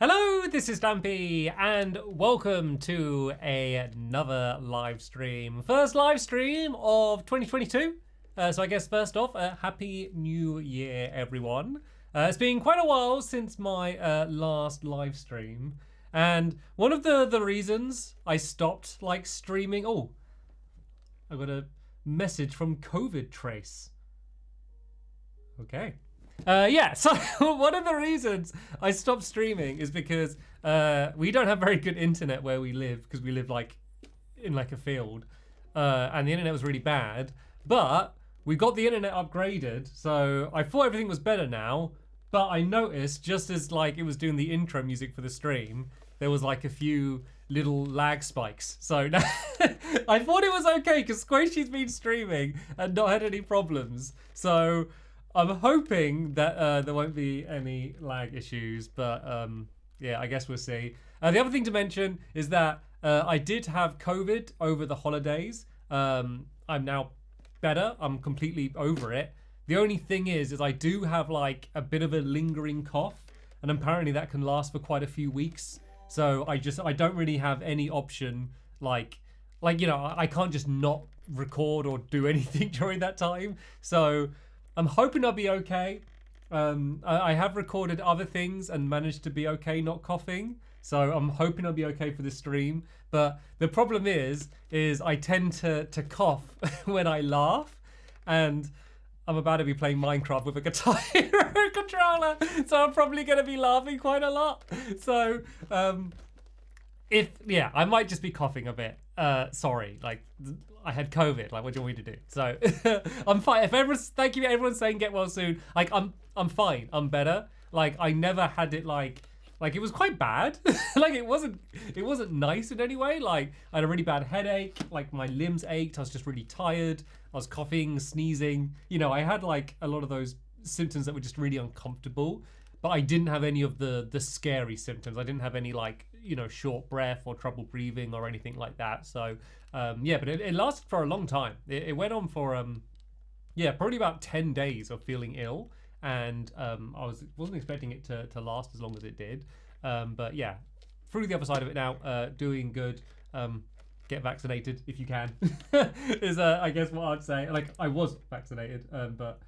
Hello, this is Stampy, and welcome to another live stream. First live stream of 2022. So I guess first off, Happy New Year, everyone. It's been quite a while since my last live stream, and one of the reasons I stopped streaming. Oh, I got a message from COVID Trace. Okay. Yeah, so one of the reasons I stopped streaming is because we don't have very good internet where we live, because we live in a field, and the internet was really bad. But we got the internet upgraded, so I thought everything was better now. But I noticed just as it was doing the intro music for the stream, there was a few little lag spikes. So I thought it was okay because Squishy's been streaming and not had any problems. So I'm hoping that there won't be any lag issues, but yeah, I guess we'll see. The other thing to mention is that I did have COVID over the holidays. I'm now better. I'm completely over it. The only thing is I do have a bit of a lingering cough, and apparently that can last for quite a few weeks. So I don't really have any option, I can't just not record or do anything during that time. So I'm hoping I'll be okay. I have recorded other things and managed to be okay not coughing. So I'm hoping I'll be okay for the stream. But the problem is I tend to cough when I laugh. And I'm about to be playing Minecraft with a Guitar Hero controller. So I'm probably going to be laughing quite a lot. So I might just be coughing a bit. Sorry, I had COVID. What do you want me to do? So I'm fine. Thank you everyone's saying get well soon. I'm fine. I'm better. I never had it it was quite bad. It wasn't nice in any way. I had a really bad headache. My limbs ached. I was just really tired. I was coughing, sneezing. I had a lot of those symptoms that were just really uncomfortable. But I didn't have any of the scary symptoms. I didn't have any short breath or trouble breathing or anything like that. So yeah, but it lasted for a long time. It went on for probably about 10 days of feeling ill, and I wasn't expecting it to last as long as it did. But yeah, through the other side of it now, doing good. Get vaccinated if you can is I guess what I'd say. I was vaccinated, but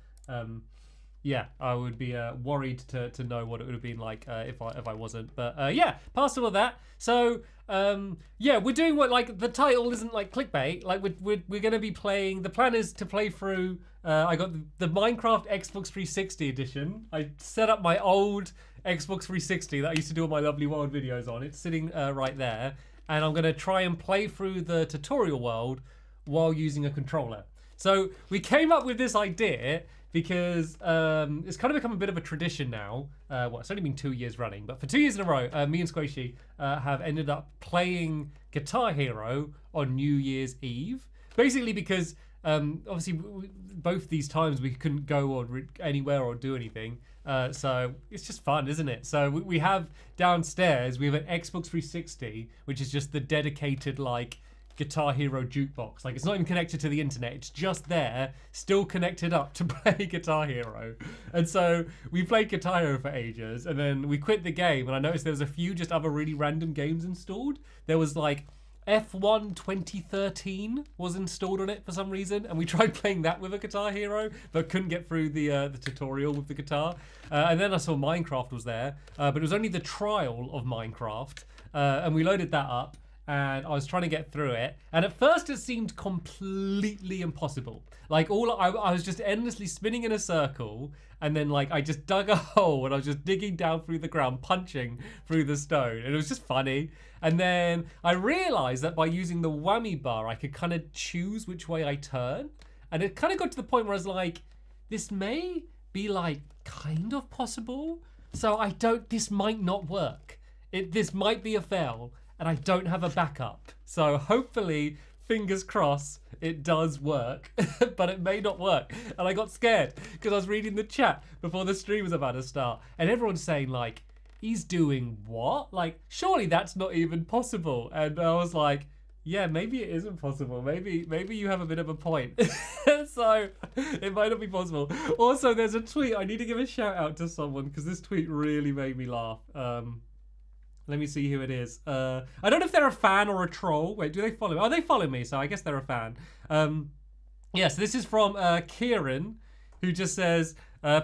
yeah, I would be worried to know what it would have been like if I wasn't. But yeah, past all of that. So yeah, we're doing what the title isn't clickbait. We're gonna be playing. The plan is to play through. I got the Minecraft Xbox 360 edition. I set up my old Xbox 360 that I used to do all my Lovely World videos on. It's sitting right there, and I'm gonna try and play through the tutorial world while using a controller. So we came up with this idea because it's kind of become a bit of a tradition now. It's only been 2 years running, but for 2 years in a row, me and Squishy have ended up playing Guitar Hero on New Year's Eve. Basically because obviously both these times we couldn't go anywhere or do anything. So it's just fun, isn't it? So we have downstairs, we have an Xbox 360, which is just the dedicated Guitar Hero jukebox. It's not even connected to the internet. It's just there, still connected up to play Guitar Hero. And so we played Guitar Hero for ages, and then we quit the game, and I noticed there was a few just other really random games installed. There was F1 2013 was installed on it for some reason, and we tried playing that with a Guitar Hero, but couldn't get through the tutorial with the guitar. And then I saw Minecraft was there, but it was only the trial of Minecraft, and we loaded that up. And I was trying to get through it, and at first it seemed completely impossible. I was just endlessly spinning in a circle, and then I just dug a hole and I was just digging down through the ground, punching through the stone, and it was just funny. And then I realized that by using the whammy bar, I could kind of choose which way I turn, and it kind of got to the point where I was this may be kind of possible, so this might not work. This might be a fail. And I don't have a backup. So hopefully, fingers crossed, it does work. But it may not work. And I got scared because I was reading the chat before the stream was about to start. And everyone's saying he's doing what? Surely that's not even possible. And I was yeah, maybe it isn't possible. Maybe you have a bit of a point. So it might not be possible. Also, there's a tweet. I need to give a shout out to someone because this tweet really made me laugh. Let me see who it is. I don't know if they're a fan or a troll. Wait, do they follow me? Oh, they follow me, so I guess they're a fan. Yes, this is from Kieran, who just says,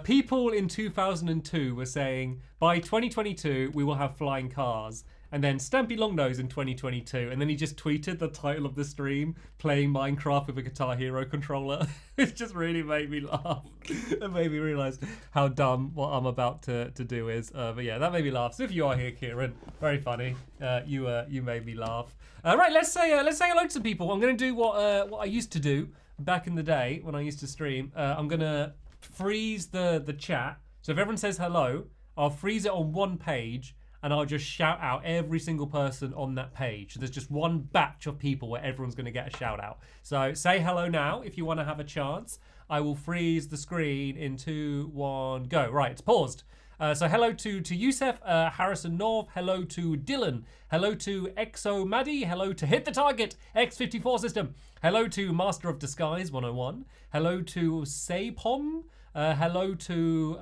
people in 2002 were saying, by 2022, we will have flying cars. And then Stampy Longnose in 2022. And then he just tweeted the title of the stream, playing Minecraft with a Guitar Hero controller. It just really made me laugh. It made me realize how dumb what I'm about to do is. But yeah, that made me laugh. So if you are here, Kieran, very funny. You made me laugh. Right, let's say hello to some people. I'm going to do what I used to do back in the day when I used to stream. I'm going to freeze the chat. So if everyone says hello, I'll freeze it on one page, and I'll just shout out every single person on that page. So there's just one batch of people where everyone's going to get a shout out. So say hello now if you want to have a chance. I will freeze the screen in 2, 1, go. Right, it's paused. So hello to Yusef, Harrison North, hello to Dylan, hello to Exo Maddie, hello to Hit the Target, X54 System, hello to Master of Disguise 101, hello to Saypom, hello to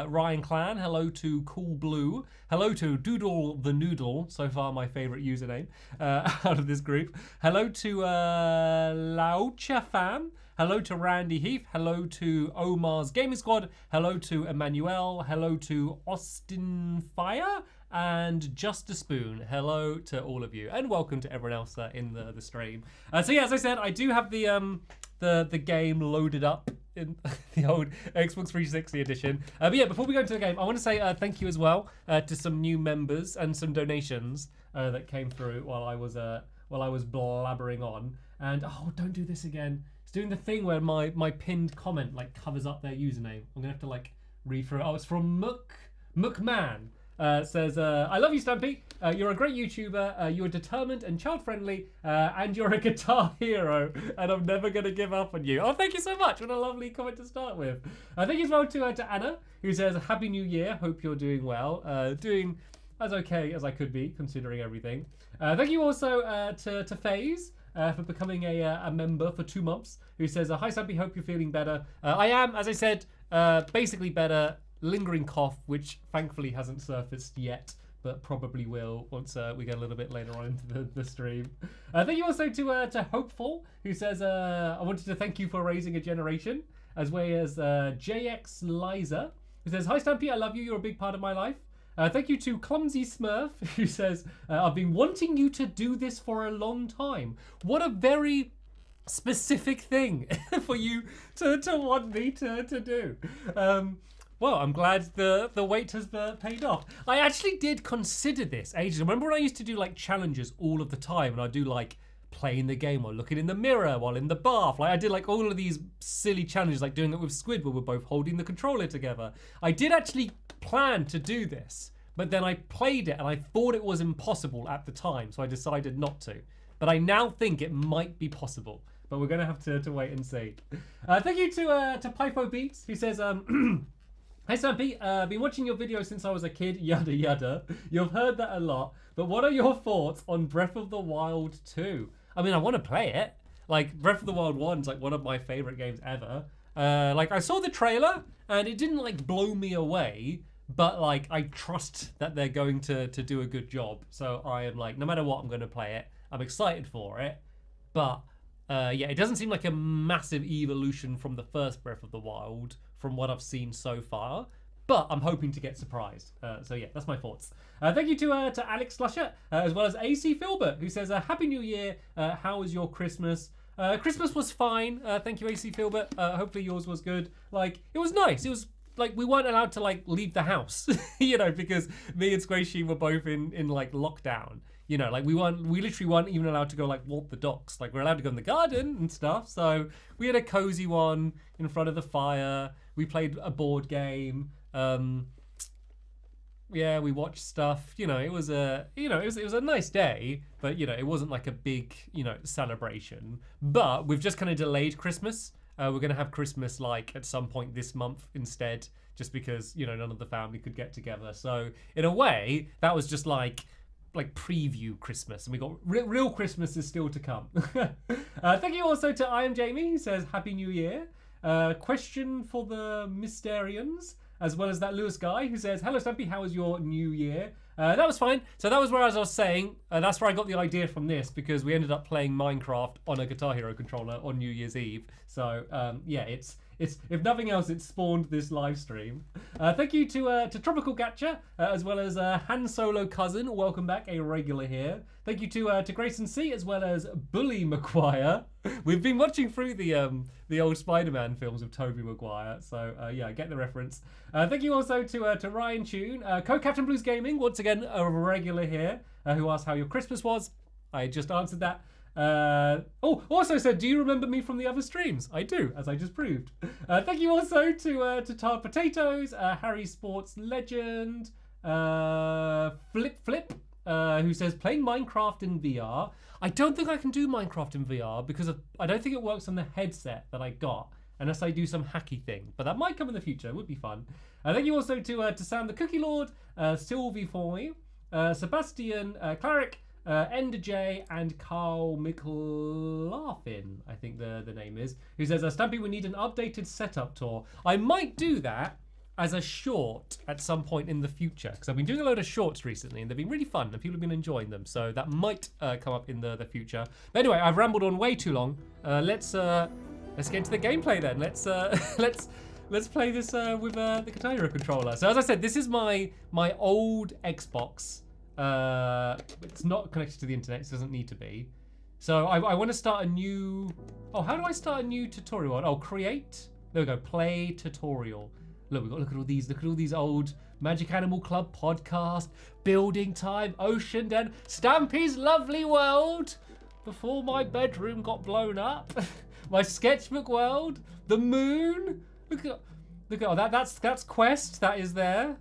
Ryan Clan, hello to Cool Blue, hello to Doodle the Noodle, so far my favourite username out of this group, hello to Laucha Fam, hello to Randy Heath, hello to Omar's Gaming Squad, hello to Emmanuel, hello to Austin Fire, and Just a Spoon. Hello to all of you, and welcome to everyone else in the stream. So yeah, as I said, I do have the game loaded up in the old Xbox 360 edition. But yeah, before we go into the game, I want to say thank you as well to some new members and some donations that came through while I was blabbering on. And oh, don't do this again. It's doing the thing where my pinned comment like covers up their username. I'm gonna have to like read through it. Oh, it's from McMahon. Says, I love you, Stampy. You're a great YouTuber. You're determined and child-friendly, and you're a guitar hero. And I'm never going to give up on you. Oh, thank you so much. What a lovely comment to start with. Thank you as well to Anna, who says, Happy New Year. Hope you're doing well. Doing as okay as I could be, considering everything. Thank you also to FaZe. For becoming a member for 2 months, who says, Hi, Stampy. Hope you're feeling better. I am, as I said, basically better. Lingering cough, which thankfully hasn't surfaced yet, but probably will once we get a little bit later on into the stream. Thank you also to Hopeful, who says, I wanted to thank you for raising a generation, as well as JX Liza, who says, Hi Stampy, I love you, you're a big part of my life. Thank you to Clumsy Smurf, who says, I've been wanting you to do this for a long time. What a very specific thing for you to want me to do. Well, I'm glad the wait has paid off. I actually did consider this ages. Remember when I used to do like challenges all of the time, and I'd do like playing the game while looking in the mirror, while in the bath. Like I did like all of these silly challenges, like doing it with Squid, where we're both holding the controller together. I did actually plan to do this, but then I played it and I thought it was impossible at the time, so I decided not to. But I now think it might be possible. But we're gonna have to wait and see. Thank you to Pypo Beats, who says, Hey Stampy, been watching your videos since I was a kid, yada yada. You've heard that a lot, but what are your thoughts on Breath of the Wild 2? I mean, I want to play it. Like, Breath of the Wild 1's like one of my favorite games ever. Like, I saw the trailer, and it didn't like blow me away, but like, I trust that they're going to do a good job. So I am like, no matter what, I'm going to play it. I'm excited for it, but yeah, it doesn't seem like a massive evolution from the first Breath of the Wild, from what I've seen so far, but I'm hoping to get surprised. So yeah, that's my thoughts. Thank you to Alex Slusher, as well as AC Filbert, who says, Happy New Year, how was your Christmas? Christmas was fine, thank you AC Filbert, hopefully yours was good. Like, it was nice, it was like, we weren't allowed to like leave the house, you know, because me and Squishy were both in like lockdown. You know, like we literally weren't even allowed to go like walk the docks. Like we're allowed to go in the garden and stuff. So we had a cozy one in front of the fire. We played a board game. Yeah, we watched stuff. You know, it was a nice day, but you know, it wasn't like a big, you know, celebration. But we've just kind of delayed Christmas. We're gonna have Christmas like at some point this month instead, just because, you know, none of the family could get together. So in a way, that was just like preview Christmas, and we got real Christmas is still to come. Thank you also to I Am Jamie, who says Happy New Year. Question for the Mysterians, as well as that Lewis guy who says, Hello Stampy, how was your new year? That was fine. So that was where, as I was saying, that's where I got the idea from this, because we ended up playing Minecraft on a Guitar Hero controller on New Year's Eve. So yeah, it's if nothing else, it spawned this live stream. Thank you to Tropical Gacha, as well as Han Solo Cousin. Welcome back, a regular here. Thank you to Grayson C, as well as Bully McGuire. We've been watching through the old Spider-Man films with Tobey Maguire, so yeah, I get the reference. Thank you also to Ryan Tune, Co-Captain Blues Gaming, once again a regular here, who asked how your Christmas was. I just answered that. Also said, do you remember me from the other streams? I do, as I just proved. Thank you also to Tar Potatoes, Harry Sports Legend, Flip, who says, playing Minecraft in VR. I don't think I can do Minecraft in VR because I don't think it works on the headset that I got, unless I do some hacky thing. But that might come in the future. It would be fun. Thank you also to Sam the Cookie Lord, Sylvie for me, Sebastian, Claric, Ender J, and Carl McLaughlin, I think the name is, who says, Stampy, we need an updated setup tour. I might do that as a short at some point in the future, because I've been doing a load of shorts recently and they've been really fun and people have been enjoying them, so that might come up in the future. But anyway, I've rambled on way too long. Let's get into the gameplay then. Let's play this with the Guitar Hero controller. So as I said, this is my old Xbox. It's not connected to the internet, it doesn't need to be. So I want to start a new, how do I start a new tutorial? Oh, create, there we go, play tutorial. Look at all these old Magic Animal Club podcast, Building Time, Ocean Den, Stampy's Lovely World, Before My Bedroom Got Blown Up, my Sketchbook World, the Moon. Look at that's Quest, that is there.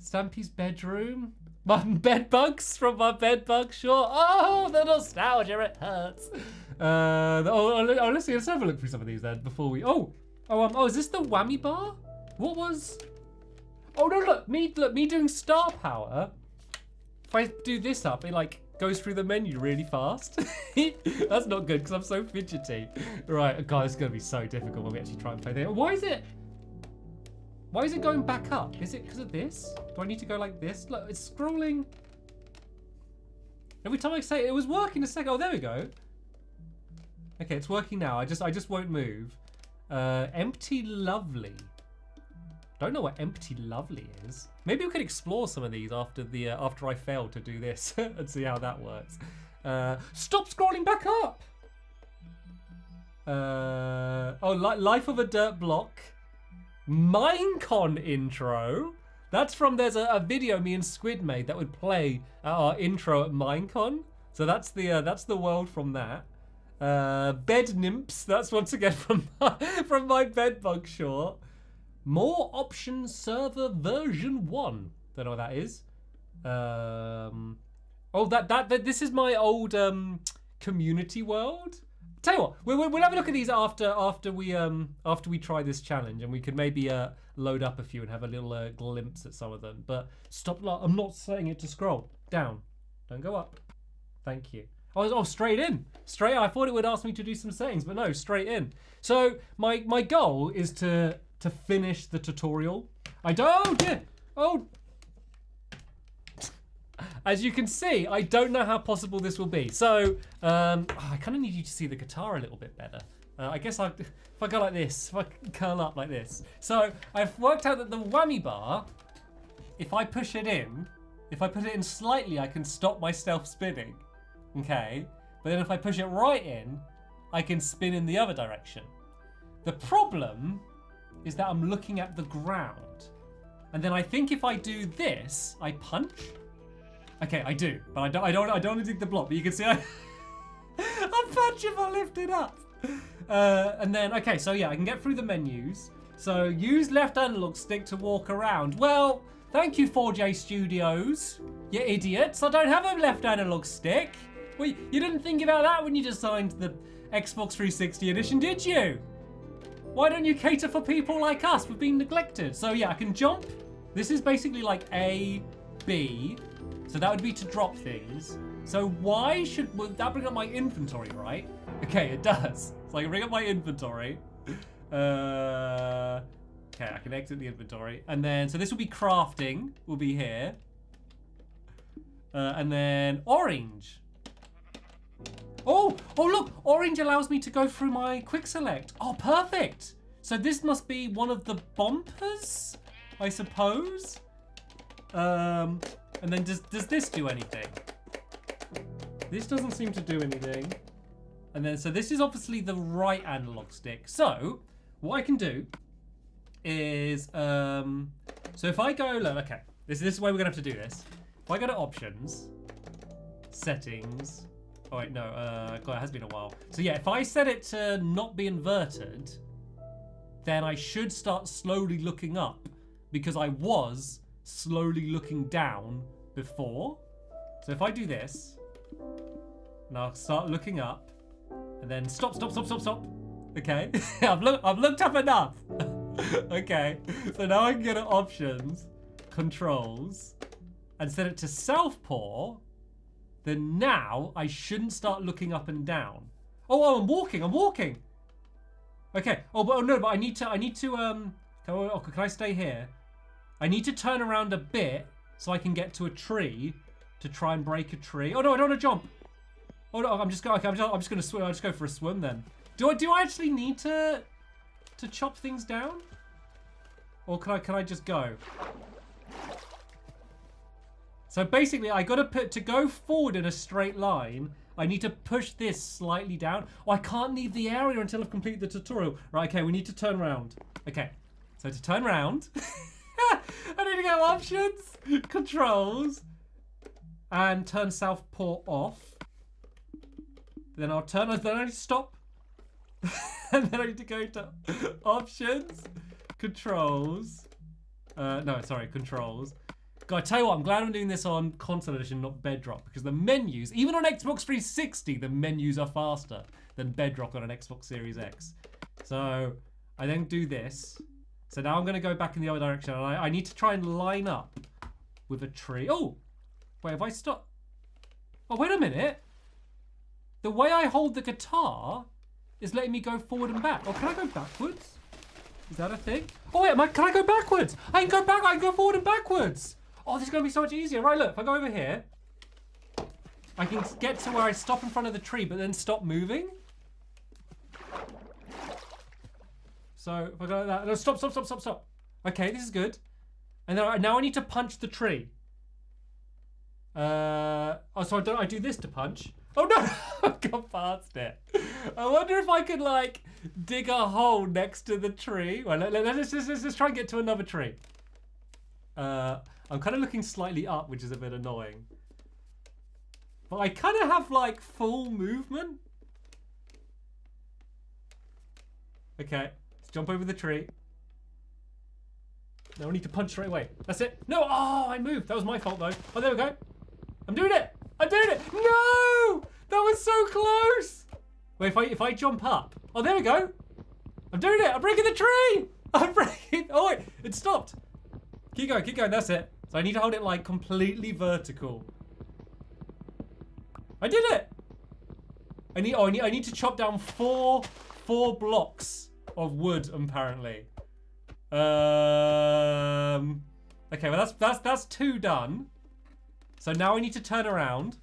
Stampy's bedroom. My bed bugs from my bed bug short. Oh, the nostalgia, it hurts. Let's have a look through some of these then before we. Is this the whammy bar? What was? Oh no, look me doing star power. If I do this up, it like goes through the menu really fast. That's not good because I'm so fidgety. Right, God, it's gonna be so difficult when we actually try and play this. Why is it going back up? Is it because of this? Do I need to go like this? Look, it's scrolling. Every time I say it was working a second. Oh, there we go. Okay, it's working now. I just won't move. Empty Lovely. Don't know what Empty Lovely is. Maybe we could explore some of these after I fail to do this and see how that works. Stop scrolling back up. Life of a Dirt Block. Minecon intro. That's from, there's a video me and Squid made that would play our intro at Minecon. So that's the world from that. Bed Nymphs. That's once again from my bedbug short. More Options Server version 1. Don't know what that is. This is my old community world. Tell you what, we'll have a look at these after we try this challenge, and we could maybe load up a few and have a little glimpse at some of them. But stop! I'm not saying it to scroll down. Don't go up. Thank you. Straight in. Straight. I thought it would ask me to do some settings, but no, straight in. So my goal is to finish the tutorial. As you can see, I don't know how possible this will be. So, I kind of need you to see the guitar a little bit better. I guess if I go like this, if I curl up like this. So, I've worked out that the whammy bar, if I push it in, if I put it in slightly, I can stop myself spinning. Okay? But then if I push it right in, I can spin in the other direction. The problem is that I'm looking at the ground. And then I think if I do this, I punch. Okay, I do, but I don't want to dig the block. But you can see I punch if I lift it up. And then, okay, so yeah, I can get through the menus. So use left analog stick to walk around. Well, thank you 4J Studios, you idiots. I don't have a left analog stick. Well, you didn't think about that when you designed the Xbox 360 edition, did you? Why don't you cater for people like us? We've been neglected. So yeah, I can jump. This is basically like A, B. So that would be to drop things. So why would that bring up my inventory, right? Okay, it does. So I can bring up my inventory. Okay, I can exit the inventory. And then, so this will be crafting, will be here. And then orange. Oh, look, orange allows me to go through my quick select. Oh, perfect. So this must be one of the bumpers, I suppose. And then does this do anything? This doesn't seem to do anything. And then, so this is obviously the right analog stick. So what I can do is, so if I go, look, okay, this is the way we're gonna have to do this. If I go to options, settings, oh wait, no, God, it has been a while. So yeah, if I set it to not be inverted, then I should start slowly looking up because I was slowly looking down before. So if I do this, and I'll start looking up, and then stop. Okay, I've looked up enough. Okay, so now I can go to options, controls, and set it to southpaw. Then now I shouldn't start looking up and down. Oh, I'm walking. Okay. Oh no, but I need to. Can I stay here? I need to turn around a bit so I can get to a tree to try and break a tree. Oh no, I don't want to jump. Oh no, I'm just going to swim. I'll just go for a swim then. Do I actually need to chop things down? Or can I just go? So basically, I got to go forward in a straight line. I need to push this slightly down. Oh, I can't leave the area until I've completed the tutorial. Right, okay, we need to turn around. Okay, so to turn around, I need to go options, controls, and turn southpaw off. Then I'll turn, then I need to stop. And then I need to go to options, controls. Controls. God, I tell you what, I'm glad I'm doing this on console edition, not Bedrock, because the menus, even on Xbox 360, the menus are faster than Bedrock on an Xbox Series X. So I then do this. So now I'm going to go back in the other direction, and I need to try and line up with a tree. Oh, wait, if I stop. Oh, wait a minute. The way I hold the guitar is letting me go forward and back. Oh, can I go backwards? Is that a thing? Oh, wait, can I go backwards? I can go back, I can go forward and backwards. Oh, this is going to be so much easier. Right, look, if I go over here, I can get to where I stop in front of the tree, but then stop moving. So if I go like that, no, stop. Okay, this is good. And then now I need to punch the tree. So I do this to punch. Oh no, I've gone past it. I wonder if I could like dig a hole next to the tree. Well, let's try and get to another tree. I'm kind of looking slightly up, which is a bit annoying. But I kind of have like full movement. Okay, let's jump over the tree. Now I need to punch straight away. That's it. No, oh, I moved. That was my fault though. Oh, there we go. I'm doing it. No, that was so close. Wait, if I jump up. Oh, there we go. I'm doing it. I'm breaking the tree. Oh wait, it stopped. Keep going. That's it. So I need to hold it like completely vertical. I did it. I need to chop down four blocks of wood apparently. Okay, well that's 2 done. So now I need to turn around.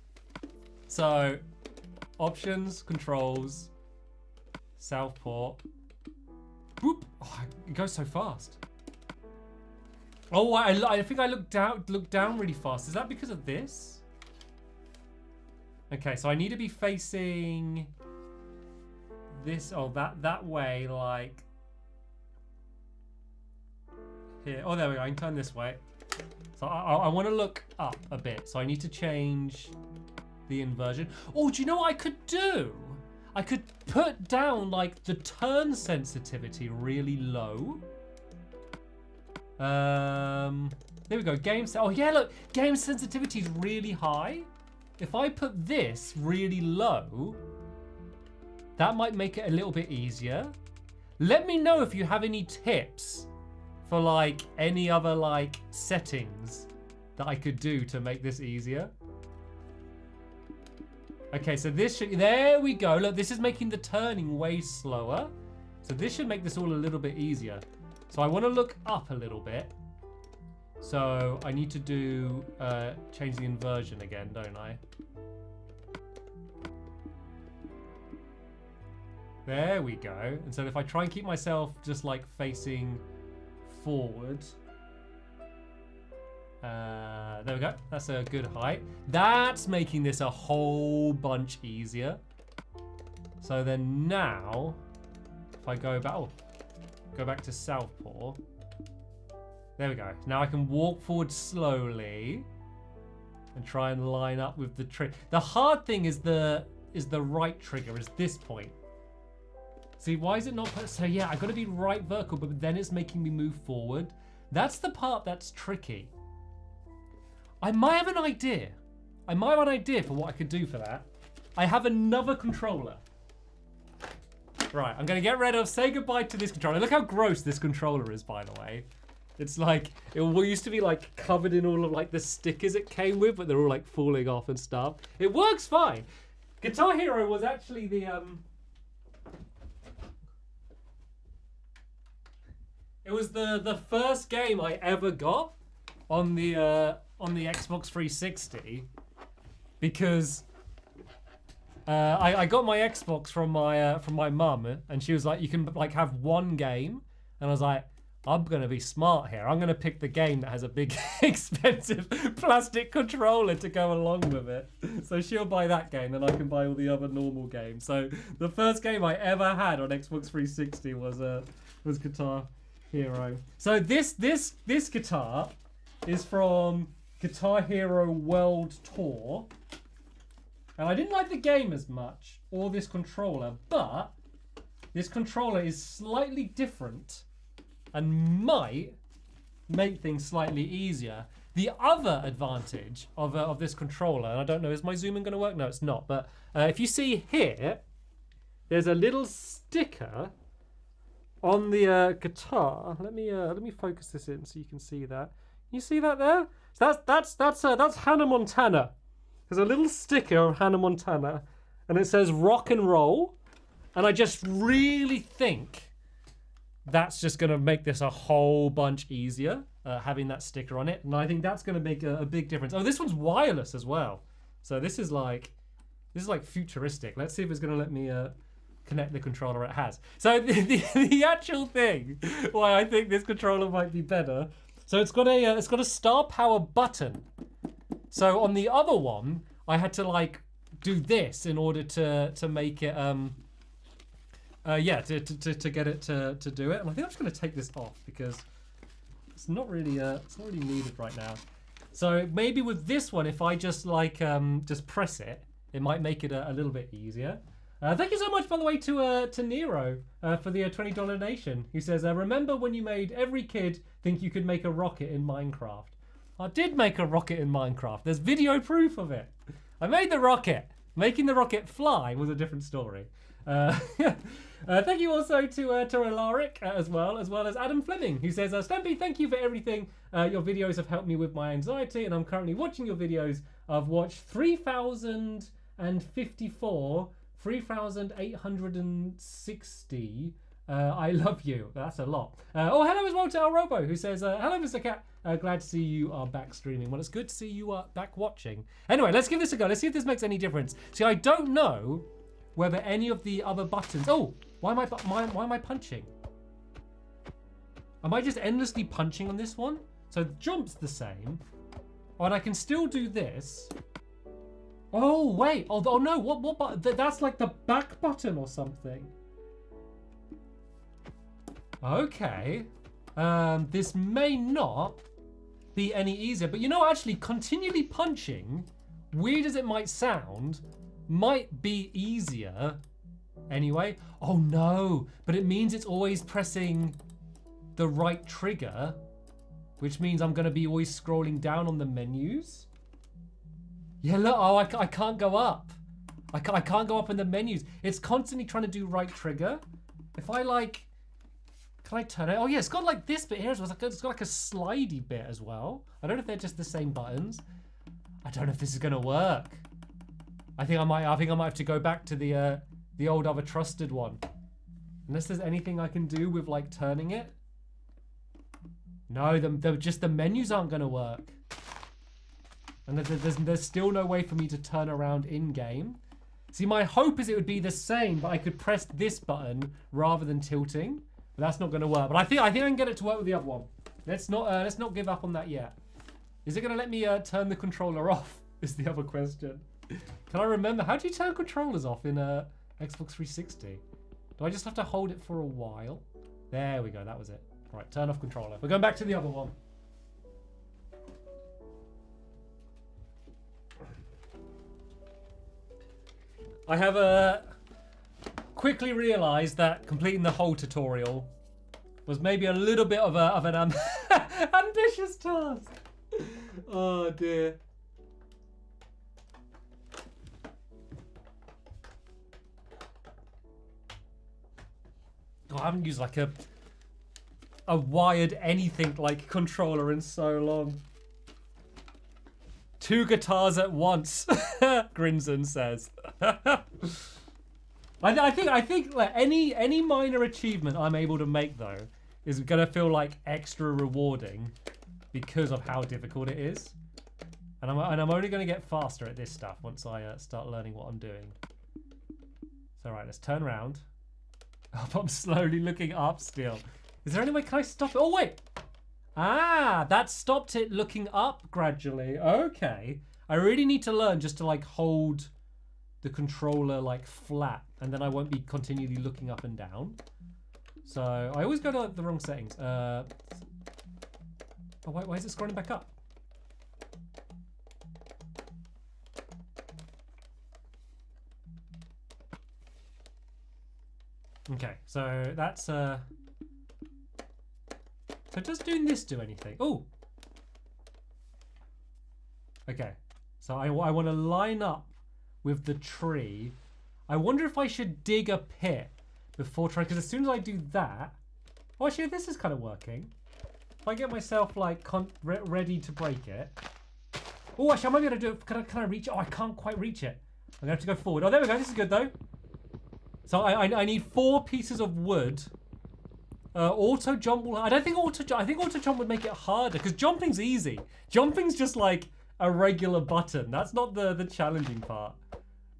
So options, controls, southpaw. Whoop! Oh, it goes so fast. Oh, I think I looked down really fast. Is that because of this? Okay, so I need to be facing this. Oh, that way, like here. Oh, there we go. I can turn this way. So I want to look up a bit. So I need to change the inversion. Oh, do you know what I could do? I could put down like the turn sensitivity really low. There we go. Oh yeah, look, game sensitivity is really high. If I put this really low, that might make it a little bit easier. Let me know if you have any tips for like any other like settings that I could do to make this easier. Okay, so this should, there we go. Look, this is making the turning way slower. So this should make this all a little bit easier. So I want to look up a little bit. So I need to do change the inversion again, don't I? There we go. And so if I try and keep myself just like facing forward, there we go. That's a good height. That's making this a whole bunch easier. So then now, if I go back, go back to Southpaw. There we go. Now I can walk forward slowly and try and line up with the trigger. The hard thing is the right trigger, is this point. See, why is it not? So yeah, I got to be right vertical, but then it's making me move forward. That's the part that's tricky. I might have an idea. I might have an idea for what I could do for that. I have another controller. Right, I'm gonna get rid of, say goodbye to this controller. Look how gross this controller is, by the way. It's like, it used to be like covered in all of like the stickers it came with, but they're all like falling off and stuff. It works fine. Guitar Hero was actually the, it was the first game I ever got on the Xbox 360, because I got my Xbox from my mum, and she was like, you can like have one game, and I was like, I'm gonna be smart here. I'm gonna pick the game that has a big expensive plastic controller to go along with it. So she'll buy that game, and I can buy all the other normal games. So the first game I ever had on Xbox 360 was Guitar Hero. So this guitar is from Guitar Hero World Tour. And I didn't like the game as much, or this controller, but this controller is slightly different and might make things slightly easier. The other advantage of this controller, and I don't know, is my zooming going to work? No, it's not. But if you see here, there's a little sticker on the guitar. Let me focus this in so you can see that. You see that there? So that's Hannah Montana. There's a little sticker of Hannah Montana, and it says rock and roll. And I just really think that's just going to make this a whole bunch easier, having that sticker on it. And I think that's going to make a big difference. Oh, this one's wireless as well. So this is like futuristic. Let's see if it's going to let me connect the controller it has. So the actual thing why I think this controller might be better. So it's got a star power button. So on the other one, I had to like do this in order to make it to get it to do it. And I think I'm just going to take this off because it's not really needed right now. So maybe with this one, if I just like just press it, it might make it a little bit easier. Thank you so much, by the way, to Nero for the $20 donation. He says, remember when you made every kid think you could make a rocket in Minecraft? I did make a rocket in Minecraft. There's video proof of it. I made the rocket. Making the rocket fly was a different story. Thank you also to Alaric as well as Adam Fleming, who says, Stampy, thank you for everything. Your videos have helped me with my anxiety, and I'm currently watching your videos. I've watched 3,054, 3,860. I love you. That's a lot. Oh, hello as well to El Robo, who says, hello, Mr. Cat. Glad to see you are back streaming. Well, it's good to see you are back watching. Anyway, let's give this a go. Let's see if this makes any difference. See, I don't know whether any of the other buttons... Oh, why am I punching? Am I just endlessly punching on this one? So the jump's the same. Oh, and I can still do this. Oh, wait. Oh no. What button? That's like the back button or something. Okay. This may not be any easier. But you know, actually, continually punching, weird as it might sound, might be easier anyway. Oh no, but it means it's always pressing the right trigger, which means I'm gonna be always scrolling down on the menus. Yeah, look, oh, I can't go up. I can't go up in the menus. It's constantly trying to do right trigger. If I like, can I turn it? Oh yeah, it's got like this bit here as well. It's got like a slidey bit as well. I don't know if they're just the same buttons. I don't know if this is gonna work. I think I might have to go back to the old other trusted one. Unless there's anything I can do with like turning it. No, just the menus aren't going to work. And there's still no way for me to turn around in-game. See, my hope is it would be the same, but I could press this button rather than tilting. But that's not going to work. But I think I can get it to work with the other one. Let's not give up on that yet. Is it going to let me turn the controller off? Is the other question. Can I remember? How do you turn controllers off in Xbox 360? Do I just have to hold it for a while? There we go. That was it. Right, turn off controller. We're going back to the other one. I have quickly realised that completing the whole tutorial was maybe a little bit of an ambitious task. Oh dear. Oh, I haven't used like a wired anything like controller in so long. 2 guitars at once, Grinson says. I think like any minor achievement I'm able to make though is gonna feel like extra rewarding because of how difficult it is, and I'm only gonna get faster at this stuff once I start learning what I'm doing. So right, let's turn around. I'm slowly looking up still. Is there any way can I stop it? Oh wait. Ah, that stopped it looking up gradually. Okay. I really need to learn just to like hold the controller like flat, and then I won't be continually looking up and down. So I always go to like, the wrong settings. Oh wait, why is it scrolling back up? Okay, so that's so does doing this do anything? Oh! Okay, so I want to line up with the tree. I wonder if I should dig a pit before trying, because as soon as I do that... Oh, actually, this is kind of working. If I get myself, like, ready to break it... Oh, actually, I might be able to do it. Can I reach it? Oh, I can't quite reach it. I'm going to have to go forward. Oh, there we go. This is good, though. So I need 4 pieces of wood. Auto jump will... I think auto jump would make it harder, because jumping's easy. Jumping's just like a regular button. That's not the challenging part.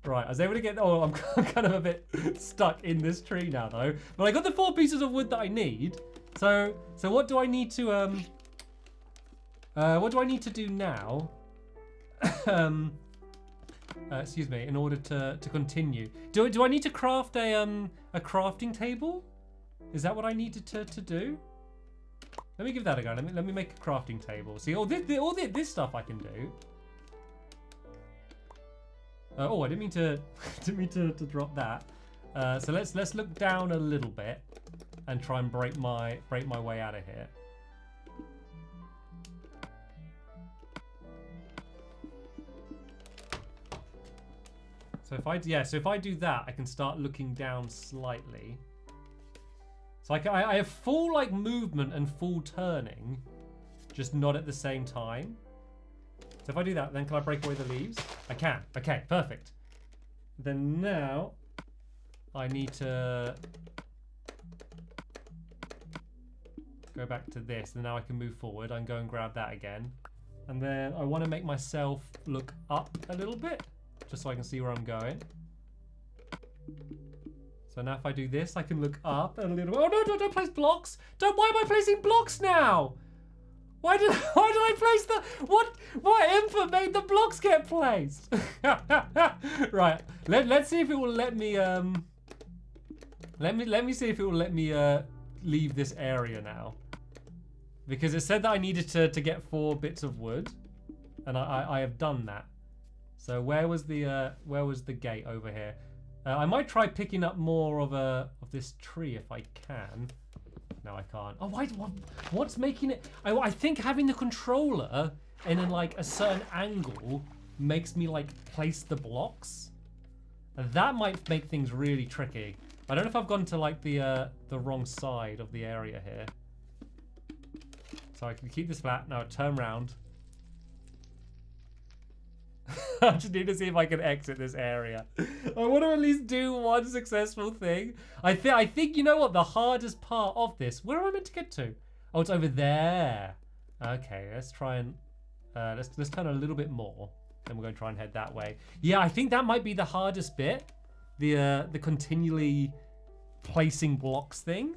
Right, I was able to get... Oh, I'm kind of a bit stuck in this tree now, though. But I got the 4 pieces of wood that I need. So what do I need to... what do I need to do now? Excuse me, in order to continue. Do I need to craft a crafting table? Is that what I needed to do? Let me give that a go. Let me make a crafting table. See, all this stuff I can do. Oh, I didn't mean to drop that. So let's look down a little bit and try and break my way out of here. So if I do that, I can start looking down slightly. So I have full like movement and full turning, just not at the same time. So if I do that, then can I break away the leaves? I can. Okay, perfect. Then now I need to go back to this, and now I can move forward. I can go and grab that again. And then I want to make myself look up a little bit, just so I can see where I'm going. So now if I do this, I can look up a little bit. Oh no, don't place blocks! Why am I placing blocks now? Why did I place the... What input made the blocks get placed? Right, let's see if it will let me, let me see if it will let me, leave this area now. Because it said that I needed to get 4 bits of wood. And I have done that. So where was the gate over here? I might try picking up more of this tree if I can. No, I can't. Oh, what's making it? I think having the controller in like a certain angle makes me like place the blocks. And that might make things really tricky. I don't know if I've gone to like the wrong side of the area here. So I can keep this flat. Now turn around. I just need to see if I can exit this area. I want to at least do one successful thing. I think you know what the hardest part of this. Where am I meant to get to? Oh, it's over there. Okay, let's try and let's turn a little bit more. Then we're going to try and head that way. Yeah, I think that might be the hardest bit. The continually placing blocks thing.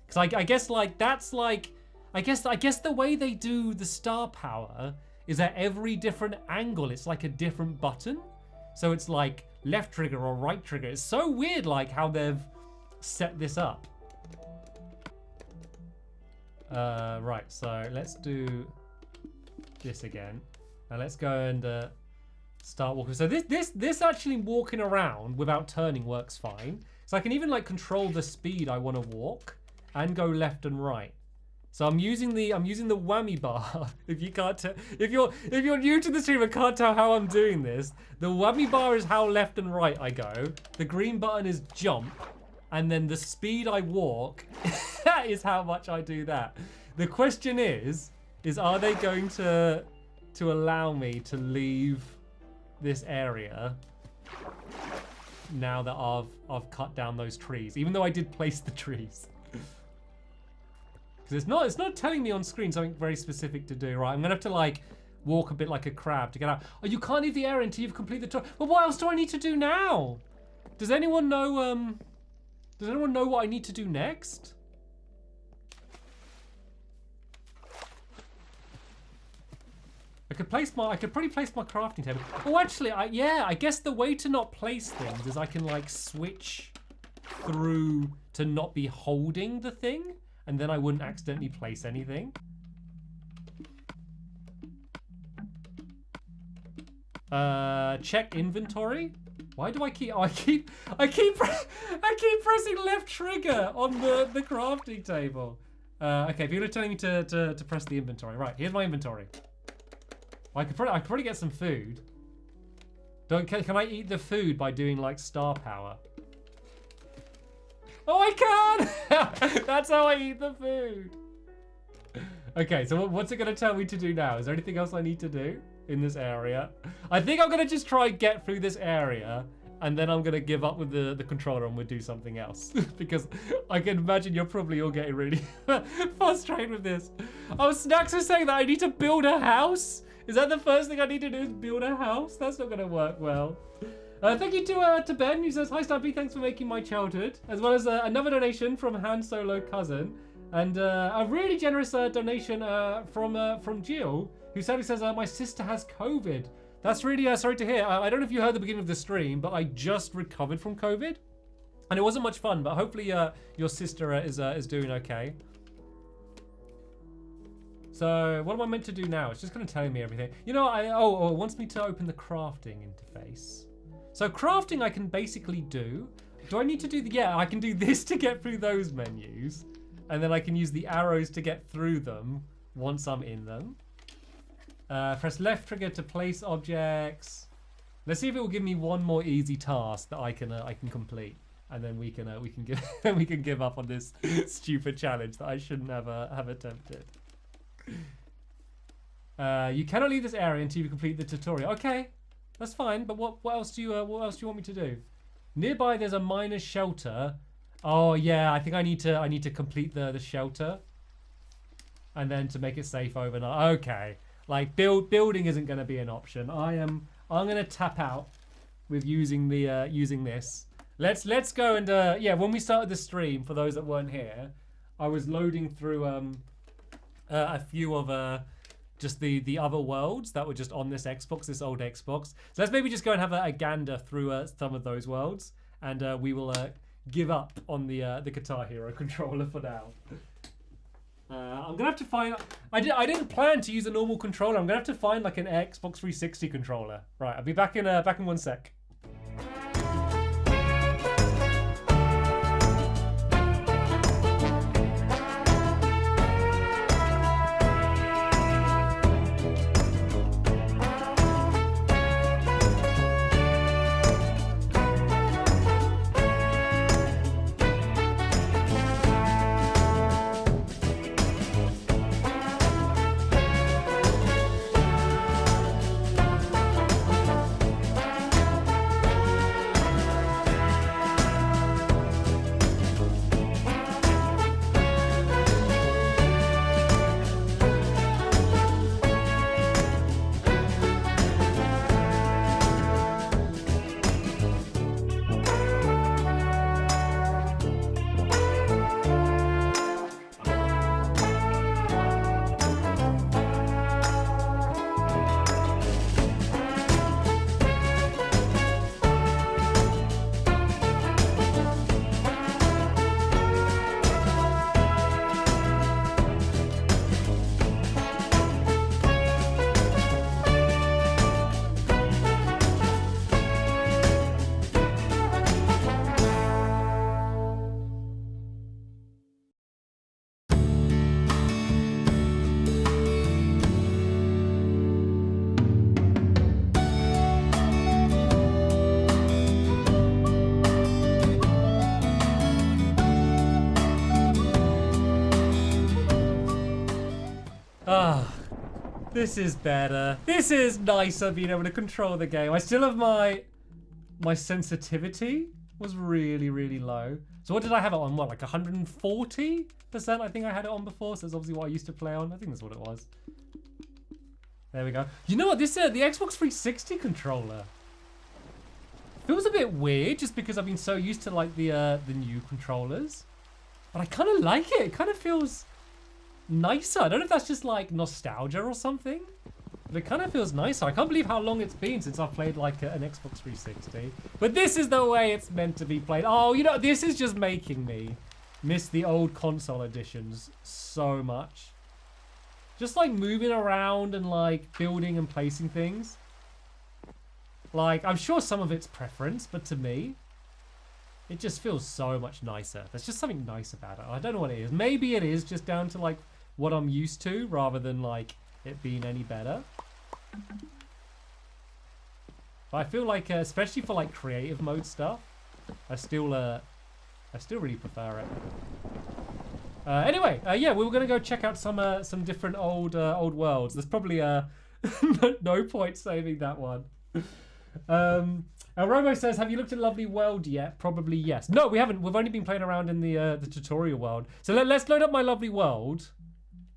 Because I guess like that's like I guess the way they do the star power is at every different angle it's like a different button. So it's like left trigger or right trigger. It's so weird like how they've set this up. Right, so let's do this again. Now let's go and start walking. So this actually walking around without turning works fine. So I can even like control the speed I want to walk and go left and right. So I'm using the whammy bar. If you can't tell, if you're new to the stream and can't tell how I'm doing this, the whammy bar is how left and right I go. The green button is jump, and then the speed I walk is how much I do that. The question is are they going to allow me to leave this area now that I've cut down those trees, even though I did place the trees? Because it's not telling me on screen something very specific to do, right? I'm gonna have to like walk a bit like a crab to get out. Oh, you can't leave the area until you've completed the tour. Well, what else do I need to do now? Does anyone know what I need to do next? I could probably place my crafting table. Oh, actually, I guess the way to not place things is I can like switch through to not be holding the thing, and then I wouldn't accidentally place anything. Check inventory. Why do I keep? Oh, I keep pressing left trigger on the crafting table. Okay, if you're telling me to press the inventory, right? Here's my inventory. I could probably get some food. Can I eat the food by doing like star power? Oh, I can! That's how I eat the food. Okay, so what's it gonna tell me to do now? Is there anything else I need to do in this area? I think I'm gonna just try and get through this area, and then I'm gonna give up with the controller and we'll do something else. Because I can imagine you're probably all getting really frustrated with this. Oh, Snacks is saying that I need to build a house? Is that the first thing I need to do is build a house? That's not gonna work well. Thank you to Ben, who says, hi Stampy, thanks for making my childhood. As well as another donation from Han Solo Cousin. And a really generous donation from Jill, who sadly says, my sister has COVID. That's really sorry to hear. I don't know if you heard the beginning of the stream, but I just recovered from COVID. And it wasn't much fun, but hopefully your sister is doing okay. So what am I meant to do now? It's just going to tell me everything. You know, it wants me to open the crafting interface. So crafting I can basically do. Do I need to do yeah, I can do this to get through those menus. And then I can use the arrows to get through them once I'm in them. Press left trigger to place objects. Let's see if it will give me one more easy task that I can complete. And then we can give up on this stupid challenge that I shouldn't have attempted. You cannot leave this area until you complete the tutorial. Okay, that's fine. But what else do you want me to do? Nearby, there's a miner's shelter. Oh yeah, I think I need to complete the shelter, and then to make it safe overnight. Okay, like building isn't going to be an option. I'm going to tap out with using this. Let's go and yeah. When we started the stream, for those that weren't here, I was loading through a few of just the other worlds that were just on this Xbox, this old Xbox. So let's maybe just go and have a gander through some of those worlds, and we will give up on the Guitar Hero controller for now. I'm gonna have to find. I didn't plan to use a normal controller. I'm gonna have to find like an Xbox 360 controller. Right, I'll be back in 1 sec. Ah, this is better. This is nicer being able to control the game. I still have my sensitivity was really, really low. So what did I have it on? What, like 140%? I think I had it on before, so that's obviously what I used to play on. I think that's what it was. There we go. You know what? This the Xbox 360 controller feels a bit weird just because I've been so used to like the new controllers. But I kind of like it. It kind of feels nicer. I don't know if that's just like nostalgia or something. But it kind of feels nicer. I can't believe how long it's been since I've played like an Xbox 360. But this is the way it's meant to be played. Oh, you know, this is just making me miss the old console editions so much. Just like moving around and like building and placing things. Like, I'm sure some of it's preference, but to me, it just feels so much nicer. There's just something nice about it. I don't know what it is. Maybe it is just down to like what I'm used to rather than like it being any better. But I feel like, especially for like creative mode stuff, I still really prefer it. Anyway, yeah, we were gonna go check out some different old worlds. There's probably no point saving that one. Robo says, have you looked at Lovely World yet? Probably yes. No, we haven't. We've only been playing around in the tutorial world. So let's load up my Lovely World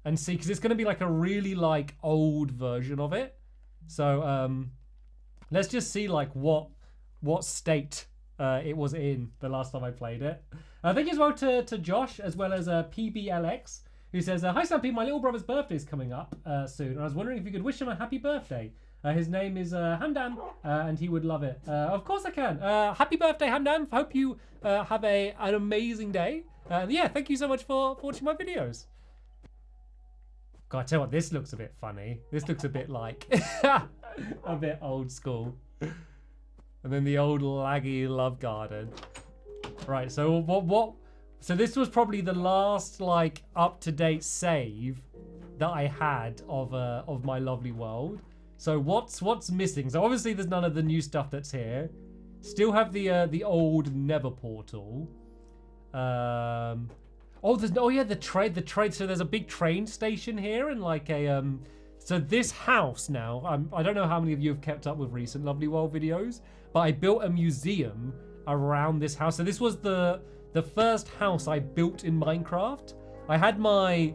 and see, because it's going to be like a really like old version of it. So let's just see like what state it was in the last time I played it. Thank you as well to Josh, as well as PBLX, who says, hi Stampy, my little brother's birthday is coming up soon, and I was wondering if you could wish him a happy birthday. His name is Hamdan, and he would love it. Of course I can. Happy birthday, Hamdan. Hope you have an amazing day. And yeah, thank you so much for watching my videos. God, I tell you what, this looks a bit funny. This looks a bit like a bit old school. And then the old laggy love garden. Right, so what? So this was probably the last like up-to-date save that I had of my Lovely World. So what's missing? So obviously there's none of the new stuff that's here. Still have the old Nether portal. The trade. So there's a big train station here and like a So this house now. I don't know how many of you have kept up with recent Lovely World videos, but I built a museum around this house. So this was the first house I built in Minecraft. I had my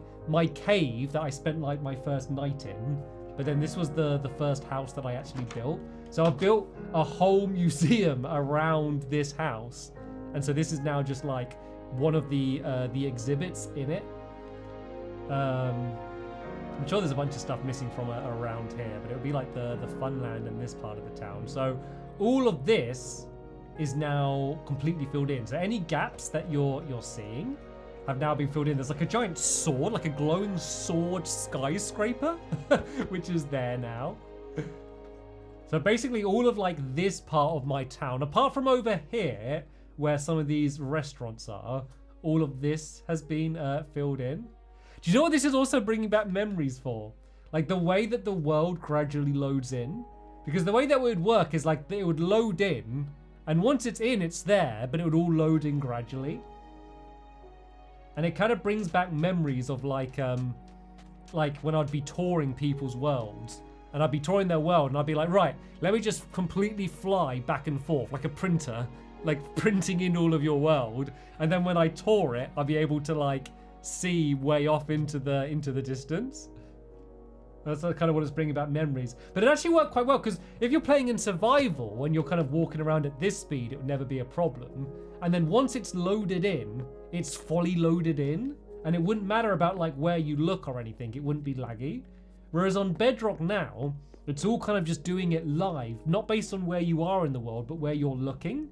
cave that I spent like my first night in. But then this was the first house that I actually built. So I built a whole museum around this house. And so this is now just like one of the exhibits in it. I'm sure there's a bunch of stuff missing from around here, but it would be like the fun land in this part of the town. So all of this is now completely filled in. So any gaps that you're seeing have now been filled in. There's like a giant sword, like a glowing sword skyscraper, which is there now. So basically all of like this part of my town, apart from over here, where some of these restaurants are, all of this has been filled in. Do you know what this is also bringing back memories for? Like the way that the world gradually loads in. Because the way that it would work is like it would load in, and once it's in, it's there, but it would all load in gradually. And it kind of brings back memories of like when I'd be touring people's worlds, and I'd be touring their world, and I'd be like, right, let me just completely fly back and forth like a printer, like printing in all of your world. And then when I tour it, I'll be able to like see way off into the distance. That's kind of what it's bringing back memories. But it actually worked quite well, because if you're playing in survival, when you're kind of walking around at this speed, it would never be a problem. And then once it's loaded in, it's fully loaded in, and it wouldn't matter about like where you look or anything. It wouldn't be laggy. Whereas on Bedrock now, it's all kind of just doing it live, not based on where you are in the world, but where you're looking.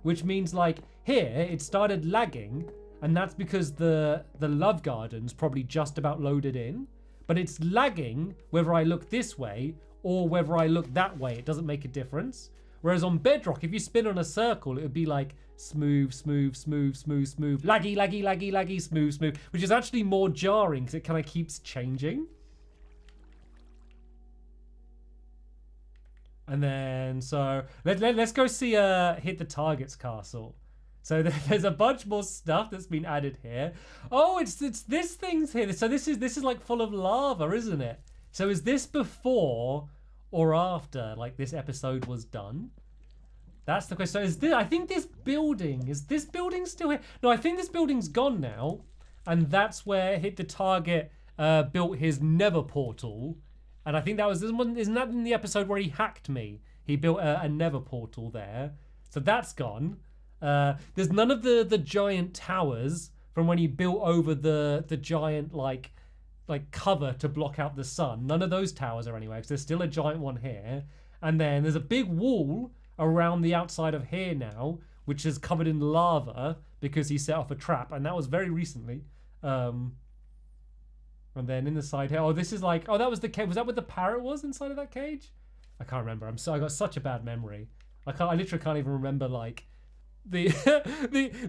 Which means like here, it started lagging, and that's because the love garden's probably just about loaded in. But it's lagging whether I look this way or whether I look that way. It doesn't make a difference. Whereas on Bedrock, if you spin on a circle, it would be like smooth, smooth, smooth, smooth, smooth, laggy, laggy, laggy, laggy, smooth, smooth, which is actually more jarring because it kind of keeps changing. And then, so let's go see hit the target's castle. So there's a bunch more stuff that's been added here. Oh, it's this thing's here. So this is like full of lava, isn't it? So is this before or after like this episode was done? That's the question. So is this, I think this building, is this building still here? No, I think this building's gone now. And that's where Hit the Target built his nether portal. And I think that was this one. Isn't that in the episode where he hacked me? He built a nether portal there. So that's gone. There's none of the giant towers from when he built over the giant like cover to block out the sun. None of those towers are anywhere, because there's still a giant one here. And then there's a big wall around the outside of here now, which is covered in lava because he set off a trap, and that was very recently. And then in the side here, oh, this is like, oh, that was the cage. Was that what the parrot was inside of that cage? I can't remember. I got such a bad memory. I literally can't even remember like the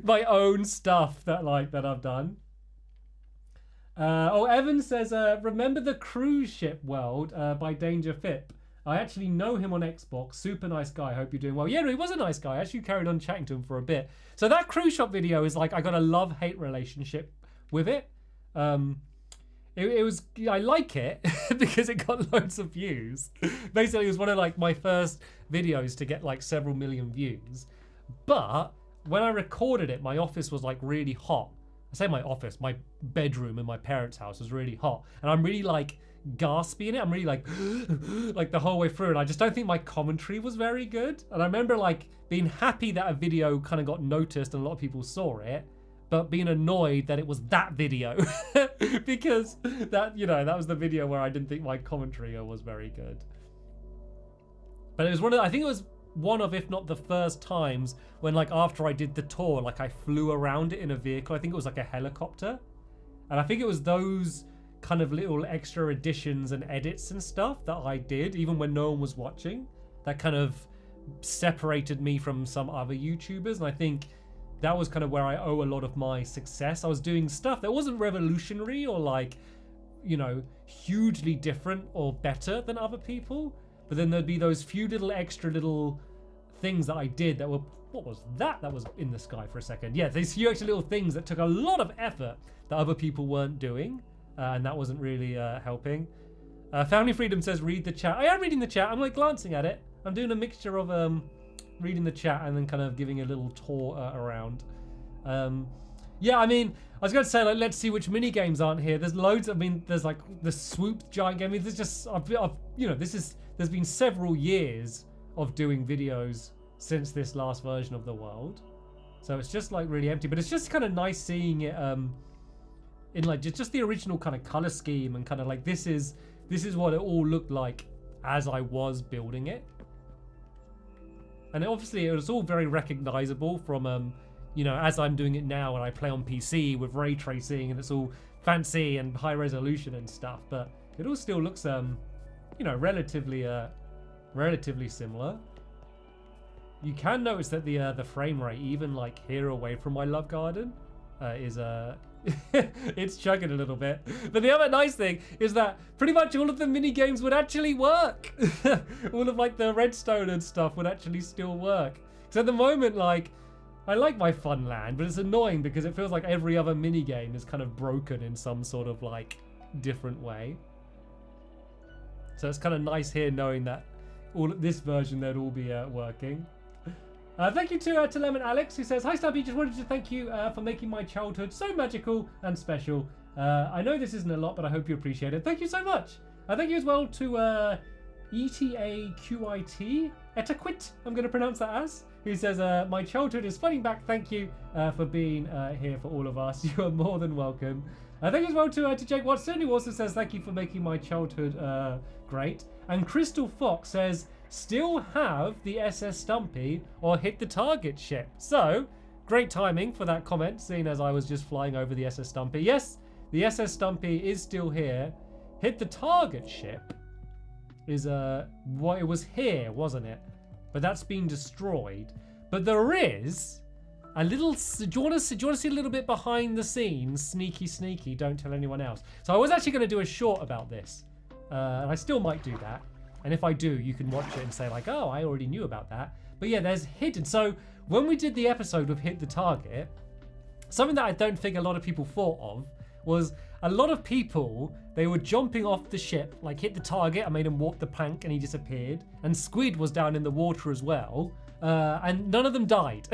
my own stuff that I've done. Evan says, remember the cruise ship world by Danger Fip? I actually know him on Xbox. Super nice guy. Hope you're doing well. Yeah, he was a nice guy. I actually carried on chatting to him for a bit. So that cruise shop video is like, I got a love-hate relationship with it. It was, I like it because it got loads of views. Basically, it was one of like my first videos to get like several million views. But when I recorded it, my office was like really hot. I say my office, my bedroom in my parents' house was really hot. And I'm really like gaspy in it. I'm really like the whole way through. And I just don't think my commentary was very good. And I remember like being happy that a video kind of got noticed and a lot of people saw it, but being annoyed that it was that video because that, you know, that was the video where I didn't think my commentary was very good. But it was I think it was one of, if not the first times when like after I did the tour, like I flew around it in a vehicle. I think it was like a helicopter. And I think it was those kind of little extra additions and edits and stuff that I did, even when no one was watching, that kind of separated me from some other YouTubers. And I think that was kind of where I owe a lot of my success. I was doing stuff that wasn't revolutionary or like, you know, hugely different or better than other people. But then there'd be those few little extra little things that I did that were, what was that? That was in the sky for a second. Yeah, these few extra little things that took a lot of effort that other people weren't doing. And that wasn't really helping. Family Freedom says, read the chat. I am reading the chat. I'm like glancing at it. I'm doing a mixture of reading the chat and then kind of giving a little tour around. Yeah, I mean, I was going to say, like, let's see which mini games aren't here. There's loads. I mean, there's like the swoop giant game. I mean, there's just, you know, there's been several years of doing videos since this last version of the world. So it's just like really empty, but it's just kind of nice seeing it in like just the original kind of color scheme and kind of like this is what it all looked like as I was building it. And obviously it was all very recognizable from you know, as I'm doing it now and I play on PC with ray tracing and it's all fancy and high resolution and stuff, but it all still looks you know, relatively similar. You can notice that the frame rate, even like here away from my love garden, is it's chugging a little bit. But the other nice thing is that pretty much all of the mini games would actually work. All of like the redstone and stuff would actually still work. So at the moment, like, I like my fun land, but it's annoying because it feels like every other mini game is kind of broken in some sort of like different way. So it's kind of nice here knowing that all this version they'd all be working. Thank you to Lemon Alex, who says, hi Stampy, just wanted to thank you for making my childhood so magical and special. I know this isn't a lot, but I hope you appreciate it. Thank you so much. Thank you as well to ETAQIT, Etaquit, I'm going to pronounce that as, who says, my childhood is flooding back. Thank you for being here for all of us. You are more than welcome. Thank you as well to Jake Watson, who also says, thank you for making my childhood great. And Crystal Fox says, still have the SS Stumpy or hit the target ship. So, great timing for that comment, seeing as I was just flying over the SS Stumpy. Yes, the SS Stumpy is still here. Hit the target ship is what it was here, wasn't it? But that's been destroyed. But there is a little. Do you want to see a little bit behind the scenes? Sneaky. Don't tell anyone else. So I was actually going to do a short about this, and I still might do that. And if I do, you can watch it and say like, oh, I already knew about that. But yeah, there's hidden. So when we did the episode of Hit the Target, something that I don't think a lot of people thought of was a lot of people, they were jumping off the ship, like hit the target, I made him walk the plank and he disappeared. And Squid was down in the water as well. And none of them died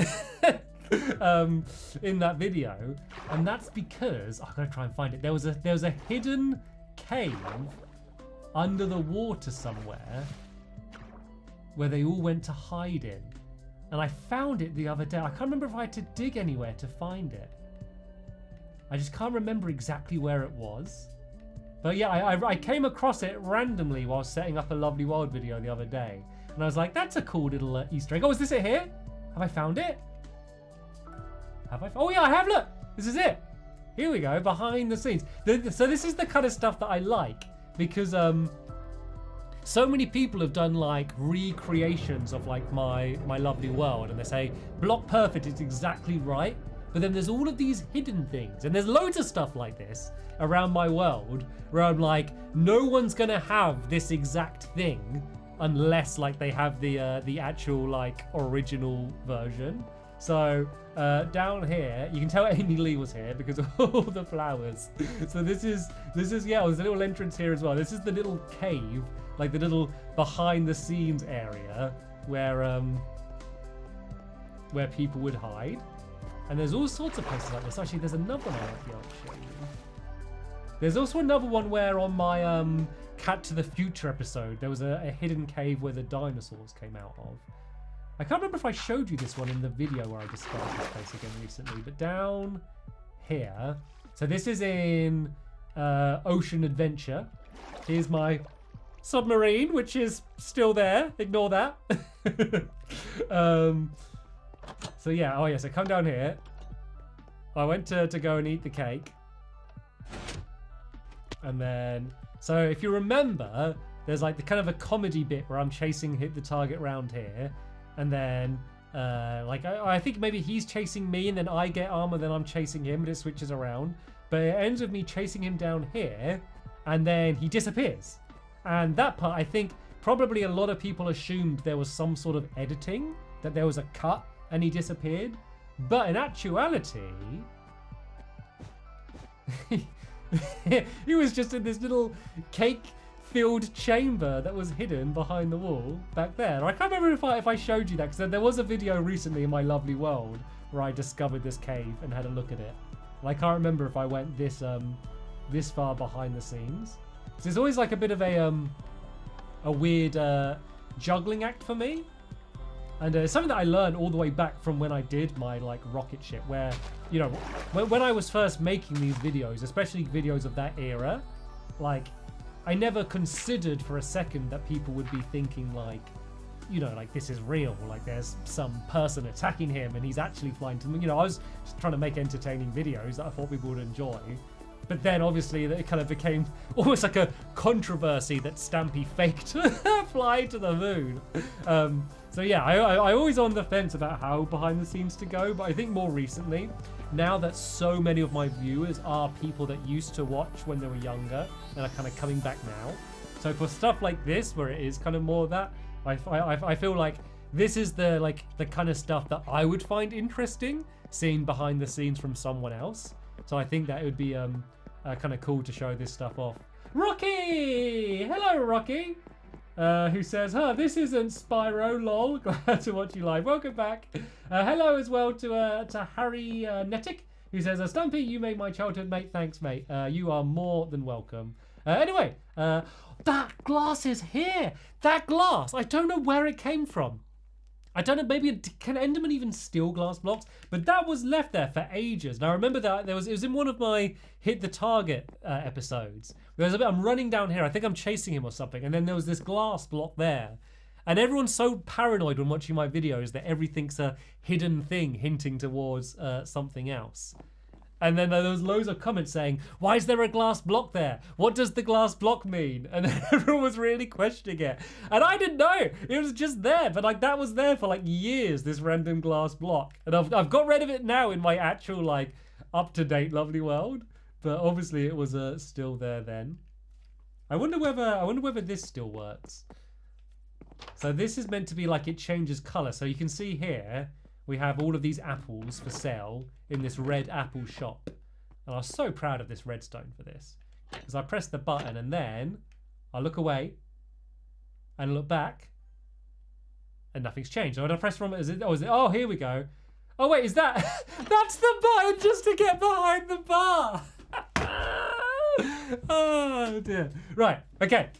in that video. And that's because, I'm gonna try and find it. There was a hidden cave under the water somewhere where they all went to hide in. And I found it the other day. I can't remember if I had to dig anywhere to find it. I just can't remember exactly where it was. But yeah, I came across it randomly while setting up a Lovely World video the other day. And I was like, that's a cool little Easter egg. Oh, is this it here? Have I found it? Have I? Oh yeah, I have, look. This is it. Here we go, behind the scenes. So this is the kind of stuff that I like because so many people have done like recreations of like my Lovely World and they say, block perfect, it's exactly right. But then there's all of these hidden things, and there's loads of stuff like this around my world where I'm like, no one's gonna have this exact thing unless like they have the actual like original version. So down here, you can tell Amy Lee was here because of all the flowers. So this is yeah, there's a little entrance here as well. This is the little cave, like the little behind the scenes area where people would hide. And there's all sorts of places like this. Actually, there's another one I might be able to show you. There's also another one where on my Cat to the Future episode, there was a hidden cave where the dinosaurs came out of. I can't remember if I showed you this one in the video where I discovered this place again recently, but down here. So this is in Ocean Adventure. Here's my submarine, which is still there. Ignore that. So yeah, oh yeah, so come down here. I went to go and eat the cake. And then, so if you remember, there's like the kind of a comedy bit where I'm chasing Hit the Target round here. And then, like, I think maybe he's chasing me and then I get armor, then I'm chasing him, but it switches around. But it ends with me chasing him down here and then he disappears. And that part, I think probably a lot of people assumed there was some sort of editing, that there was a cut and he disappeared. But in actuality, he was just in this little cake-filled chamber that was hidden behind the wall back there. I can't remember if I showed you that, because there was a video recently in my Lovely World where I discovered this cave and had a look at it. And I can't remember if I went this far behind the scenes. So it's always like a bit of a weird juggling act for me. And it's something that I learned all the way back from when I did my like rocket ship, where, you know, when I was first making these videos, especially videos of that era, like I never considered for a second that people would be thinking like, you know, like this is real, like there's some person attacking him and he's actually flying to them. You know, I was just trying to make entertaining videos that I thought people would enjoy. But then obviously it kind of became almost like a controversy that Stampy faked flying to the moon. So yeah, I always on the fence about how behind the scenes to go, but I think more recently, now that so many of my viewers are people that used to watch when they were younger and are kind of coming back now. So for stuff like this, where it is kind of more of that, I feel like this is the kind of stuff that I would find interesting, seeing behind the scenes from someone else. So I think that it would be kind of cool to show this stuff off. Rocky! Hello, Rocky! Who says, this isn't Spyro, lol. Glad to watch you live. Welcome back. Hello as well to Harry Netic, who says, Stumpy, you made my childhood mate. Thanks, mate. You are more than welcome. Anyway, that glass is here. That glass, I don't know where it came from. I don't know, maybe can Enderman even steal glass blocks? But that was left there for ages. And I remember that it was in one of my Hit the Target episodes. There's a bit, I'm running down here, I think I'm chasing him or something, and then there was this glass block there. And everyone's so paranoid when watching my videos that everything's a hidden thing hinting towards something else. And then there was loads of comments saying, why is there a glass block there? What does the glass block mean? And everyone was really questioning it. And I didn't know. It was just there. But like that was there for like years, this random glass block. And I've got rid of it now in my actual like up-to-date Lovely World. But obviously it was still there then. I wonder whether this still works. So this is meant to be like it changes color. So you can see here, we have all of these apples for sale in this red apple shop. And I was so proud of this redstone for this. Because I press the button and then I look away and look back and nothing's changed. So when I press from it, oh, here we go. Oh wait, is that, that's the button just to get behind the bar. Oh dear. Right, okay.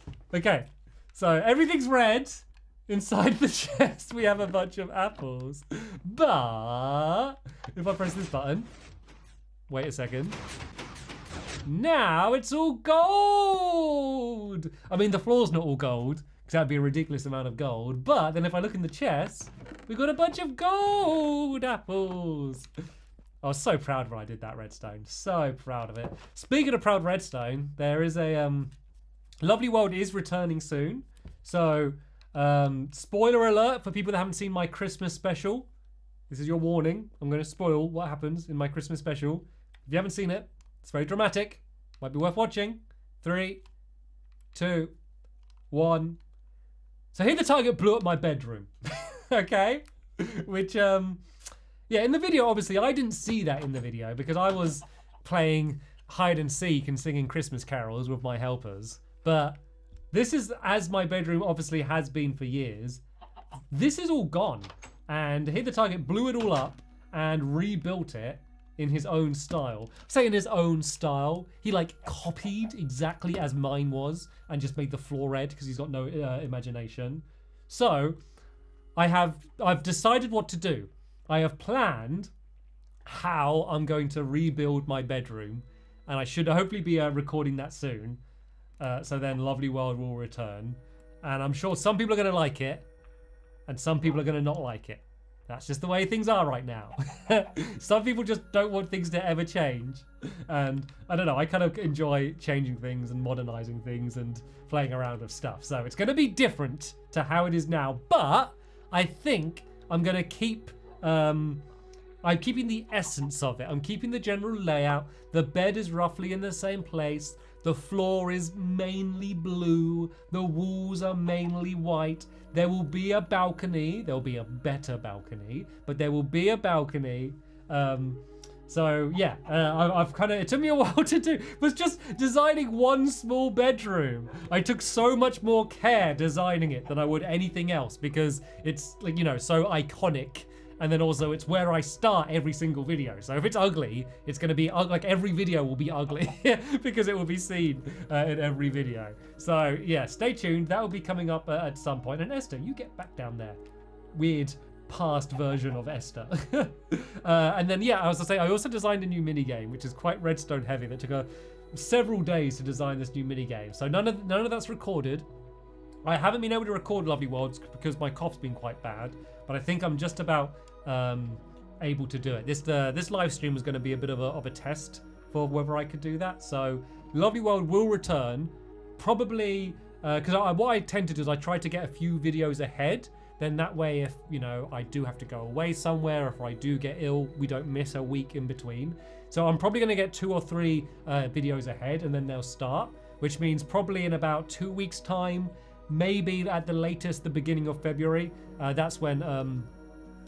So everything's red. Inside the chest we have a bunch of apples. But if I press this button, wait a second. Now it's all gold. I mean, the floor's not all gold, because that'd be a ridiculous amount of gold. But then if I look in the chest, we got a bunch of gold apples. I was so proud when I did that redstone. So proud of it. Speaking of proud redstone, there is a Lovely World is returning soon. So spoiler alert for people that haven't seen my Christmas special. This is your warning. I'm going to spoil what happens in my Christmas special. If you haven't seen it, it's very dramatic. Might be worth watching. 3, 2, 1. So Hit the Target blew up my bedroom. Okay? Which, yeah, in the video, obviously, I didn't see that in the video because I was playing hide and seek and singing Christmas carols with my helpers. But this is, as my bedroom obviously has been for years, this is all gone. And Hit the Target blew it all up and rebuilt it in his own style. Say in his own style, he like copied exactly as mine was and just made the floor red because he's got no imagination. So I've decided what to do. I have planned how I'm going to rebuild my bedroom, and I should hopefully be recording that soon. So then Lovely World will return, and I'm sure some people are going to like it and some people are going to not like it. That's just the way things are right now. Some people just don't want things to ever change. And I don't know, I kind of enjoy changing things and modernizing things and playing around with stuff. So it's going to be different to how it is now. But I think I'm going to keep... I'm keeping the essence of it. I'm keeping the general layout. The bed is roughly in the same place. The floor is mainly blue. The walls are mainly white. There will be a balcony. There'll be a better balcony, but there will be a balcony. So yeah, I've kind of, it took me a while to do, was just designing one small bedroom. I took so much more care designing it than I would anything else because it's like, you know, so iconic. And then also it's where I start every single video. So if it's ugly, it's going to be like every video will be ugly because it will be seen in every video. So yeah, stay tuned. That will be coming up at some point. And Esther, you get back down there. Weird past version of Esther. And then yeah, I was to say, I also designed a new mini game, which is quite redstone heavy. That took several days to design this new mini game. So none of that's recorded. I haven't been able to record Lovely Worlds because my cough's been quite bad, but I think I'm just about able to do it. This live stream was going to be a bit of a test for whether I could do that. So Lovely World will return, probably because what I tend to do is I try to get a few videos ahead. Then that way, if you know I do have to go away somewhere, or if I do get ill, we don't miss a week in between. So I'm probably going to get 2 or 3 videos ahead, and then they'll start, which means probably in about 2 weeks' time. Maybe at the latest, the beginning of February. That's when,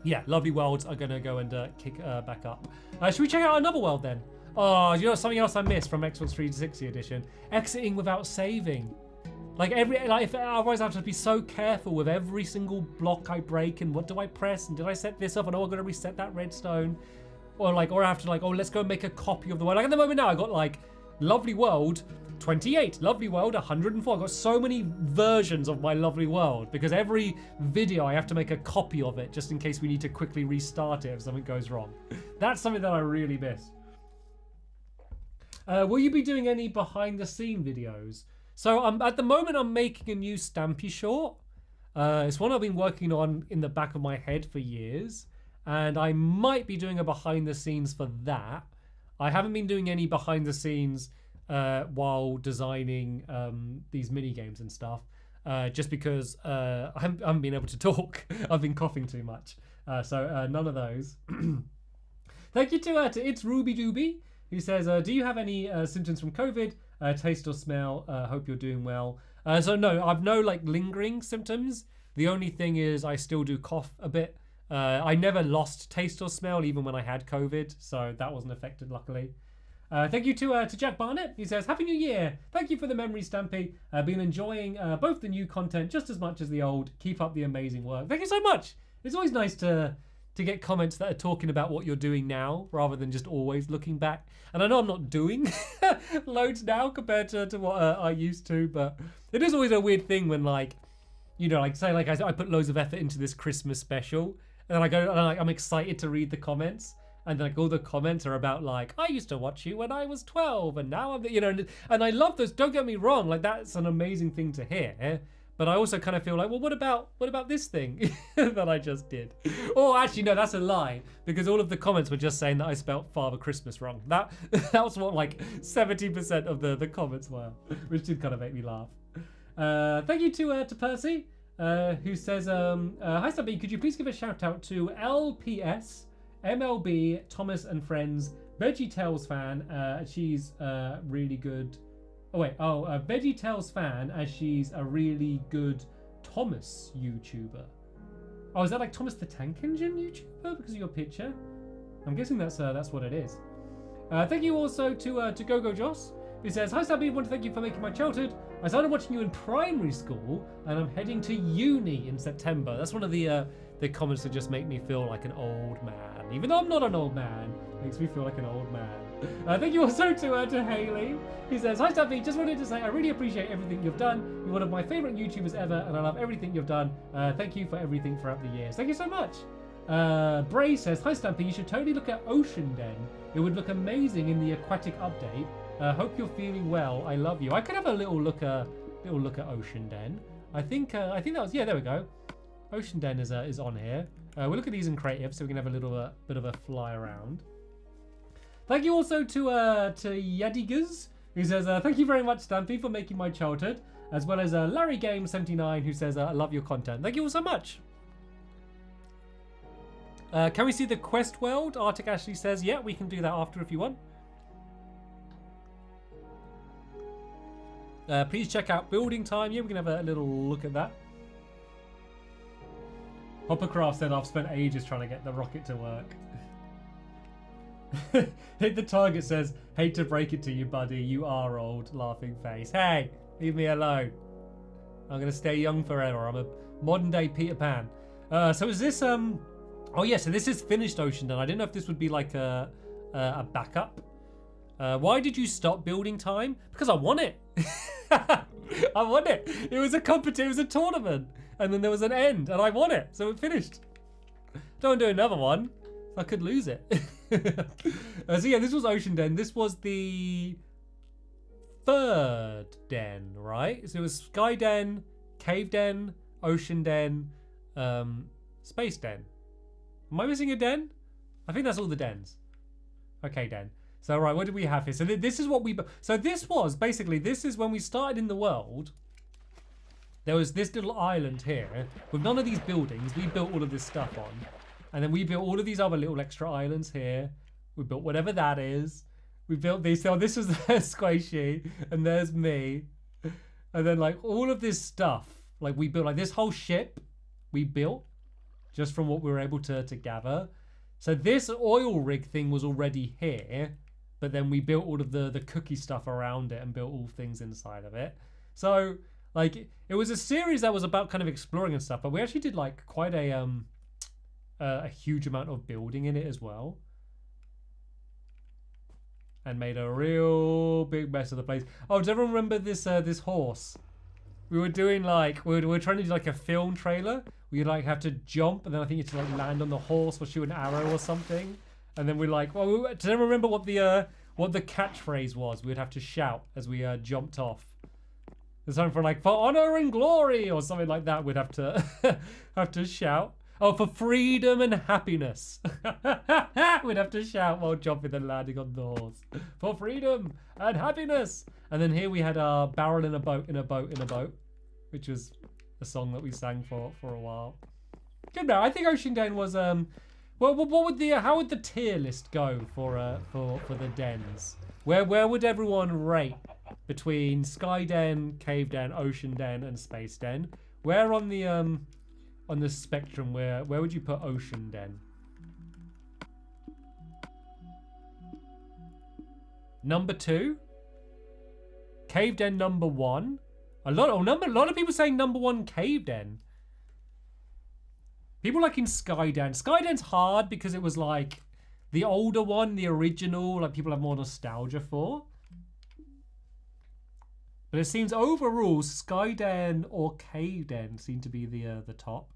yeah, Lovely Worlds are going to go and kick back up. Should we check out another world then? Oh, you know something else I missed from Xbox 360 edition? Exiting without saving. Otherwise I have to be so careful with every single block I break and what do I press and did I set this up and I'm going to reset that redstone. Or I have to like, oh, let's go make a copy of the world. Like at the moment now, I got like Lovely World 28, Lovely World 104. I've got so many versions of my Lovely World because every video I have to make a copy of it just in case we need to quickly restart it if something goes wrong. That's something that I really miss. Will you be doing any behind the scene videos? So at the moment I'm making a new Stampy short. It's one I've been working on in the back of my head for years, and I might be doing a behind the scenes for that. I haven't been doing any behind the scenes while designing these mini games and stuff, just because I haven't been able to talk. I've been coughing too much, so none of those. Thank you to It's Ruby Dooby, who says, do you have any symptoms from COVID? Taste or smell? Hope you're doing well. So no, I've no like lingering symptoms. The only thing is I still do cough a bit. I never lost taste or smell even when I had COVID, so that wasn't affected, luckily. Thank you to Jack Barnett. He says, Happy New Year. Thank you for the memory, Stampy. I've been enjoying both the new content just as much as the old. Keep up the amazing work. Thank you so much. It's always nice to get comments that are talking about what you're doing now rather than just always looking back. And I know I'm not doing loads now compared to what I used to, but it is always a weird thing when, like, you know, like say like I put loads of effort into this Christmas special, and then I go and I'm excited to read the comments, and like all the comments are about like, I used to watch you when I was 12 and now I'm, you know, and I love those, don't get me wrong, like that's an amazing thing to hear, but I also kind of feel like, well, what about this thing that I just did? Or actually no, that's a lie, because all of the comments were just saying that I spelt Father Christmas wrong. That was what like 70% of the comments were, which did kind of make me laugh. Thank you to Percy, who says, Hi Stampy, could you please give a shout out to LPS, MLB, Thomas and Friends, VeggieTales fan, she's really good. VeggieTales fan, as she's a really good Thomas YouTuber. Oh, is that like Thomas the Tank Engine YouTuber because of your picture? I'm guessing that's what it is. Thank you also to Gogo Joss, who says, Hi Stampy, I want to thank you for making my childhood. I started watching you in primary school, and I'm heading to uni in September. That's one of the comments that just make me feel like an old man. Even though I'm not an old man, it makes me feel like an old man. Thank you also to Haley. He says, Hi Stampy, just wanted to say I really appreciate everything you've done. You're one of my favourite YouTubers ever, and I love everything you've done. Thank you for everything throughout the years. Thank you so much. Bray says, Hi Stampy, you should totally look at Ocean Den. It would look amazing in the aquatic update. Hope you're feeling well. I love you. I could have a little look at Ocean Den. I think that was, yeah, there we go. Ocean Den is on here. We'll look at these in creative so we can have a little bit of a fly around. Thank you also to Yadigaz, who says, thank you very much, Stampy, for making my childhood, as well as Larry Game 79, who says, I love your content. Thank you all so much. Can we see the quest world? Arctic Ashley says, yeah, we can do that after if you want. Please check out Building Time. Yeah, we can have a little look at that. Hoppercraft said, I've spent ages trying to get the rocket to work. Hit the target says, hate to break it to you, buddy. You are old. Laughing face. Hey, leave me alone. I'm going to stay young forever. I'm a modern day Peter Pan. So is this... Oh, yeah, so this is finished Ocean Den. I didn't know if this would be like a backup. Why did you stop Building Time? Because I won it. I won it. It was a competition. It was a tournament. And then there was an end. And I won it. So it finished. Don't do another one. I could lose it. So yeah, this was Ocean Den. This was the third den, right? So it was Sky Den, Cave Den, Ocean Den, Space Den. Am I missing a den? I think that's all the dens. Okay, den. So right, what do we have here? So this is what we... So this was, basically, this is when we started in the world. There was this little island here with none of these buildings. We built all of this stuff on. And then we built all of these other little extra islands here. We built whatever that is. We built these. So this was Squishy. And there's me. And then like all of this stuff. Like we built like this whole ship. We built just from what we were able to gather. So this oil rig thing was already here. But then we built all of the cookie stuff around it and built all things inside of it. So like it was a series that was about kind of exploring and stuff. But we actually did like quite a huge amount of building in it as well, and made a real big mess of the place. Oh, does everyone remember this this horse? We were doing like we were trying to do like a film trailer. We like have to jump, and then I think you had to like land on the horse or shoot an arrow or something. And then we're like, well, does anyone remember what the catchphrase was? We'd have to shout as we jumped off. There's something for like, for honor and glory or something like that. We'd have to have to shout. Oh, for freedom and happiness. We'd have to shout while jumping and landing on the horse. For freedom and happiness. And then here we had our barrel in a boat, in a boat, in a boat. Which was a song that we sang for a while. Good now. I think Ocean Den was... well, what would the... how would the tier list go for the dens? Where would everyone rate between Sky Den, Cave Den, Ocean Den, and Space Den? Where on the... on the spectrum, where would you put Ocean Den? Number 2? Cave Den number 1? A lot of people saying number 1 Cave Den. People liking Sky Den. Sky Den's hard because it was like the older one, the original, like people have more nostalgia for. But it seems overall Sky Den or Cave Den seem to be the top.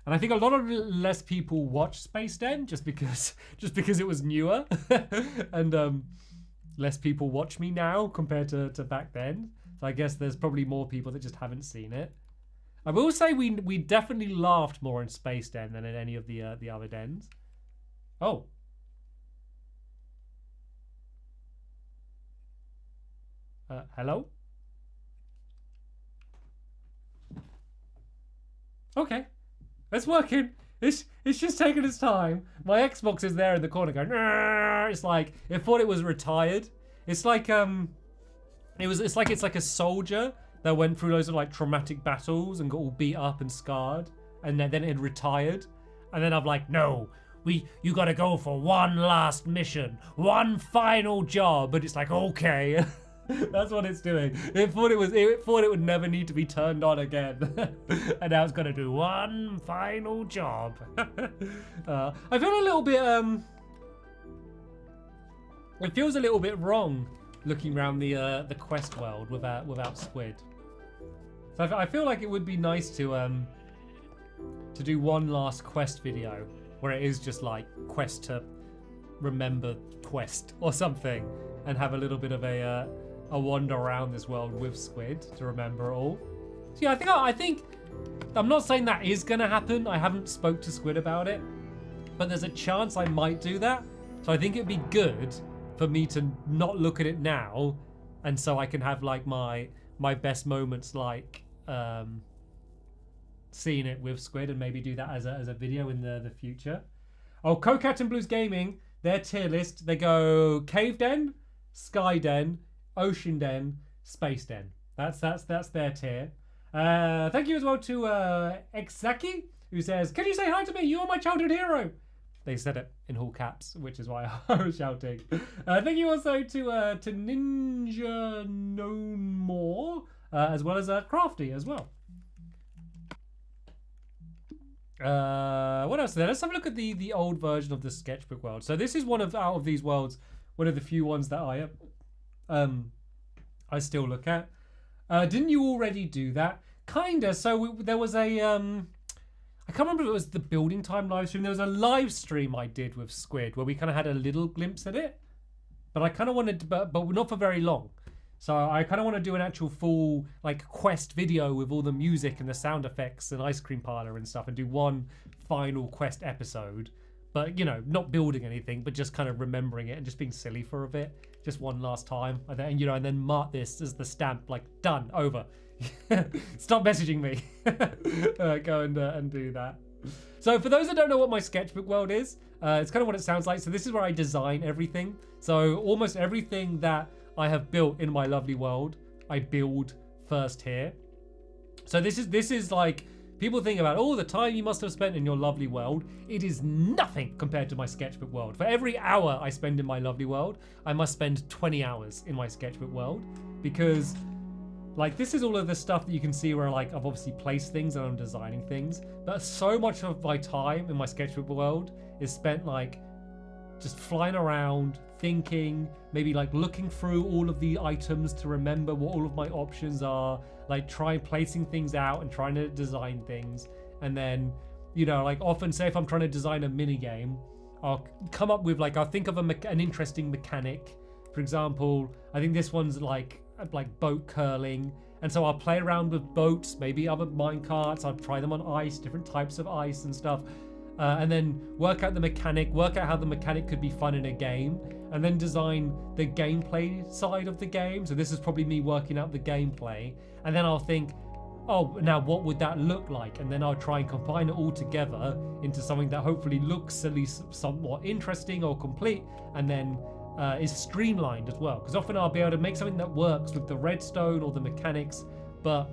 And I think a lot of less people watch Space Den just because it was newer, and less people watch me now compared to back then. So I guess there's probably more people that just haven't seen it. I will say we definitely laughed more in Space Den than in any of the other dens. Oh. Hello? Okay. It's working. It's just taking its time. My Xbox is there in the corner going, "Arr!" It's like, it thought it was retired. It's like, it's like a soldier that went through loads of like traumatic battles and got all beat up and scarred. And then it retired. And then I'm like, no, you gotta go for one last mission, one final job. But it's like, okay. That's what it's doing. It thought it would never need to be turned on again. And now it's gonna do one final job. I feel a little bit it feels a little bit wrong looking around the quest world without Squid. So I feel like it would be nice to do one last quest video where it is just like quest to remember quest or something, and have a little bit of a wander around this world with Squid to remember it all. So yeah, I think I'm not saying that is gonna happen. I haven't spoke to Squid about it, but there's a chance I might do that. So I think it'd be good for me to not look at it now, and so I can have like my best moments, like seeing it with Squid, and maybe do that as a video in the future. Oh, Cocat and Blues Gaming, their tier list, they go Cave Den, Sky Den, Ocean Den, Space Den. That's their tier. Thank you as well to Exaki, who says, "Can you say hi to me? You are my childhood hero." They said it in all caps, which is why I was shouting. Thank you also to Ninja No More, as well as Crafty as well. What else is there? Let's have a look at the old version of the sketchbook world. So this is out of these worlds, one of the few ones that I still look at. Didn't you already do that? Kinda. So there was a I can't remember if it was the Building Time live stream. There was a live stream I did with Squid where we kind of had a little glimpse at it, but I kind of wanted to, but not for very long. So I kind of want to do an actual full like quest video with all the music and the sound effects and ice cream parlor and stuff, and do one final quest episode. But, you know, not building anything, but just kind of remembering it and just being silly for a bit. Just one last time. And then mark this as the stamp, like, done, over. Stop messaging me. Go and do that. So for those that don't know what my sketchbook world is, it's kind of what it sounds like. So this is where I design everything. So almost everything that I have built in my lovely world, I build first here. So this is like, people think about all the time you must have spent in your lovely world. It is nothing compared to my sketchbook world. For every hour I spend in my lovely world, I must spend 20 hours in my sketchbook world, because like this is all of the stuff that you can see where like I've obviously placed things and I'm designing things, but so much of my time in my sketchbook world is spent like just flying around, thinking, maybe like looking through all of the items to remember what all of my options are, like placing things out and trying to design things. And then, you know, like often say if I'm trying to design a mini game, I'll come up with like, I'll think of an interesting mechanic. For example, I think this one's like boat curling. And so I'll play around with boats, maybe other minecarts. I'll try them on ice, different types of ice and stuff. And then work out the mechanic, work out how the mechanic could be fun in a game, and then design the gameplay side of the game. So this is probably me working out the gameplay. And then I'll think, oh, now what would that look like? And then I'll try and combine it all together into something that hopefully looks at least somewhat interesting or complete, and then is streamlined as well. Because often I'll be able to make something that works with the redstone or the mechanics, but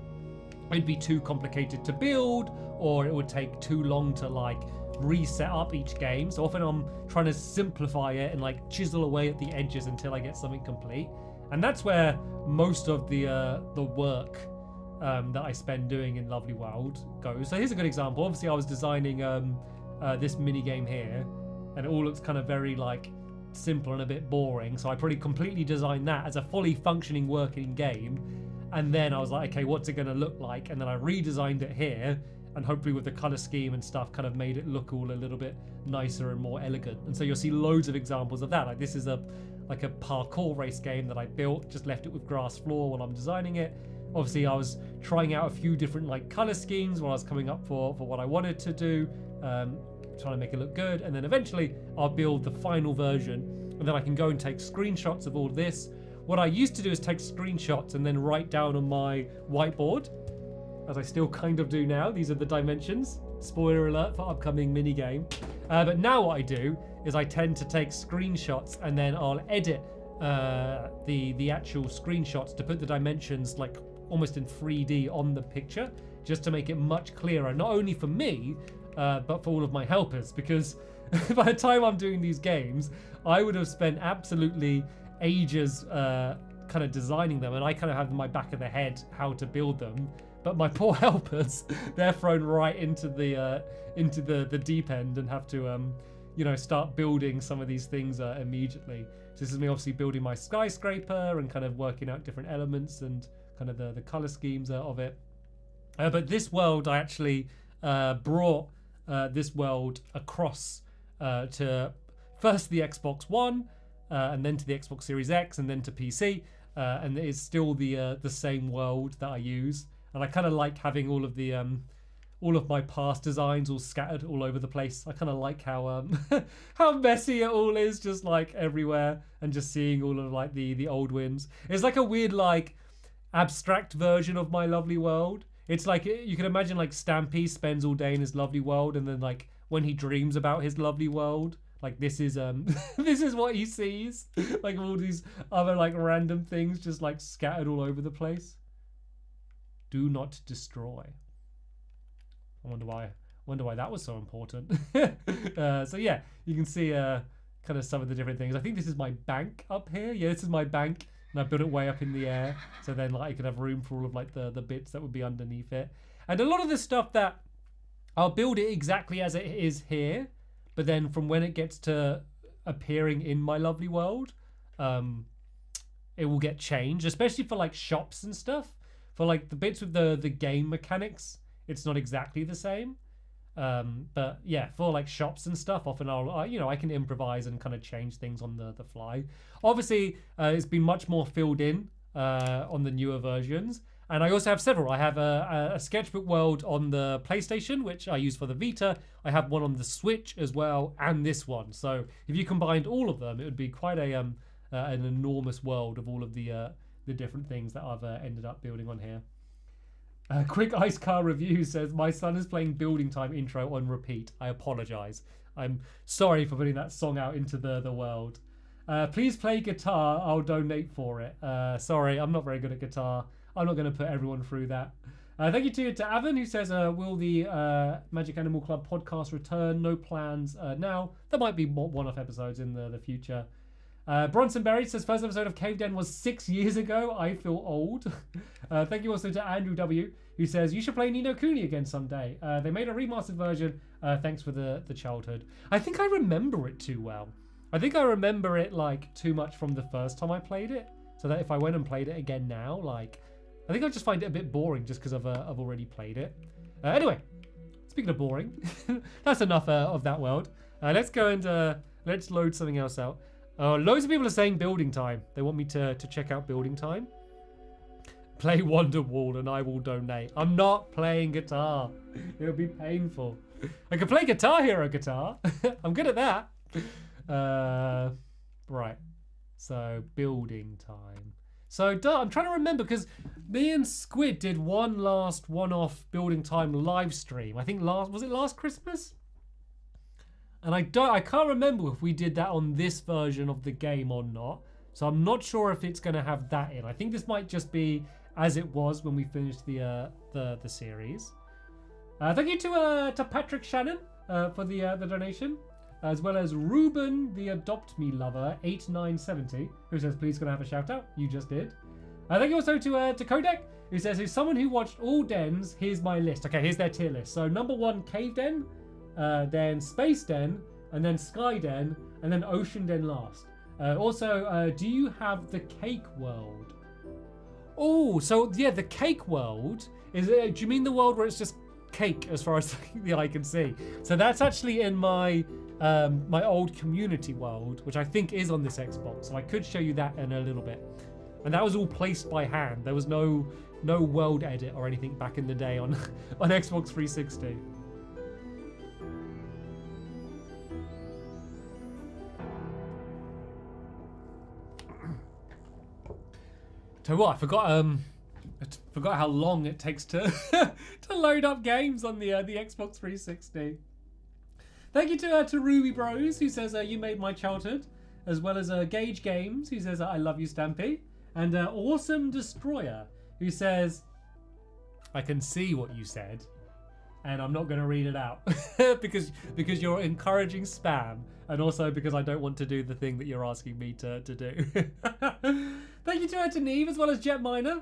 it'd be too complicated to build, or it would take too long to like reset up each game. So often I'm trying to simplify it and like chisel away at the edges until I get something complete. And that's where most of the work that I spend doing in Lovely World goes. So here's a good example. Obviously I was designing this mini game here, and it all looks kind of very like simple and a bit boring. So I probably completely designed that as a fully functioning working game. And then I was like, okay, what's it going to look like? And then I redesigned it here, and hopefully with the color scheme and stuff kind of made it look all a little bit nicer and more elegant. And so you'll see loads of examples of that. Like this is a parkour race game that I built, just left it with grass floor while I'm designing it. Obviously I was trying out a few different like color schemes while I was coming up for what I wanted to do, trying to make it look good. And then eventually I'll build the final version, and then I can go and take screenshots of all this. What I used to do is take screenshots and then write down on my whiteboard, as I still kind of do now. These are the dimensions. Spoiler alert for upcoming mini game. But now what I do is I tend to take screenshots, and then I'll edit the actual screenshots to put the dimensions like almost in 3D on the picture, just to make it much clearer, not only for me, but for all of my helpers. Because by the time I'm doing these games, I would have spent absolutely ages kind of designing them, and I kind of have in my back of the head how to build them. But my poor helpers, they're thrown right into the deep end and have to start building some of these things immediately. So this is me obviously building my skyscraper and kind of working out different elements and kind of the color schemes of it. But this world, I actually brought this world across to first the Xbox One, and then to the Xbox Series X, and then to PC, and it is still the same world that I use. And I kind of like having all of my past designs all scattered all over the place. I kind of like how how messy it all is, just like everywhere, and just seeing all of like the old wins. It's like a weird like abstract version of my lovely world. It's like, you can imagine like Stampy spends all day in his lovely world, and then like when he dreams about his lovely world, like this is this is what he sees. Like all these other like random things just like scattered all over the place. Do not destroy. I wonder why that was so important. So yeah, you can see kind of some of the different things. I think this is my bank up here. Yeah, this is my bank, and I built it way up in the air, so then like I could have room for all of like the bits that would be underneath it. And a lot of the stuff that I'll build it exactly as it is here, but then from when it gets to appearing in my lovely world, it will get changed, especially for like shops and stuff. For like the bits with the game mechanics, it's not exactly the same. But yeah, for like shops and stuff, often I can improvise and kind of change things on the fly. Obviously, it's been much more filled in on the newer versions. And I also have several. I have a sketchbook world on the PlayStation, which I use for the Vita. I have one on the Switch as well, and this one. So if you combined all of them, it would be quite an enormous world of all of the different things that I've ended up building on here. Quick Ice Car Review says, my son is playing Building Time intro on repeat. I apologize. I'm sorry for putting that song out into the world. Please play guitar. I'll donate for it. Sorry, I'm not very good at guitar. I'm not going to put everyone through that. Thank you to Avon, who says, will the Magic Animal Club podcast return? No plans now. There might be one-off episodes in the future. Bronson Berry says, first episode of Cave Den was 6 years ago. I feel old. Thank you also to Andrew W, who says, you should play Ni no Kuni again someday. They made a remastered version. Thanks for the childhood. I think I remember it too well. I think I remember it like too much from the first time I played it, so that if I went and played it again now, like, I think I'll just find it a bit boring just because I've already played it. Anyway, speaking of boring, that's enough of that world. Let's go and let's load something else out. Loads of people are saying Building Time. They want me to check out Building Time. Play Wonderwall and I will donate. I'm not playing guitar. It'll be painful. I can play Guitar Hero guitar. I'm good at that. Right. So, Building Time. So, I'm trying to remember, because me and Squid did one last one-off Building Time live stream. I think was it last Christmas? And I can't remember if we did that on this version of the game or not. So I'm not sure if it's going to have that in. I think this might just be as it was when we finished the series. Thank you to Patrick Shannon for the donation, as well as Ruben, the Adopt Me Lover 8970, who says, please can I have a shout out? You just did. Thank you also to Kodak, who says, as someone who watched all dens, here's my list. Okay, here's their tier list. So number 1, Cave Den, then Space Den, and then Sky Den, and then Ocean Den last. Also, do you have the Cake World? Oh, so yeah, the Cake World is. Do you mean the world where it's just cake as far as the eye can see? So that's actually in my my old community world, which I think is on this Xbox. So I could show you that in a little bit. And that was all placed by hand. There was no world edit or anything back in the day on on Xbox 360. Tell you what, I forgot how long it takes to to load up games on the Xbox 360. Thank you to Ruby Bros, who says you made my childhood, as well as Gage Games, who says I love you, Stampy, and Awesome Destroyer, who says I can see what you said, and I'm not going to read it out because you're encouraging spam, and also because I don't want to do the thing that you're asking me to do. Thank you to Neve, as well as Jet Miner.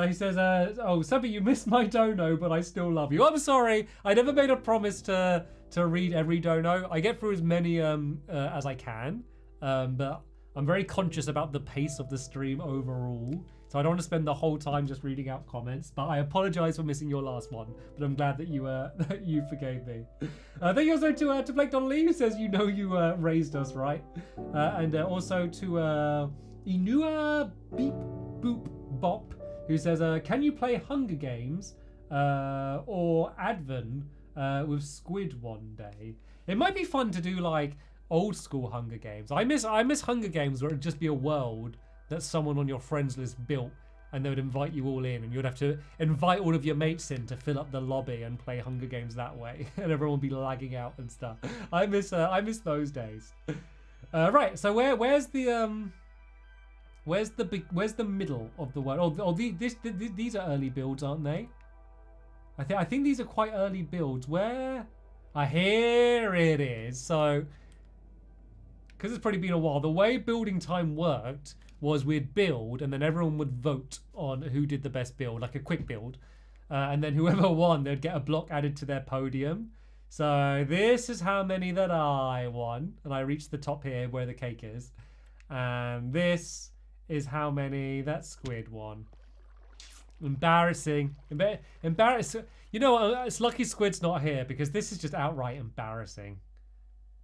He says, oh, Subby, you missed my dono, but I still love you. I'm sorry. I never made a promise to read every dono. I get through as many as I can, but I'm very conscious about the pace of the stream overall. So I don't want to spend the whole time just reading out comments, but I apologize for missing your last one. But I'm glad that you forgave me. Thank you also to Blake Donnelly, who says you raised us, right? And also to Inua Beep Boop Bop, who says, can you play Hunger Games or Advent with Squid one day? It might be fun to do like old school Hunger Games. I miss Hunger Games where it'd just be a world that someone on your friends list built, and they would invite you all in, and you'd have to invite all of your mates in to fill up the lobby and play Hunger Games that way, and everyone would be lagging out and stuff. I miss those days. Right, so where's the middle of the world? These are early builds, aren't they? I think these are quite early builds. Where? Here it is. So, because it's probably been a while, the way building time worked was we'd build, and then everyone would vote on who did the best build, like a quick build, and then whoever won, they'd get a block added to their podium. So this is how many that I won, and I reached the top here where the cake is, and this is how many that Squid won. Embarrassing. Embarrassing. You know what? It's lucky Squid's not here, because this is just outright embarrassing.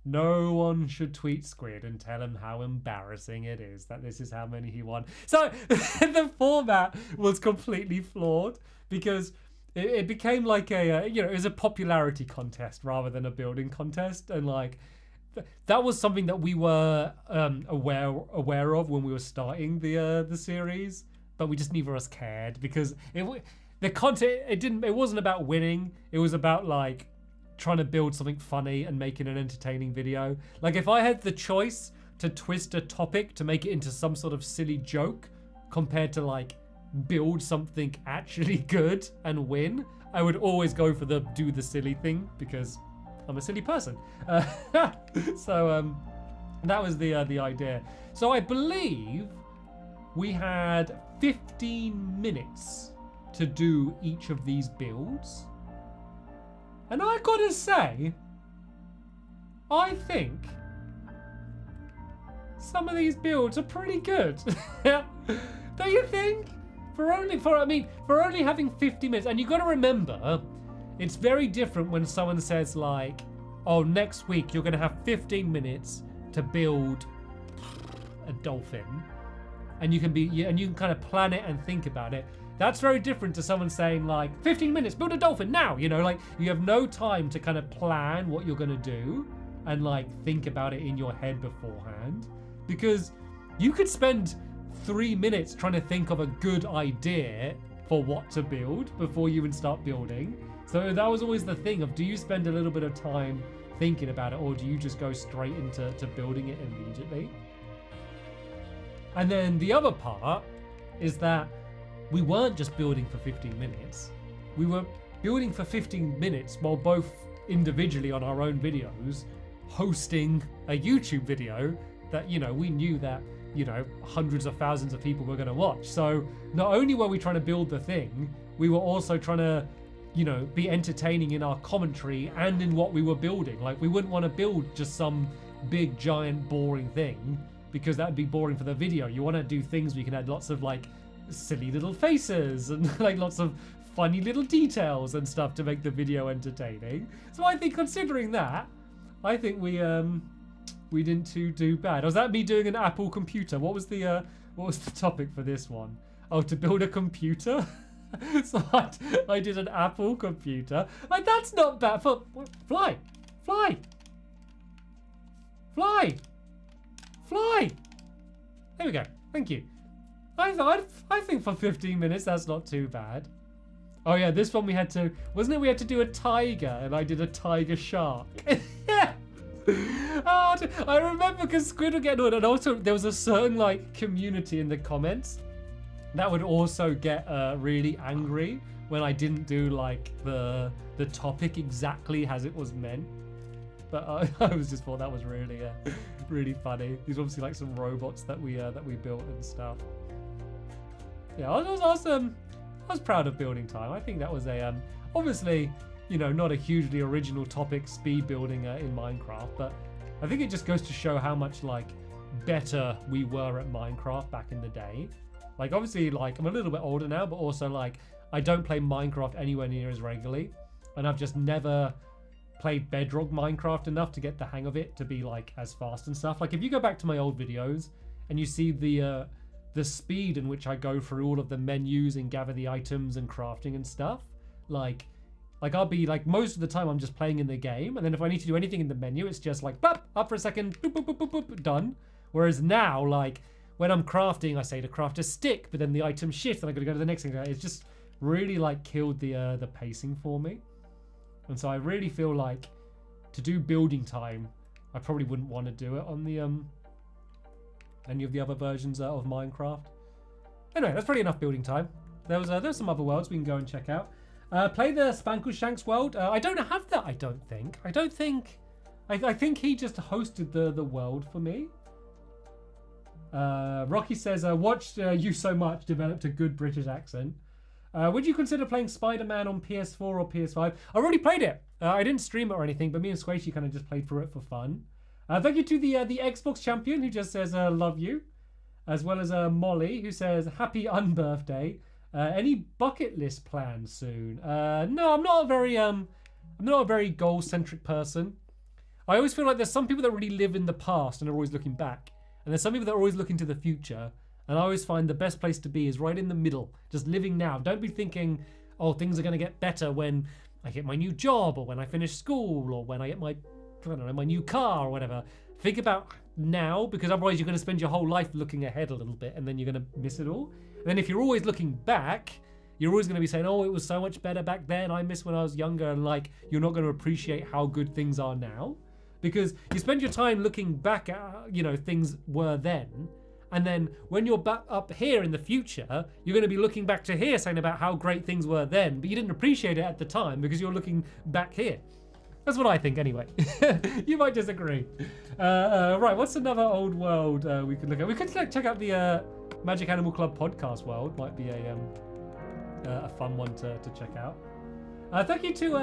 No one should tweet Squid and tell him how embarrassing it is that this is how many he won. So the format was completely flawed, because it became like it was a popularity contest rather than a building contest, and like that was something that we were aware of when we were starting the series, but we just neither of us cared, because the content it wasn't about winning. It was about like trying to build something funny and making an entertaining video. Like if I had the choice to twist a topic to make it into some sort of silly joke compared to like build something actually good and win, I would always go for do the silly thing, because I'm a silly person. So that was the idea. So I believe we had 15 minutes to do each of these builds. And I gotta say, I think some of these builds are pretty good. Don't you think? For only having 50 minutes, and you gotta remember, it's very different when someone says like, oh, next week you're gonna have 15 minutes to build a dolphin, and you can kind of plan it and think about it. That's very different to someone saying like 15 minutes, build a dolphin now, like you have no time to kind of plan what you're gonna do and like think about it in your head beforehand, because you could spend 3 minutes trying to think of a good idea for what to build before you even start building. So that was always the thing of, do you spend a little bit of time thinking about it, or do you just go straight into building it immediately? And then the other part is that we weren't just building for 15 minutes. We were building for 15 minutes while both individually on our own videos hosting a YouTube video that, you know, we knew that, you know, hundreds of thousands of people were going to watch. So not only were we trying to build the thing, we were also trying to, you know, be entertaining in our commentary and in what we were building. Like, we wouldn't want to build just some big, giant, boring thing, because that would be boring for the video. You want to do things where you can add lots of like silly little faces and like lots of funny little details and stuff to make the video entertaining. So I think, considering that, I think we didn't do bad. Was that me doing an Apple computer? What was the topic for this one? Oh, to build a computer. So I did an Apple computer. Like, that's not bad. For fly. There we go. Thank you. I think for 15 minutes that's not too bad. Oh yeah, this one we had to, wasn't it? We had to do a tiger, and I did a tiger shark. Yeah. Oh, I remember because Squid would get annoyed, and also there was a certain like community in the comments that would also get really angry when I didn't do like the topic exactly as it was meant. But I was just thought that was really funny. These are obviously like some robots that we built and stuff. Yeah, I was proud of building time. I think that was a obviously, you know, not a hugely original topic, speed building in Minecraft, but I think it just goes to show how much like better we were at Minecraft back in the day. Like, obviously, like, I'm a little bit older now, but also like I don't play Minecraft anywhere near as regularly, and I've just never played Bedrock Minecraft enough to get the hang of it to be like as fast and stuff. Like, if you go back to my old videos and you see the speed in which I go through all of the menus and gather the items and crafting and stuff, like I'll be like, most of the time I'm just playing in the game, and then if I need to do anything in the menu, it's just like, bop, up for a second, boop, boop, boop, boop, boop, done. Whereas now, like, when I'm crafting, I say to craft a stick, but then the item shifts and I gotta go to the next thing. It's just really like killed the pacing for me. And so I really feel like to do building time, I probably wouldn't want to do it on the any of the other versions of Minecraft. Anyway, that's probably enough building time. There's some other worlds we can go and check out. Play the Spankleshanks world. I don't have that. I think he just hosted the world for me. Rocky says, watched you so much, developed a good British accent. Would you consider playing Spider-Man on PS4 or PS5? I already played it. I didn't stream it or anything, but me and Squashy kind of just played through it for fun. Thank you to the Xbox champion who just says, love you. As well as Molly, who says, happy unbirthday. Any bucket list plans soon? No, I'm not a very goal-centric person. I always feel like there's some people that really live in the past and are always looking back. And there's some people that are always looking to the future. And I always find the best place to be is right in the middle, just living now. Don't be thinking, oh, things are going to get better when I get my new job, or when I finish school, or when I get my new car or whatever. Think about now, because otherwise you're going to spend your whole life looking ahead a little bit, and then you're going to miss it all. And then if you're always looking back, you're always going to be saying, oh, it was so much better back then. I miss when I was younger. And like, you're not going to appreciate how good things are now, because you spend your time looking back at, you know, things were then. And then when you're back up here in the future, you're going to be looking back to here saying about how great things were then, but you didn't appreciate it at the time because you're looking back here. That's what I think anyway. You might disagree. Right, what's another old world we could look at? We could check out the Magic Animal Club podcast world. Might be a fun one to check out. Thank you to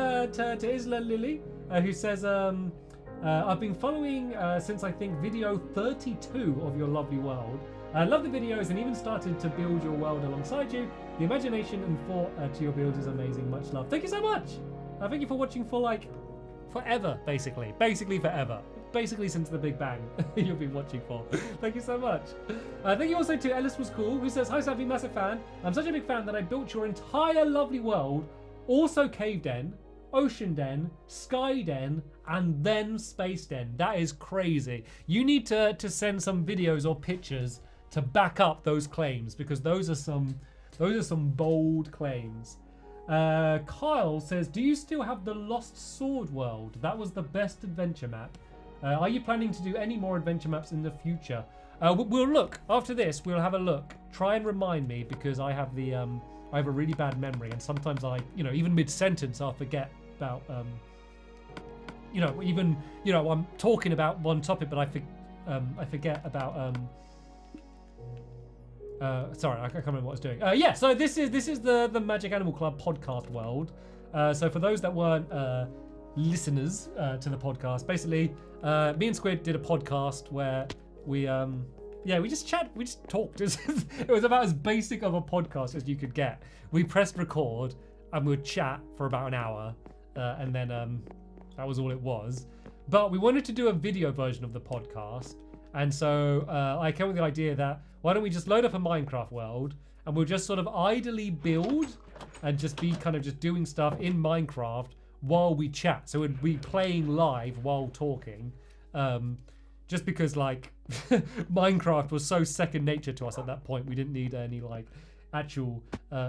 Isla Lily, who says, I've been following since I think video 32 of your lovely world. I love the videos and even started to build your world alongside you. The imagination and thought to your build is amazing. Much love. Thank you so much. Thank you for watching for like forever, basically forever. Basically since the Big Bang, you've been watching for. Thank you so much. Thank you also to Ellis Was Cool, who says, hi Sappy, massive fan. I'm such a big fan that I built your entire lovely world, also Cave Den, Ocean Den, Sky Den, and then Space Den. That is crazy. You need to send some videos or pictures to back up those claims, because those are some bold claims. Kyle says, do you still have the Lost Sword world? That was the best adventure map. Are you planning to do any more adventure maps in the future? We'll look after this. We'll have a look. Try and remind me, because I have the I have a really bad memory, and sometimes I, even mid-sentence, I'll forget about I'm talking about one topic, but I forget about sorry, I can't remember what I was doing. Yeah, so this is the Magic Animal Club podcast world. So for those that weren't listeners to the podcast, basically, me and Squid did a podcast where we just talked. It was about as basic of a podcast as you could get. We pressed record and we would chat for about an hour, and then that was all it was. But we wanted to do a video version of the podcast, and so I came with the idea that why don't we just load up a Minecraft world and we'll just sort of idly build and just be kind of just doing stuff in Minecraft while we chat. So we'd be playing live while talking, just because like Minecraft was so second nature to us at that point. We didn't need any like actual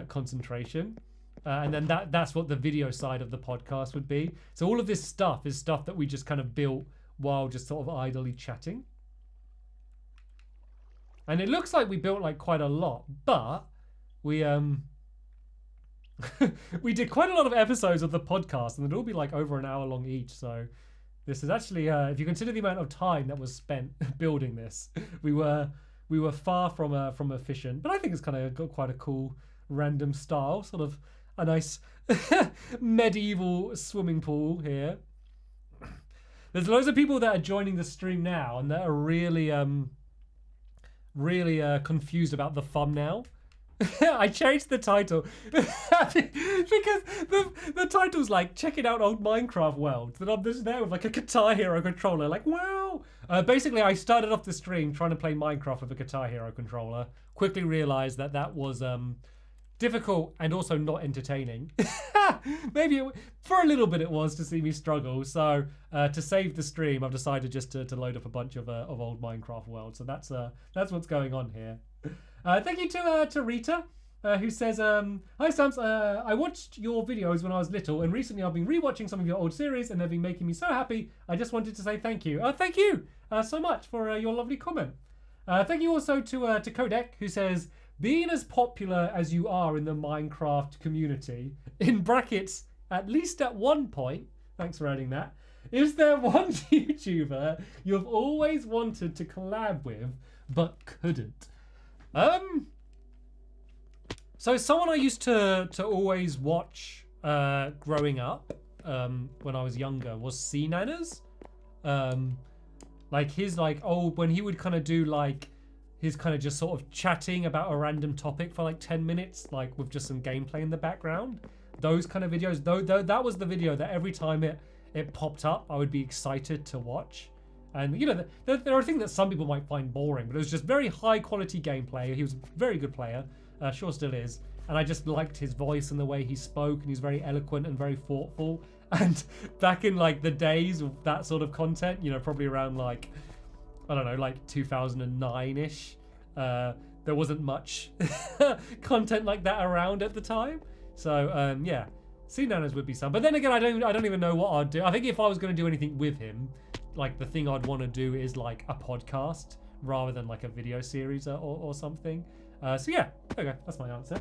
concentration. And then that's what the video side of the podcast would be. So all of this stuff is stuff that we just kind of built while just sort of idly chatting. And it looks like we built like quite a lot, but we we did quite a lot of episodes of the podcast, and they'd all be like over an hour long each. So this is actually, if you consider the amount of time that was spent building this, we were far from efficient. But I think it's kind of got quite a cool random style, sort of a nice medieval swimming pool here. There's loads of people that are joining the stream now and that are really confused about the thumbnail. I changed the title because the title's like checking out old Minecraft worlds, and I'm just there with like a Guitar Hero controller, like wow. Basically, I started off the stream trying to play Minecraft with a Guitar Hero controller. Quickly realized that was difficult and also not entertaining. Maybe for a little bit it was to see me struggle. So to save the stream, I've decided just to load up a bunch of old Minecraft worlds. So that's what's going on here. Thank you to Rita, who says, hi Stamps, I watched your videos when I was little, and recently I've been rewatching some of your old series and they've been making me so happy. I just wanted to say thank you. Thank you so much for your lovely comment. Thank you also to Kodek, who says, being as popular as you are in the Minecraft community, in brackets, at least at one point, thanks for adding that, is there one YouTuber you've always wanted to collab with but couldn't? So someone I used to always watch growing up when I was younger was C Nanners. Like his like old, when he would kind of do like his kind of just sort of chatting about a random topic for like 10 minutes, like with just some gameplay in the background. Those kind of videos, though that was the video that every time it popped up, I would be excited to watch. And there are things that some people might find boring, but it was just very high quality gameplay. He was a very good player, sure still is. And I just liked his voice and the way he spoke, and he's very eloquent and very thoughtful. And back in like the days of that sort of content, probably around like, I don't know, like 2009-ish, there wasn't much content like that around at the time. So yeah, C Nanners would be some. But then again, I don't even know what I'd do. I think if I was going to do anything with him, like the thing I'd want to do is like a podcast rather than like a video series or something. So yeah, okay, that's my answer.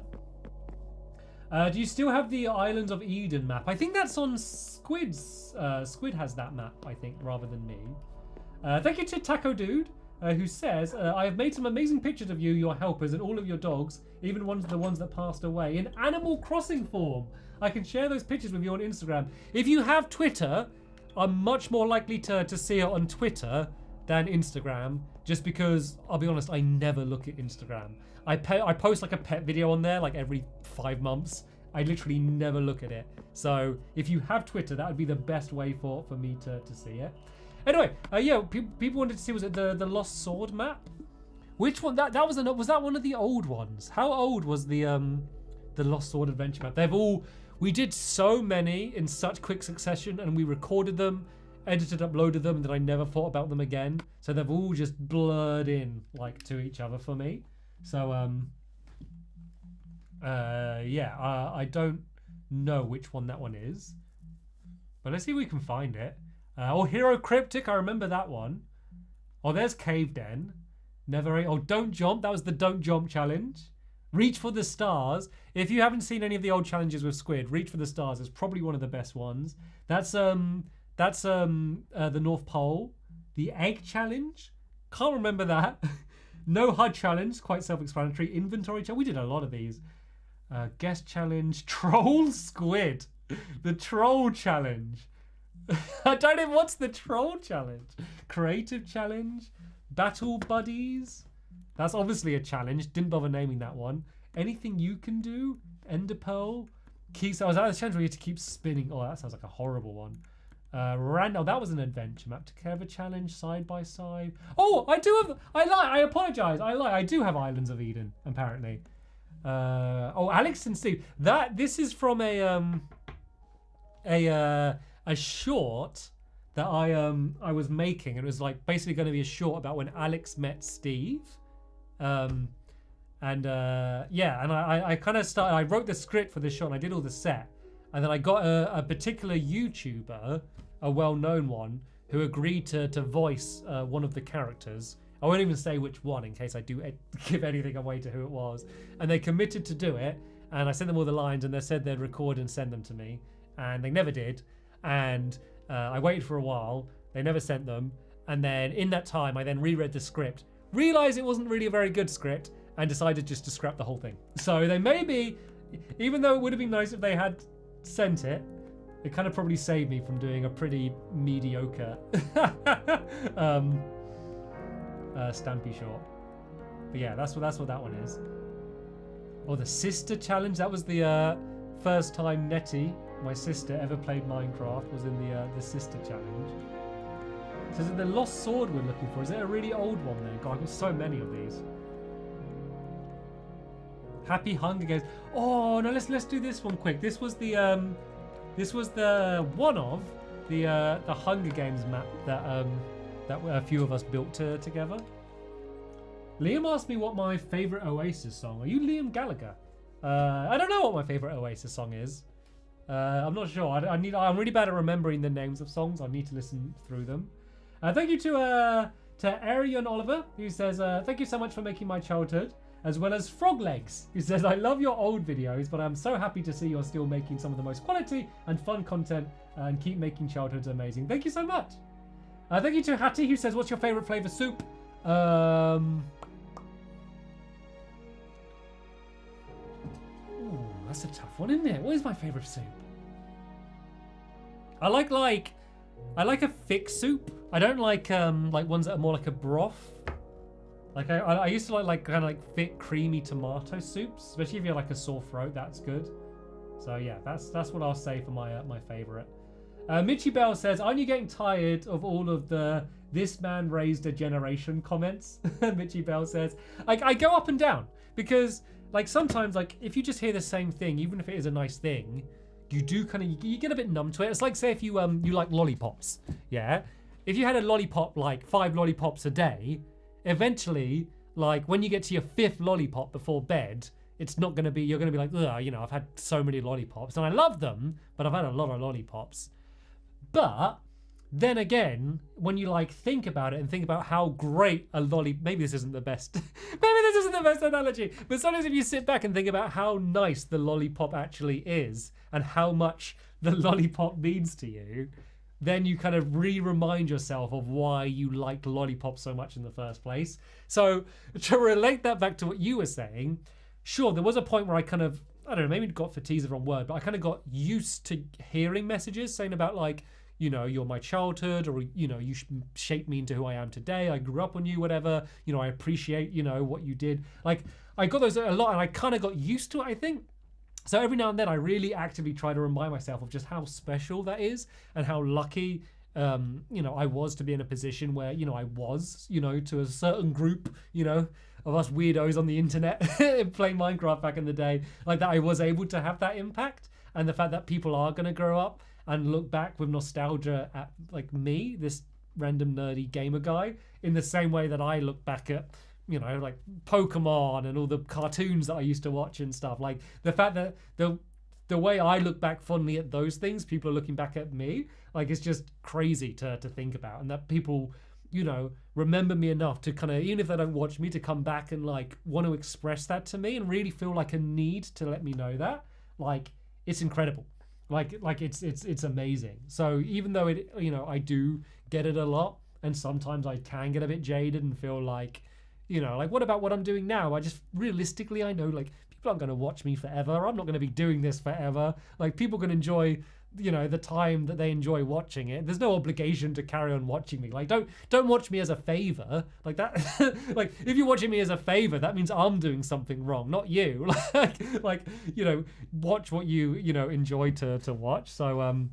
Do you still have the Islands of Eden map? I think that's on Squid's. Squid has that map, I think, rather than me. Thank you to Taco Dude, who says, I have made some amazing pictures of you, your helpers, and all of your dogs, even the ones that passed away, in Animal Crossing form. I can share those pictures with you on Instagram. If you have Twitter, I'm much more likely to see it on Twitter than Instagram, just because, I'll be honest, I never look at Instagram. I post like a pet video on there like every 5 months. I literally never look at it. So if you have Twitter, that would be the best way for me to see it. Anyway, yeah, people wanted to see, was it the Lost Sword map? Which one? Was that one of the old ones? How old was the Lost Sword adventure map? We did so many in such quick succession, and we recorded them, edited, uploaded them, and then I never thought about them again. So they've all just blurred in like to each other for me. So yeah, I don't know which one that one is, but let's see if we can find it. Hero Cryptic, I remember that one. Oh, there's Cave Den. Never. Oh, don't jump. That was the don't jump challenge. Reach for the stars. If you haven't seen any of the old challenges with Squid, Reach for the Stars is probably one of the best ones. That's the North Pole. The Egg Challenge. Can't remember that. No HUD Challenge. Quite self-explanatory. Inventory Challenge. We did a lot of these. Guest Challenge. Troll Squid. The Troll Challenge. I don't know what's the Troll Challenge. Creative Challenge. Battle Buddies. That's obviously a challenge. Didn't bother naming that one. Anything you can do. Ender Pearl. Keys. I was at the challenge where you had to keep spinning. Oh, that sounds like a horrible one. Randall, that was an adventure map. Together Challenge. Side by side. Oh, I do have. I lie. I apologize. I lie. I do have Islands of Eden. Apparently. Oh, Alex and Steve. This is from a short that I was making. It was like basically going to be a short about when Alex met Steve. Yeah, and I kind of started. I wrote the script for this short and I did all the set, and then I got a particular YouTuber, a well-known one, who agreed to voice one of the characters. I won't even say which one in case I do give anything away to who it was. And they committed to do it, and I sent them all the lines, and they said they'd record and send them to me, and they never did. And I waited for a while. They never sent them, and then in that time, I then reread the script, realized it wasn't really a very good script, and decided just to scrap the whole thing. So they maybe, even though it would have been nice if they had sent it, it kind of probably saved me from doing a pretty mediocre Stampy short. But yeah, that's what that one is. Or the sister challenge. That was the first time Nettie, my sister, ever played Minecraft. Was in the sister challenge. So is it the lost sword we're looking for? Is it a really old one there? God, I've got so many of these. Happy Hunger Games. Oh no, let's do this one quick. This was the one of the Hunger Games map that a few of us built together. Liam asked me what my favorite Oasis song. Are you Liam Gallagher? I don't know what my favorite Oasis song is. I'm not sure. I'm really bad at remembering the names of songs. I need to listen through them. Thank you to Arian Oliver, who says thank you so much for making my childhood, as well as Frog Legs, who says I love your old videos, but I'm so happy to see you're still making some of the most quality and fun content and keep making childhoods amazing. Thank you so much. Thank you to Hattie, who says, what's your favourite flavour soup? Ooh, that's a tough one, isn't it? What is my favourite soup? I like a thick soup. I don't like ones that are more like a broth. Like I used to like kind of like thick, creamy tomato soups, especially if you have like a sore throat. That's good. So yeah, that's what I'll say for my favourite. Mitchie Bell says, aren't you getting tired of all of the "this man raised a generation" comments? Mitchie Bell says, I go up and down because like sometimes like if you just hear the same thing, even if it is a nice thing, you do you get a bit numb to it. It's like say if you like lollipops, yeah. If you had a lollipop like 5 lollipops a day, eventually like when you get to your 5th lollipop before bed, it's not gonna be you're gonna be like, ugh, you know, I've had so many lollipops and I love them, but I've had a lot of lollipops. But then again, when you like think about it and think about how great a maybe this isn't the best analogy, but sometimes if you sit back and think about how nice the lollipop actually is and how much the lollipop means to you, then you kind of remind yourself of why you liked lollipops so much in the first place. So to relate that back to what you were saying, sure, there was a point where I kind of, I don't know, maybe got fatigued is the wrong word, but I kind of got used to hearing messages saying about like, you know, you're my childhood, or, you know, you shaped me into who I am today. I grew up on you, whatever. You know, I appreciate, you know, what you did. Like, I got those a lot and I kind of got used to it, I think. So every now and then I really actively try to remind myself of just how special that is and how lucky, you know, I was to be in a position where, you know, I was, you know, to a certain group, you know, of us weirdos on the internet playing Minecraft back in the day, like that I was able to have that impact. And the fact that people are going to grow up and look back with nostalgia at like me, this random nerdy gamer guy, in the same way that I look back at, you know, like Pokemon and all the cartoons that I used to watch and stuff. Like the fact that the way I look back fondly at those things, people are looking back at me, like it's just crazy to think about. And that people you know, remember me enough to kind of, even if they don't watch me, to come back and like want to express that to me and really feel like a need to let me know that, like, it's incredible. Like it's amazing. So even though it, you know, I do get it a lot, and sometimes I can get a bit jaded and feel like, you know, like, what about what I'm doing now? I just, realistically, I know, like, people aren't going to watch me forever. I'm not going to be doing this forever. Like, people can enjoy, you know, the time that they enjoy watching it. There's no obligation to carry on watching me. Like, don't watch me as a favor. Like that. Like, if you're watching me as a favor, that means I'm doing something wrong, not you. Like, you know, watch what you know, enjoy to watch. So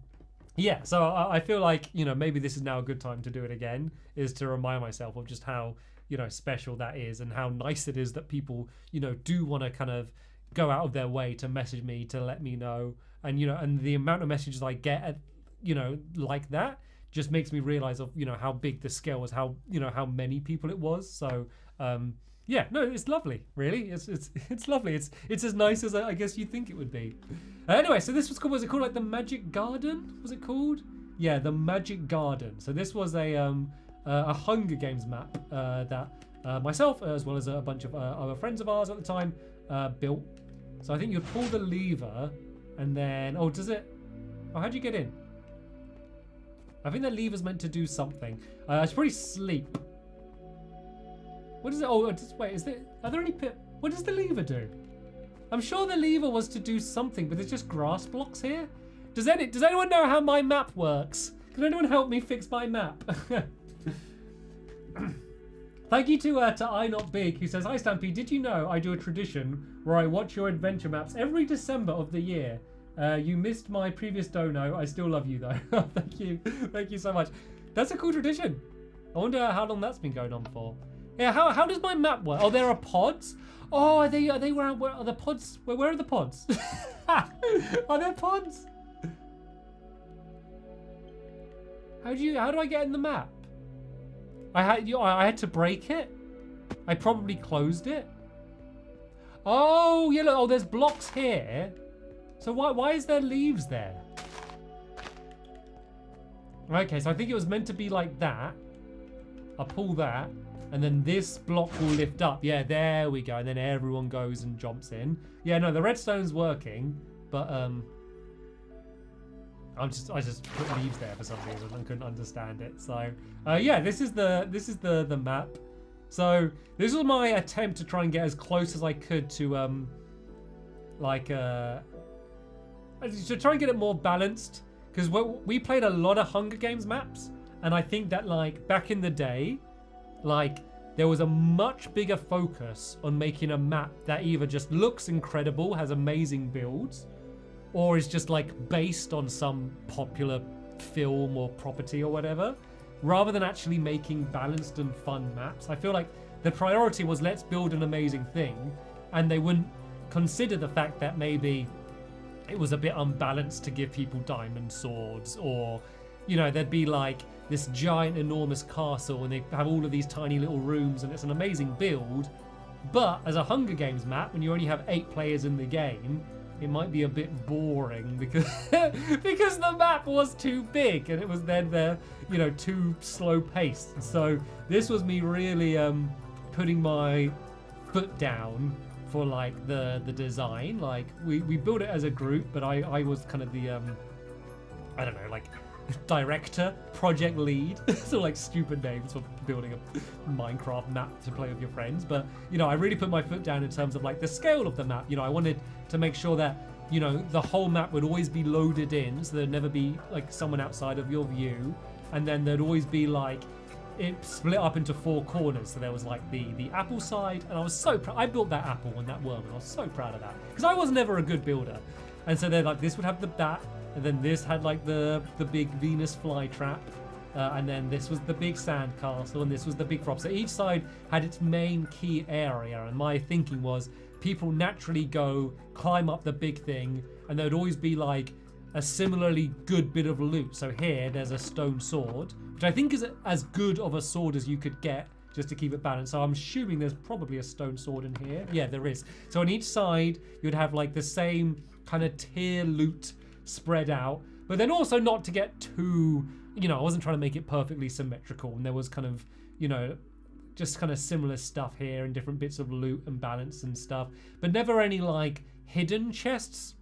yeah, so I feel like, you know, maybe this is now a good time to do it again, is to remind myself of just how, you know, special that is, and how nice it is that people, you know, do want to kind of go out of their way to message me, to let me know. And, you know, and the amount of messages I get, you know, like that, just makes me realize of, you know, how big the scale was, how, you know, how many people it was. So yeah, no, it's lovely, really. It's lovely. It's as nice as I guess you think it would be. Anyway, so this was called, was it called like the Magic Garden? Was it called? Yeah, the Magic Garden. So this was a Hunger Games map that myself, as well as a bunch of other friends of ours at the time, built. So I think you'd pull the lever, and then, oh, does it? Oh, how'd you get in? I think the lever's meant to do something. I should probably sleep. What is it? Oh, just wait. Are there any what does the lever do? I'm sure the lever was to do something, but there's just grass blocks here. Does anyone know how my map works? Can anyone help me fix my map? Thank you to I Not Big, who says, "Hi Stampy, did you know I do a tradition where I watch your adventure maps every December of the year? You missed my previous dono. I still love you though." Thank you so much. That's a cool tradition. I wonder how long that's been going on for. Yeah, how does my map work? Oh, there are pods. Oh, are they where are the pods? Where are the pods? Are there pods? How do I get in the map? I had to break it. I probably closed it. Oh, yeah, look, oh, there's blocks here. So why is there leaves there? Okay, so I think it was meant to be like that. I pull that, and then this block will lift up. Yeah, there we go. And then everyone goes and jumps in. Yeah, no, the redstone's working, but I just put leaves there for some reason and couldn't understand it. So yeah, this is the map. So this was my attempt to try and get as close as I could to to try and get it more balanced, because we played a lot of Hunger Games maps, and I think that like back in the day, like there was a much bigger focus on making a map that either just looks incredible, has amazing builds, or is just like based on some popular film or property or whatever, rather than actually making balanced and fun maps. I feel like the priority was, let's build an amazing thing, and they wouldn't consider the fact that maybe it was a bit unbalanced to give people diamond swords, or, you know, there'd be like this giant enormous castle and they have all of these tiny little rooms and it's an amazing build, but as a Hunger Games map, when you only have 8 players in the game, it might be a bit boring because because the map was too big and it was then you know, too slow paced. So this was me really putting my foot down for like the design. Like we built it as a group, but I was kind of the I don't know, like director, project lead. So like stupid names for building a Minecraft map to play with your friends. But you know, I really put my foot down in terms of like the scale of the map. You know, I wanted to make sure that, you know, the whole map would always be loaded in, so there'd never be like someone outside of your view, and then there'd always be like it split up into 4 corners. So there was like the apple side, and I was so proud. I built that apple and that worm, and I was so proud of that because I was never a good builder. And so then like this would have that, and then this had like the big Venus flytrap, and then this was the big sand castle, and this was the big prop. So each side had its main key area, and my thinking was people naturally go climb up the big thing, and there'd always be like a similarly good bit of loot. So here there's a stone sword, which I think is as good of a sword as you could get, just to keep it balanced. So I'm assuming there's probably a stone sword in here. Yeah, there is. So on each side you'd have like the same kind of tier loot spread out, but then also not to get too you know, I wasn't trying to make it perfectly symmetrical, and there was kind of, you know, just kind of similar stuff here and different bits of loot and balance and stuff, but never any like hidden chests,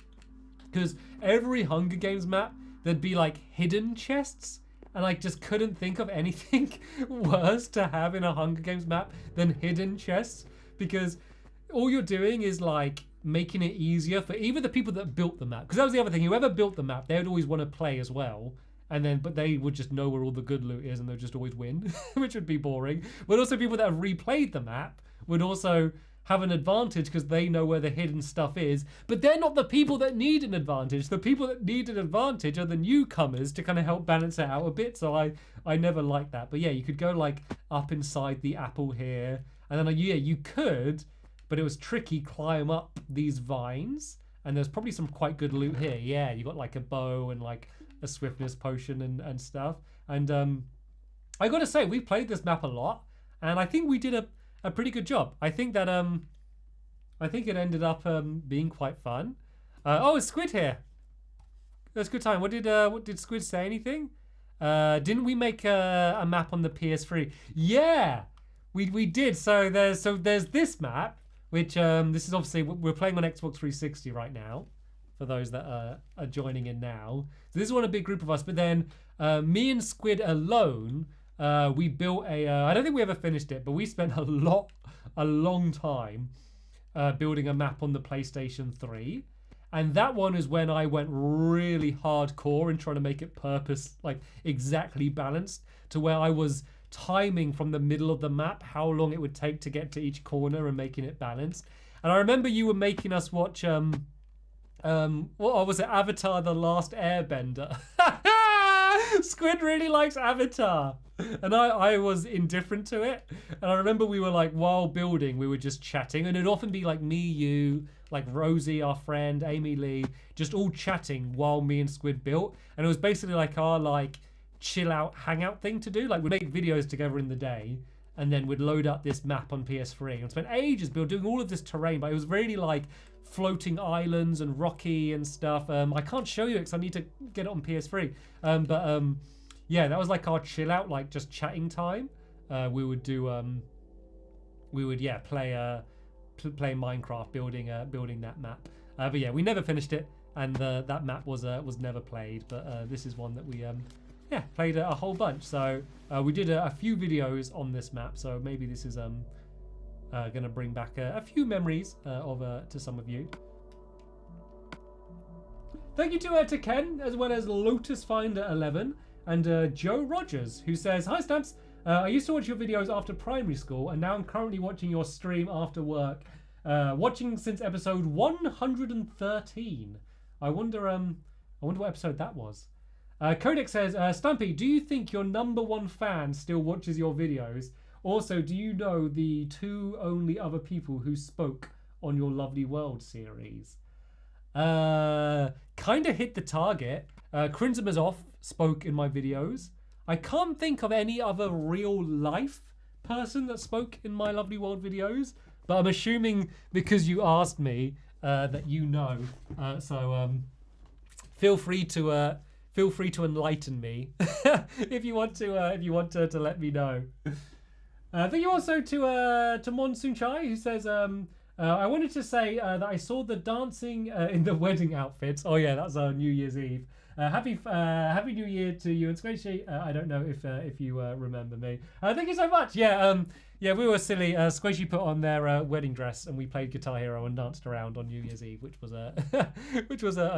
because every Hunger Games map there'd be like hidden chests, and I just couldn't think of anything worse to have in a Hunger Games map than hidden chests, because all you're doing is like making it easier for either the people that built the map, because that was the other thing, whoever built the map, they would always want to play as well, and then but they would just know where all the good loot is and they'd just always win, which would be boring. But also people that have replayed the map would also have an advantage because they know where the hidden stuff is, but they're not the people that need an advantage. The people that need an advantage are the newcomers to kind of help balance it out a bit. So I never liked that. But yeah, you could go like up inside the apple here, and then yeah, you could, but it was tricky, climb up these vines, and there's probably some quite good loot here. Yeah, you got like a bow and like a swiftness potion and stuff. And I gotta say, we played this map a lot, and I think we did a pretty good job. I think that I think it ended up being quite fun. Oh, it's Squid here. That's a good time. What did Squid say? Anything? Didn't we make a map on the PS3? Yeah, we did. So there's this map, which this is obviously we're playing on Xbox 360 right now. For those that are joining in now, so this is one a big group of us. But then me and Squid alone, we built a. I don't think we ever finished it, but we spent a long time building a map on the PlayStation 3, and that one is when I went really hardcore in trying to make it like exactly balanced to where I was timing from the middle of the map how long it would take to get to each corner and making it balanced. And I remember you were making us watch what was it, Avatar The Last Airbender. Squid really likes Avatar, and I was indifferent to it. And I remember we were like, while building, we were just chatting, and it'd often be like me, you, like Rosie, our friend, Amy Lee, just all chatting while me and Squid built. And it was basically like our like chill out hangout thing to do. Like we'd make videos together in the day, and then we'd load up this map on PS3 and spent ages doing all of this terrain. But it was really like floating islands and rocky and stuff. I can't show you it because I need to get it on PS3. Yeah, that was like our chill out, like just chatting time. We would do play Minecraft, building that map. But yeah, we never finished it, and that map was never played. But this is one that we played a whole bunch. So we did a few videos on this map. So maybe this is gonna bring back a few memories to some of you. Thank you to Ken, as well as Lotus Finder 11 and Joe Rogers, who says, "Hi Stamps, I used to watch your videos after primary school, and now I'm currently watching your stream after work. Watching since episode 113. I wonder what episode that was." Kodak says, "Stampy, do you think your #1 fan still watches your videos? Also, do you know the 2 only other people who spoke on your Lovely World series?" Kind of hit the target. Krinzimazov spoke in my videos. I can't think of any other real life person that spoke in my Lovely World videos, but I'm assuming because you asked me that you know. So feel free to enlighten me if you want to let me know. Thank you also to Monsoon Chai, who says, "I wanted to say that I saw the dancing in the wedding outfits." Oh yeah, that's New Year's Eve. Happy New Year to you and Squishy. I don't know if you remember me. Thank you so much. Yeah, we were silly. Squishy put on their wedding dress, and we played Guitar Hero and danced around on New Year's Eve, which was a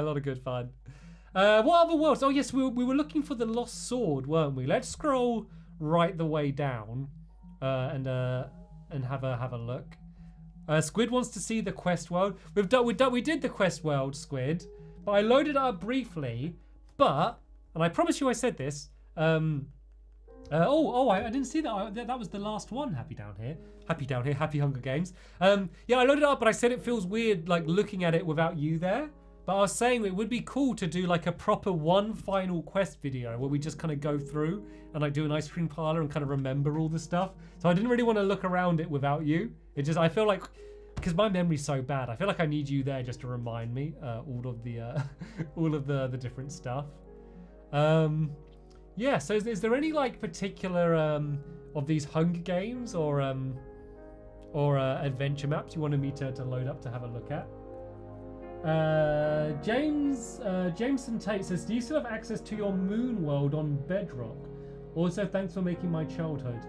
lot of good fun. What other worlds? Oh yes, we were looking for the lost sword, weren't we? Let's scroll right the way down and have a look. Squid wants to see the quest world. We did the quest world, Squid, but I loaded it up briefly. But, and I promise you I said this. I didn't see that. That was the last one. Happy down here. Happy Hunger Games. Yeah, I loaded it up, but I said it feels weird like looking at it without you there. But I was saying it would be cool to do like a proper one final quest video where we just kind of go through and like do an ice cream parlor and kind of remember all the stuff. So I didn't really want to look around it without you. I feel like, because my memory's so bad, I feel like I need you there just to remind me all of the different stuff. yeah, so is there any like particular of these Hunger Games or adventure maps you wanted me to load up to have a look at? Jameson Tate says, do you still have access to your moon world on Bedrock? Also, thanks for making my childhood.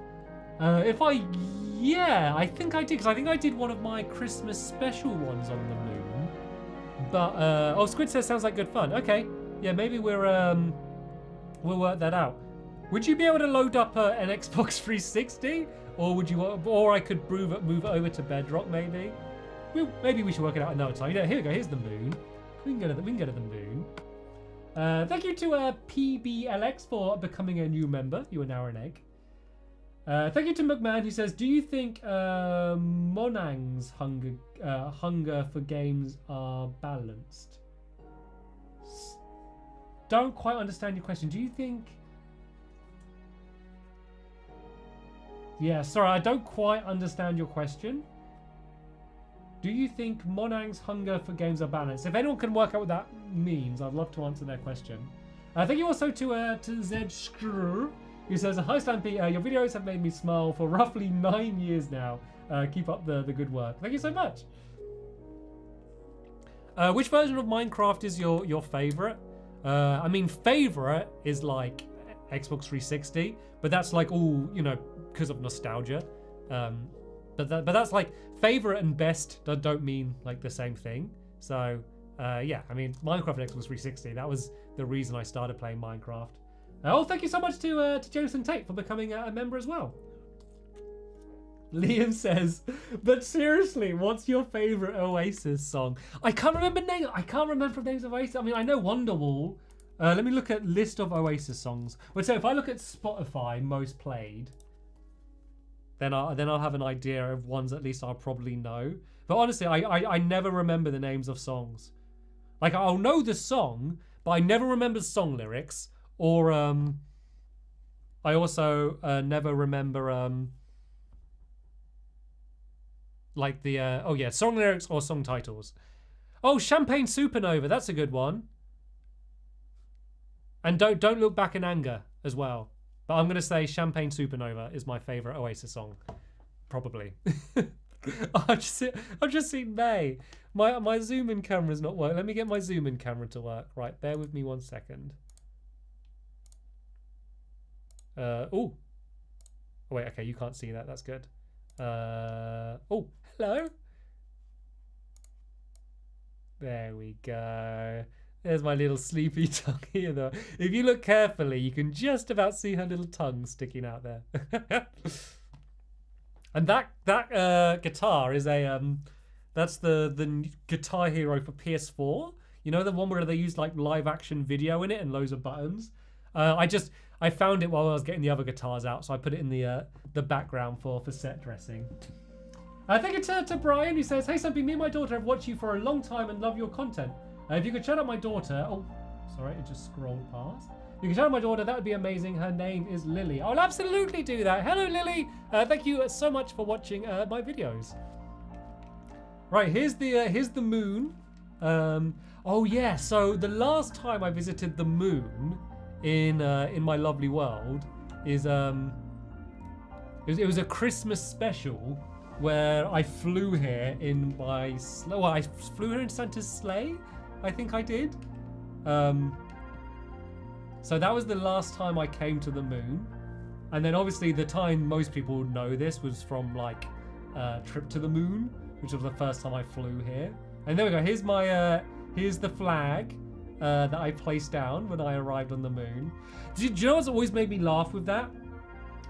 Yeah, I think I did, because I think I did one of my Christmas special ones on the moon. But, oh, Squid says, sounds like good fun. Okay, yeah, maybe we'll work that out. Would you be able to load up an Xbox 360? Or I could move it over to Bedrock, maybe? Maybe we should work it out another time. Here we go. Here's the moon. We can go to the moon. Thank you to PBLX for becoming a new member. You are now an egg. Thank you to McMahon, who says, do you think Monang's hunger for games are balanced? Don't quite understand your question. Do you think... Yeah, sorry, I don't quite understand your question. Do you think Monang's hunger for games are balanced? If anyone can work out what that means, I'd love to answer their question. Thank you also to Zed Screw, who says, hi Stampy, your videos have made me smile for roughly 9 years now. Keep up the good work. Thank you so much. Which version of Minecraft is your favorite? I mean, favorite is like Xbox 360, but that's like all, you know, because of nostalgia. But that's like favorite and best don't mean like the same thing. So yeah, I mean, Minecraft and Xbox 360, that was the reason I started playing Minecraft. Oh, thank you so much to Jameson Tate for becoming a member as well. Liam says, but seriously, what's your favorite Oasis song? I can't remember names. I can't remember names of Oasis. I mean, I know Wonderwall. Let me look at list of Oasis songs. Well, so if I look at Spotify most played, then I'll have an idea of ones at least I'll probably know. But honestly, I never remember the names of songs. Like, I'll know the song, but I never remember song lyrics. Or I also never remember like the oh yeah, song lyrics or song titles. Oh, Champagne Supernova, that's a good one. And don't look back in anger as well. But I'm gonna say Champagne Supernova is my favorite Oasis song, probably. I've just seen May. My zoom in camera's not working. Let me get my zoom in camera to work. Right, bear with me 1 second. Oh wait, okay, you can't see that. That's good. Oh, hello. There we go. There's my little sleepy tongue here, though. If you look carefully, you can just about see her little tongue sticking out there. And that guitar is a that's the Guitar Hero for PS4. You know, the one where they use like live action video in it and loads of buttons. I found it while I was getting the other guitars out, so I put it in the background for set dressing. Thank you to Brian, who says, hey Stampy, me and my daughter have watched you for a long time and love your content. If you could shout out my daughter, oh, sorry, it just scrolled past. If you could shout out my daughter, that would be amazing. Her name is Lily. I'll absolutely do that. Hello, Lily. Thank you so much for watching my videos. Right, here's the moon. Oh yeah, so the last time I visited the moon in my lovely world is it was a Christmas special where I flew here in my well, I flew here in Santa's sleigh, I think I did. So that was the last time I came to the moon, and then obviously the time most people know this was from like Trip to the Moon, which was the first time I flew here. And there we go. Here's my here's the flag that I placed down when I arrived on the moon. Do you know what's always made me laugh with that?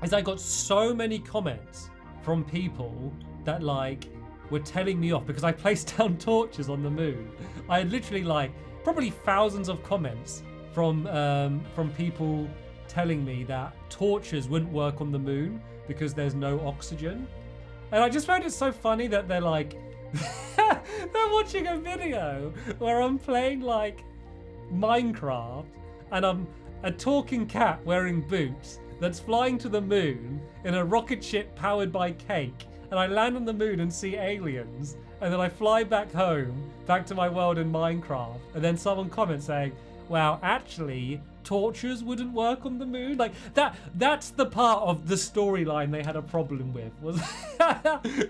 Is I got so many comments from people that like were telling me off because I placed down torches on the moon. I had literally like probably thousands of comments from people telling me that torches wouldn't work on the moon because there's no oxygen. And I just found it so funny that they're like they're watching a video where I'm playing like Minecraft and I'm a talking cat wearing boots that's flying to the moon in a rocket ship powered by cake, and I land on the moon and see aliens, and then I fly back home, back to my world in Minecraft, and then someone comments saying, wow, actually, torches wouldn't work on the moon. Like, that's the part of the storyline they had a problem with, was,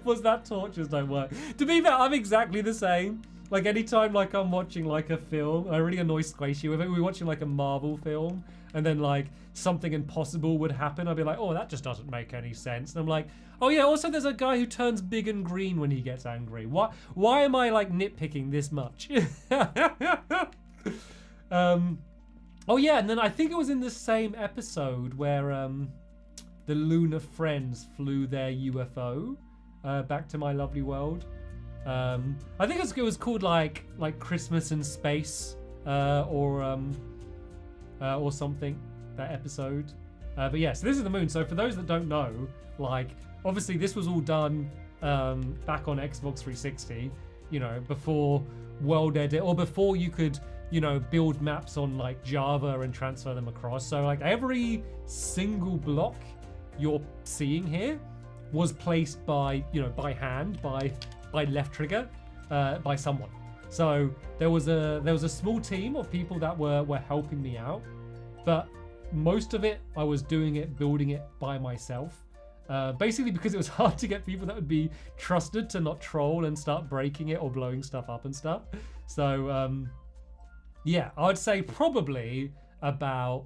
was that torches don't work. To be fair, I'm exactly the same. Like, anytime, like, I'm watching, like, a film, I really annoy Squishy with it. We're watching, like, a Marvel film, and then, like, something impossible would happen. I'd be like, oh, that just doesn't make any sense. And I'm like, oh, yeah, also there's a guy who turns big and green when he gets angry. Why am I, like, nitpicking this much? Oh, yeah, and then I think it was in the same episode where the Lunar Friends flew their UFO back to my lovely world. I think it was called like Christmas in Space or something, that episode. But yeah, so this is the moon. So for those that don't know, like obviously this was all done back on Xbox 360, you know, before World Edit or before you could, you know, build maps on like Java and transfer them across. So like every single block you're seeing here was placed by, you know, by hand, by left trigger, by someone. So there was a small team of people that were helping me out, but most of it I was doing it, building it by myself. Basically because it was hard to get people that would be trusted to not troll and start breaking it or blowing stuff up and stuff. So yeah, I would say probably about,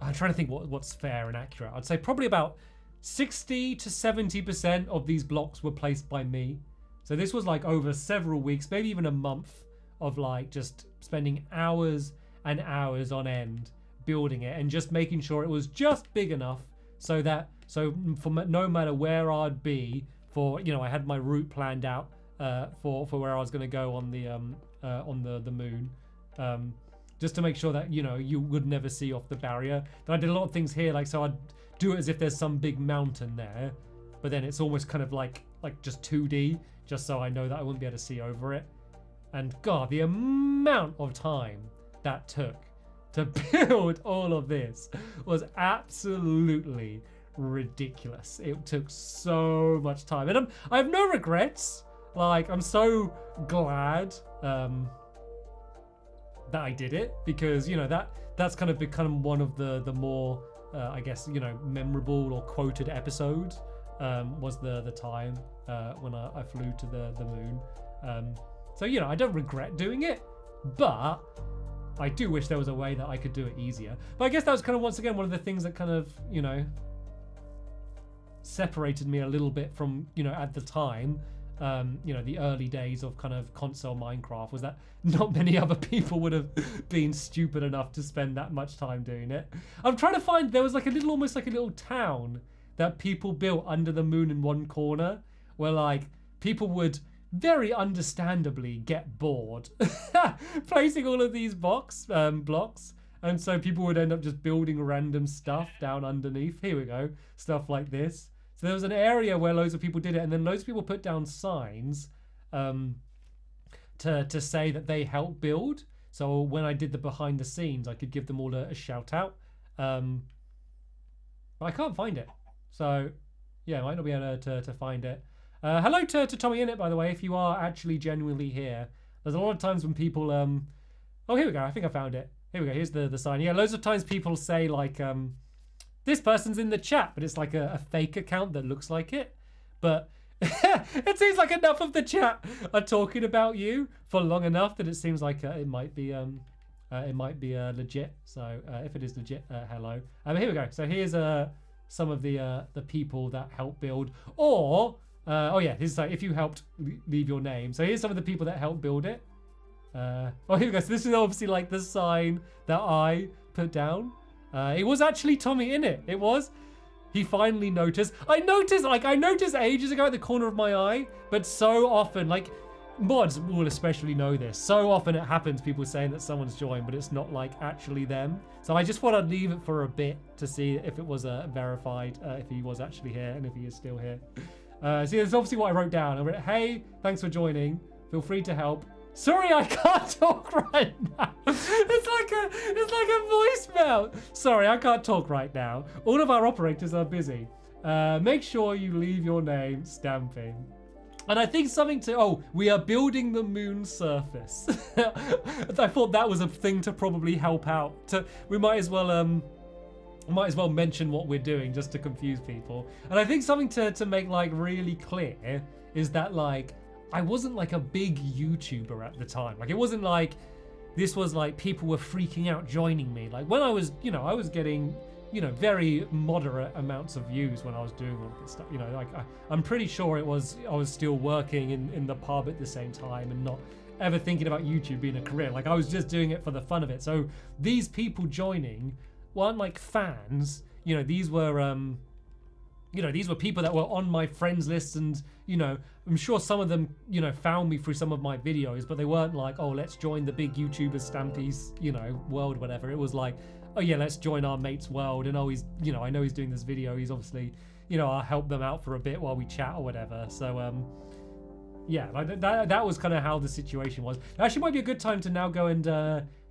I'm trying to think what's fair and accurate. I'd say probably about 60 to 70% of these blocks were placed by me. So this was like over several weeks, maybe even a month of like just spending hours and hours on end building it and just making sure it was just big enough so for no matter where I'd be, for, you know, I had my route planned out for where I was going to go on the moon, just to make sure that, you know, you would never see off the barrier. Then I did a lot of things here, like, so I'd do it as if there's some big mountain there, but then it's almost kind of like just 2D, just so I know that I wouldn't be able to see over it. And God, the amount of time that took to build all of this was absolutely ridiculous. It took so much time, and I have no regrets. Like, I'm so glad that I did it, because, you know, that's kind of become one of the more I guess, you know, memorable or quoted episodes, was the time when I flew to the moon. So, you know, I don't regret doing it, but I do wish there was a way that I could do it easier. But I guess that was kind of, once again, one of the things that kind of, you know, separated me a little bit from, you know, at the time, you know, the early days of kind of console Minecraft, was that not many other people would have been stupid enough to spend that much time doing it. I'm trying to find, there was like a little, almost like a little town that people built under the moon in one corner, where like people would very understandably get bored placing all of these blocks, and so people would end up just building random stuff down underneath. Here we go, stuff like this. So there was an area where loads of people did it, and then loads of people put down signs to say that they helped build. So when I did the behind the scenes, I could give them all a shout out. But I can't find it. So yeah, I might not be able to find it. Hello to Tommy in it, by the way, if you are actually genuinely here. There's a lot of times when people oh, here we go, I think I found it. Here we go, here's the sign. Yeah, loads of times people say like this person's in the chat, but it's like a fake account that looks like it. But it seems like enough of the chat are talking about you for long enough that it seems like it might be legit. So if it is legit, hello. Here we go. So here's some of the people that help build. Or oh yeah, here's like, if you helped, leave your name. So here's some of the people that helped build it. Oh, here we go. So this is obviously like the sign that I put down. It was actually Tommy in it. It was. He finally noticed. I noticed ages ago at the corner of my eye, but so often, like, mods will especially know this. So often it happens, people saying that someone's joined, but it's not like actually them. So I just thought I'd leave it for a bit to see if it was verified, if he was actually here and if he is still here. See, that's obviously what I wrote down. I wrote, hey, thanks for joining. Feel free to help. Sorry, I can't talk right now. It's like a voicemail. Sorry, I can't talk right now. All of our operators are busy. Make sure you leave your name, Stamping. And I think something to, we are building the moon surface. I thought that was a thing to probably help out. We might as well mention what we're doing just to confuse people. And I think something to make like really clear is that like, I wasn't like a big YouTuber at the time. Like it wasn't like, this was like people were freaking out joining me. Like when I was, I was getting, very moderate amounts of views when I was doing all this stuff. Like I'm pretty sure I was still working in the pub at the same time and not ever thinking about YouTube being a career. Like I was just doing it for the fun of it. So these people joining weren't like fans. These were these were people that were on my friends list, and I'm sure some of them found me through some of my videos, but they weren't like, oh, let's join the big YouTuber Stampy's world, whatever. It was like, oh yeah, let's join our mate's world, and he's I know he's doing this video, he's obviously I'll help them out for a bit while we chat or whatever. So yeah, like that was kind of how the situation was. It actually might be a good time to now go and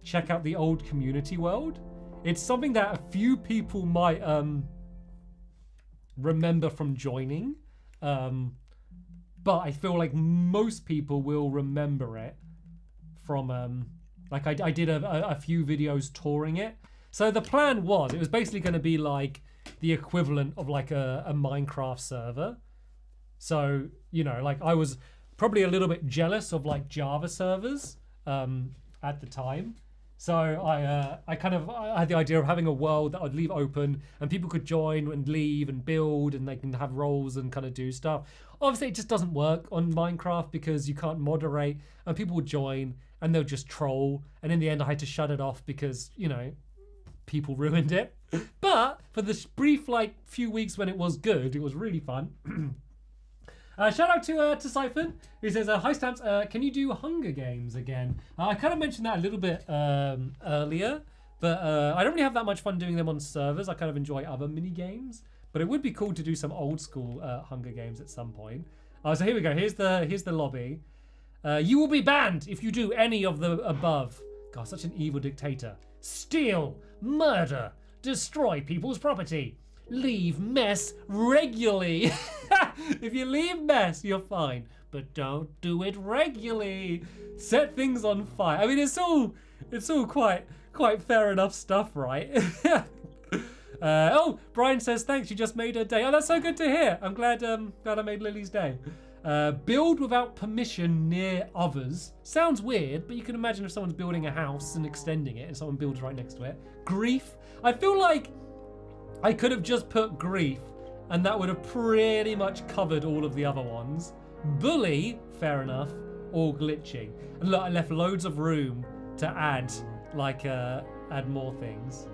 check out the old community world. It's something that a few people might remember from joining, but I feel like most people will remember it from like I did a few videos touring it. So the plan was, it was basically going to be like the equivalent of like a Minecraft server. So like I was probably a little bit jealous of like Java servers at the time. So I had the idea of having a world that I'd leave open and people could join and leave and build, and they can have roles and kind of do stuff. Obviously it just doesn't work on Minecraft because you can't moderate, and people would join and they'll just troll. And in the end I had to shut it off because, people ruined it. But for the brief like few weeks when it was good, it was really fun. Shout out to Siphon, who says, hi Stamps, can you do Hunger Games again? I kind of mentioned that a little bit earlier, but I don't really have that much fun doing them on servers. I kind of enjoy other mini games, but it would be cool to do some old school Hunger Games at some point. So here we go. Here's the lobby. You will be banned if you do any of the above. God, such an evil dictator. Steal, murder, destroy people's property. Leave mess regularly. If you leave mess, you're fine, but don't do it regularly. Set things on fire. I mean, it's all quite fair enough stuff, right? Oh, Brian says thanks. You just made her day. Oh, that's so good to hear. I'm glad I made Lily's day. Build without permission near others. Sounds weird, but you can imagine if someone's building a house and extending it, and someone builds right next to it. Grief. I feel like I could have just put grief, and that would have pretty much covered all of the other ones. Bully, fair enough, or glitching. And look, I left loads of room to add, like, add more things.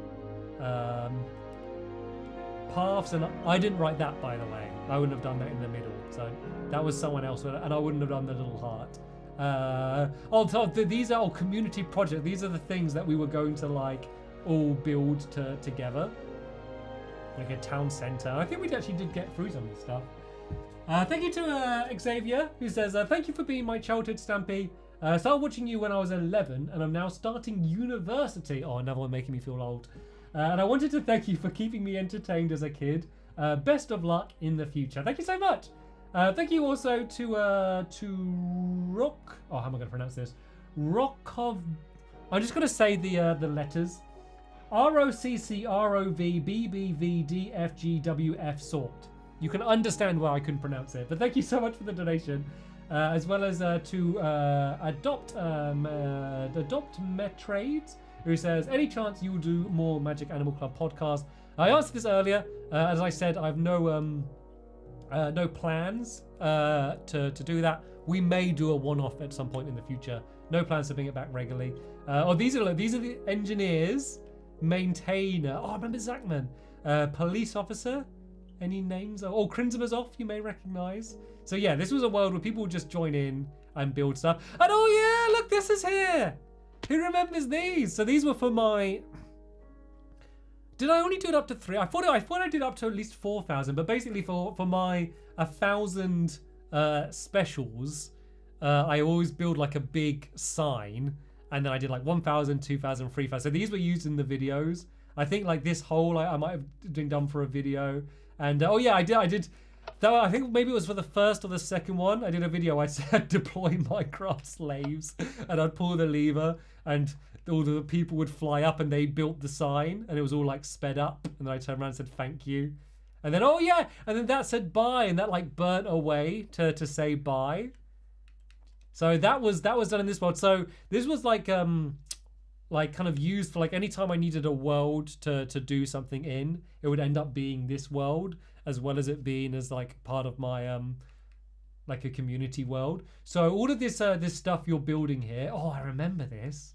Paths, and I didn't write that, by the way. I wouldn't have done that in the middle. So that was someone else, and I wouldn't have done the little heart. These are all community projects. These are the things that we were going to, like, all build together. Like a town centre. I think we actually did get through some of this stuff. Thank you to Xavier, who says, thank you for being my childhood Stampy. Started watching you when I was 11, and I'm now starting university. Oh, another one making me feel old. And I wanted to thank you for keeping me entertained as a kid. Best of luck in the future. Thank you so much. Thank you also to Rock. Oh, how am I going to pronounce this? Rockov. I'm just going to say the letters. ROCCROVBBVDFGWF sort. You can understand why I couldn't pronounce it, but thank you so much for the donation, as well as to Adopt Metrades, who says, any chance you will do more Magic Animal Club podcast? I answered this earlier. As I said, I have no plans to do that. We may do a one-off at some point in the future. No plans to bring it back regularly. These are the engineers. Maintainer. Oh, I remember Zachman. Police officer. Any names? Oh, Crimson's off. You may recognize. So yeah, this was a world where people would just join in and build stuff. And oh yeah, look, this is here. Who remembers these? So these were for my. Did I only do it up to 3? I thought I did up to at least 4,000. But basically, for my 1,000 specials, I always build like a big sign. And then I did like 1,000, 2,000, 3,000. So these were used in the videos. I think like this whole I might have been done for a video. And oh yeah, I did. Though I think maybe it was for the first or the second one. I did a video. I said deploy Minecraft slaves, and I'd pull the lever, and all the people would fly up, and they built the sign, and it was all like sped up. And then I turned around and said thank you, and then oh yeah, and then that said bye, and that like burnt away to say bye. So that was done in this world. So this was like kind of used for like anytime I needed a world to do something in, it would end up being this world, as well as it being as like part of my like a community world. So all of this this stuff you're building here, oh, I remember this.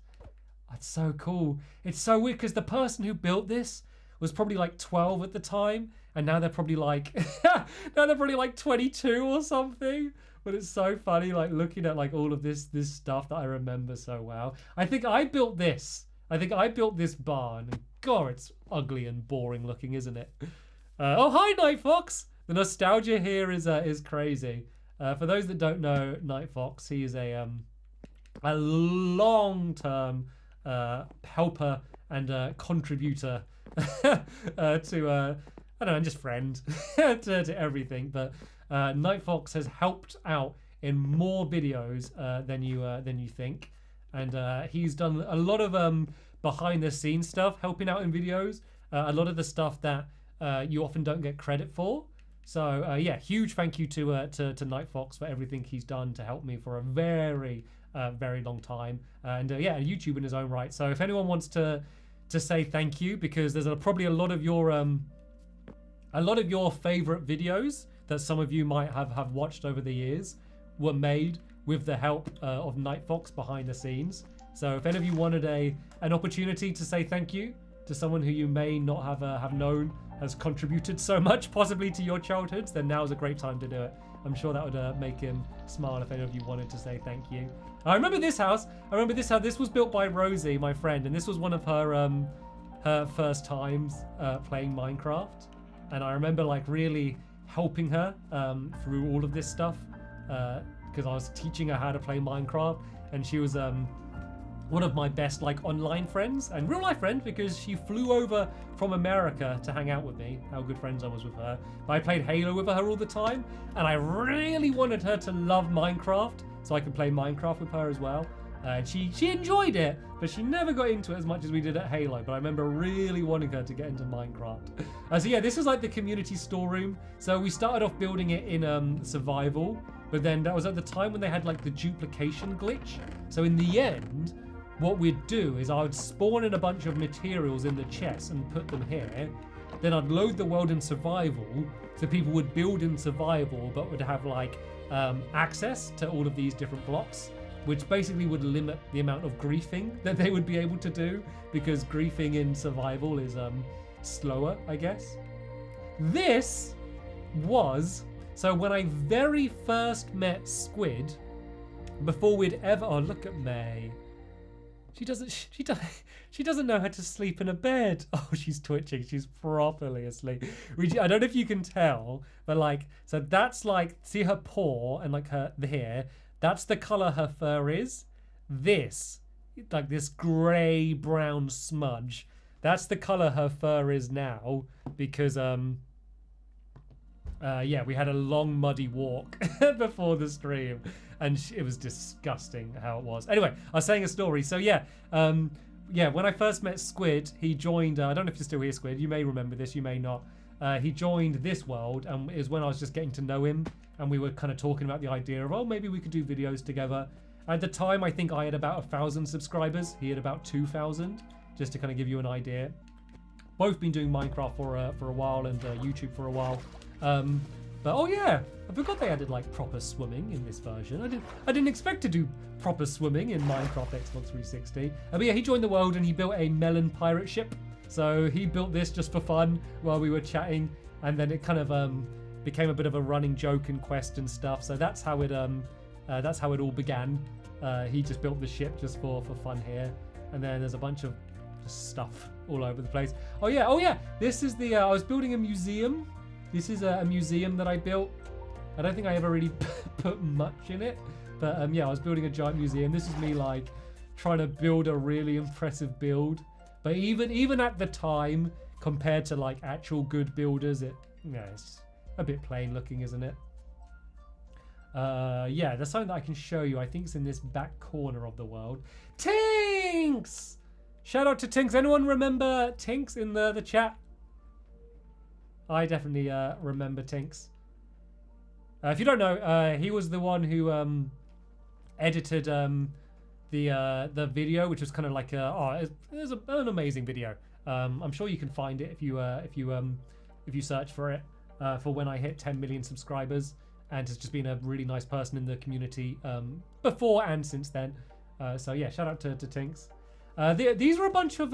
That's so cool. It's so weird because the person who built this was probably like 12 at the time, and now they're probably like 22 or something. But it's so funny, like looking at like all of this stuff that I remember so well. I think I built this. I think I built this barn. God, it's ugly and boring looking, isn't it? Oh, hi, Night Fox. The nostalgia here is crazy. For those that don't know Night Fox, he is a long-term helper and contributor to I don't know, just friend to everything. But Night Fox has helped out in more videos than you think, and he's done a lot of behind the scenes stuff, helping out in videos. A lot of the stuff that you often don't get credit for. So yeah, huge thank you to Night Fox for everything he's done to help me for a very long time, and yeah, a YouTube in his own right. So if anyone wants to say thank you, because there's probably a lot of your favorite videos that some of you might have watched over the years were made with the help of Night Fox behind the scenes. So if any of you wanted an opportunity to say thank you to someone who you may not have known has contributed so much possibly to your childhoods, then now is a great time to do it. I'm sure that would make him smile if any of you wanted to say thank you. I remember this house. This was built by Rosie, my friend, and this was one of her first times playing Minecraft. And I remember like really helping her through all of this stuff because I was teaching her how to play Minecraft, and she was one of my best like online friends and real life friends, because she flew over from America to hang out with me. How good friends I was with her. But I played Halo with her all the time, and I really wanted her to love Minecraft so I could play Minecraft with her as well. And she enjoyed it, but she never got into it as much as we did at Halo. But I remember really wanting her to get into Minecraft. So yeah, this is like the community storeroom. So we started off building it in survival, but then that was at the time when they had like the duplication glitch. So in the end, what we'd do is I would spawn in a bunch of materials in the chest and put them here. Then I'd load the world in survival, so people would build in survival, but would have like access to all of these different blocks, which basically would limit the amount of griefing that they would be able to do, because griefing in survival is slower, I guess. This was, so when I very first met Squid, before we'd ever, oh look at May. She doesn't know how to sleep in a bed. Oh, she's twitching. She's properly asleep. I don't know if you can tell, but like, so that's like, see her paw and like the hair. That's the color her fur is. This, like this gray brown smudge, that's the color her fur is now, because yeah, we had a long muddy walk before the stream, and it was disgusting how it was. Anyway, I was saying a story. So yeah, yeah, when I first met Squid, he joined, I don't know if you're still here, Squid, you may remember this, you may not. He joined this world, and it was when I was just getting to know him, and we were kind of talking about the idea of, oh, maybe we could do videos together. At the time, I think I had about 1,000 subscribers. He had about 2,000, just to kind of give you an idea. Both been doing Minecraft for a while, and YouTube for a while. But oh yeah, I forgot they added like proper swimming in this version. I didn't expect to do proper swimming in Minecraft Xbox 360. But yeah, he joined the world and he built a melon pirate ship. So he built this just for fun while we were chatting, and then it kind of became a bit of a running joke and quest and stuff. So that's how it all began. He just built the ship just for fun here, and then there's a bunch of stuff all over the place. Oh yeah. This is the I was building a museum. This is a museum that I built. I don't think I ever really put much in it, but yeah, I was building a giant museum. This is me like trying to build a really impressive build. But even at the time, compared to like actual good builders, a bit plain looking, isn't it? Yeah, there's something that I can show you. I think it's in this back corner of the world. Tinks! Shout out to Tinks. Anyone remember Tinks in the chat? I definitely remember Tinks. If you don't know, he was the one who edited the video, which was kind of like it was an amazing video. I'm sure you can find it if you search for it for when I hit 10 million subscribers, and has just been a really nice person in the community before and since then. So yeah, shout out to Tinks. These were a bunch of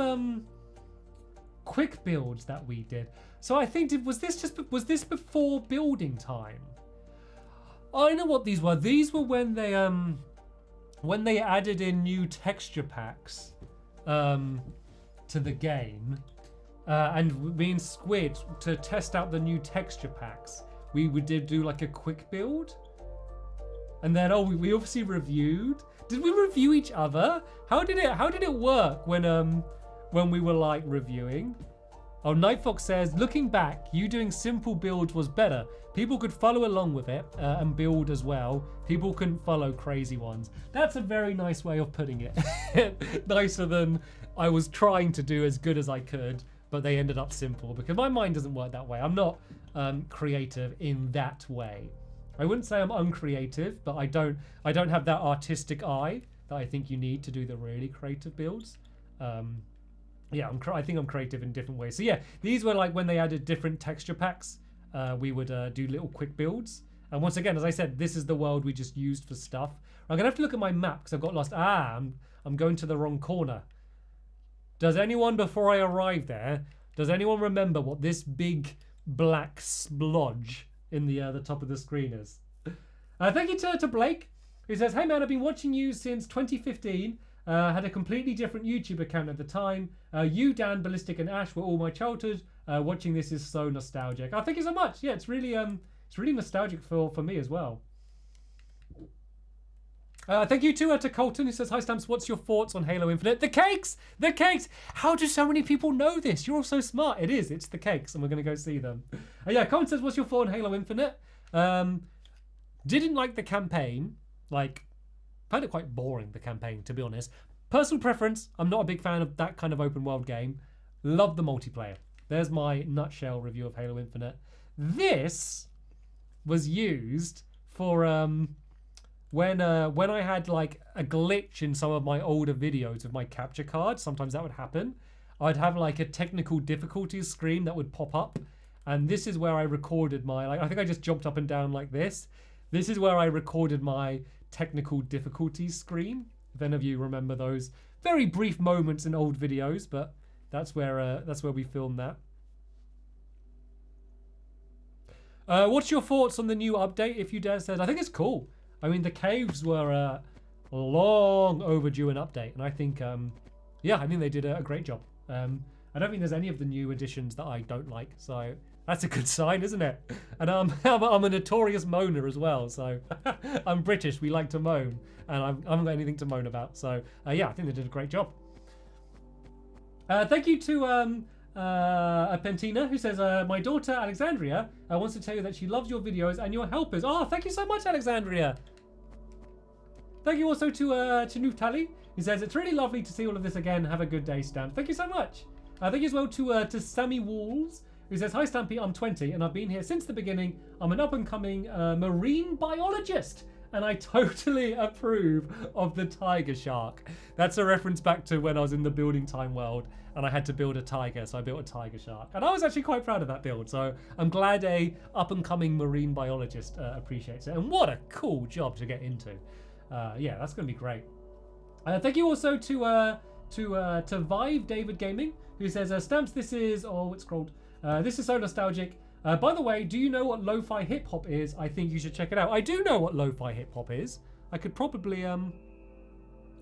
quick builds that we did. So I think was this before building time? I know what these were. These were when they added in new texture packs to the game, and me and Squid, to test out the new texture packs, we did do like a quick build, and then we obviously reviewed. Did we review each other? How did it work when we were like reviewing? Oh, Nightfox says, looking back, you doing simple builds was better. People could follow along with it and build as well. People couldn't follow crazy ones. That's a very nice way of putting it. Nicer than I was trying to do as good as I could, but they ended up simple, because my mind doesn't work that way. I'm not creative in that way. I wouldn't say I'm uncreative, but I don't have that artistic eye that I think you need to do the really creative builds. Yeah, I think I'm creative in different ways. So yeah, these were like when they added different texture packs. We would do little quick builds. And once again, as I said, this is the world we just used for stuff. I'm gonna have to look at my map because I've got lost. I'm going to the wrong corner. Does anyone, before I arrive there, does anyone remember what this big black splodge in the top of the screen is? Thank you to Blake, who says, hey man, I've been watching you since 2015. Had a completely different YouTube account at the time. You, Dan, Ballistic, and Ash were all my childhood. Watching this is so nostalgic. Oh, thank you so much. Yeah, it's really nostalgic for me as well. Thank you to Colton, who says, hi Stamps, what's your thoughts on Halo Infinite? The cakes! The cakes! How do so many people know this? You're all so smart. It's the cakes, and we're going to go see them. Yeah, Colton says, what's your thought on Halo Infinite? Didn't like the campaign. Like, found it quite boring, the campaign, to be honest. Personal preference, I'm not a big fan of that kind of open world game. Love the multiplayer. There's my nutshell review of Halo Infinite. This was used for when I had like a glitch in some of my older videos with my capture card. Sometimes that would happen. I'd have like a technical difficulties screen that would pop up, and this is where I recorded my, like, I think I just jumped up and down like this. This is where I recorded my technical difficulties screen. If any of you remember those very brief moments in old videos, but that's where we filmed that. What's your thoughts on the new update? If you dare says, I think it's cool. I mean, the caves were long overdue an update, and I think yeah, I think they did a great job. I don't think there's any of the new additions that I don't like, so that's a good sign, isn't it? And I'm a notorious moaner as well, so I'm British, we like to moan, and I haven't got anything to moan about. So yeah, I think they did a great job. Thank you to Pentina, who says, my daughter Alexandria wants to tell you that she loves your videos and your helpers. Oh, thank you so much, Alexandria. Thank you also to Nuftali, who says, it's really lovely to see all of this again. Have a good day, Stamp. Thank you so much. Thank you as well to Sammy Walls, who says, hi Stampy, I'm 20 and I've been here since the beginning. I'm an up-and-coming marine biologist, and I totally approve of the tiger shark. That's a reference back to when I was in the building time world and I had to build a tiger, so I built a tiger shark. And I was actually quite proud of that build, so I'm glad a up-and-coming marine biologist appreciates it. And what a cool job to get into. Yeah, that's going to be great. Thank you also to Vive David Gaming, who says, Stamps, this is, oh, it's scrolled. This is so nostalgic. By the way, do you know what lo-fi hip-hop is? I think you should check it out. I do know what lo-fi hip-hop is. I could probably...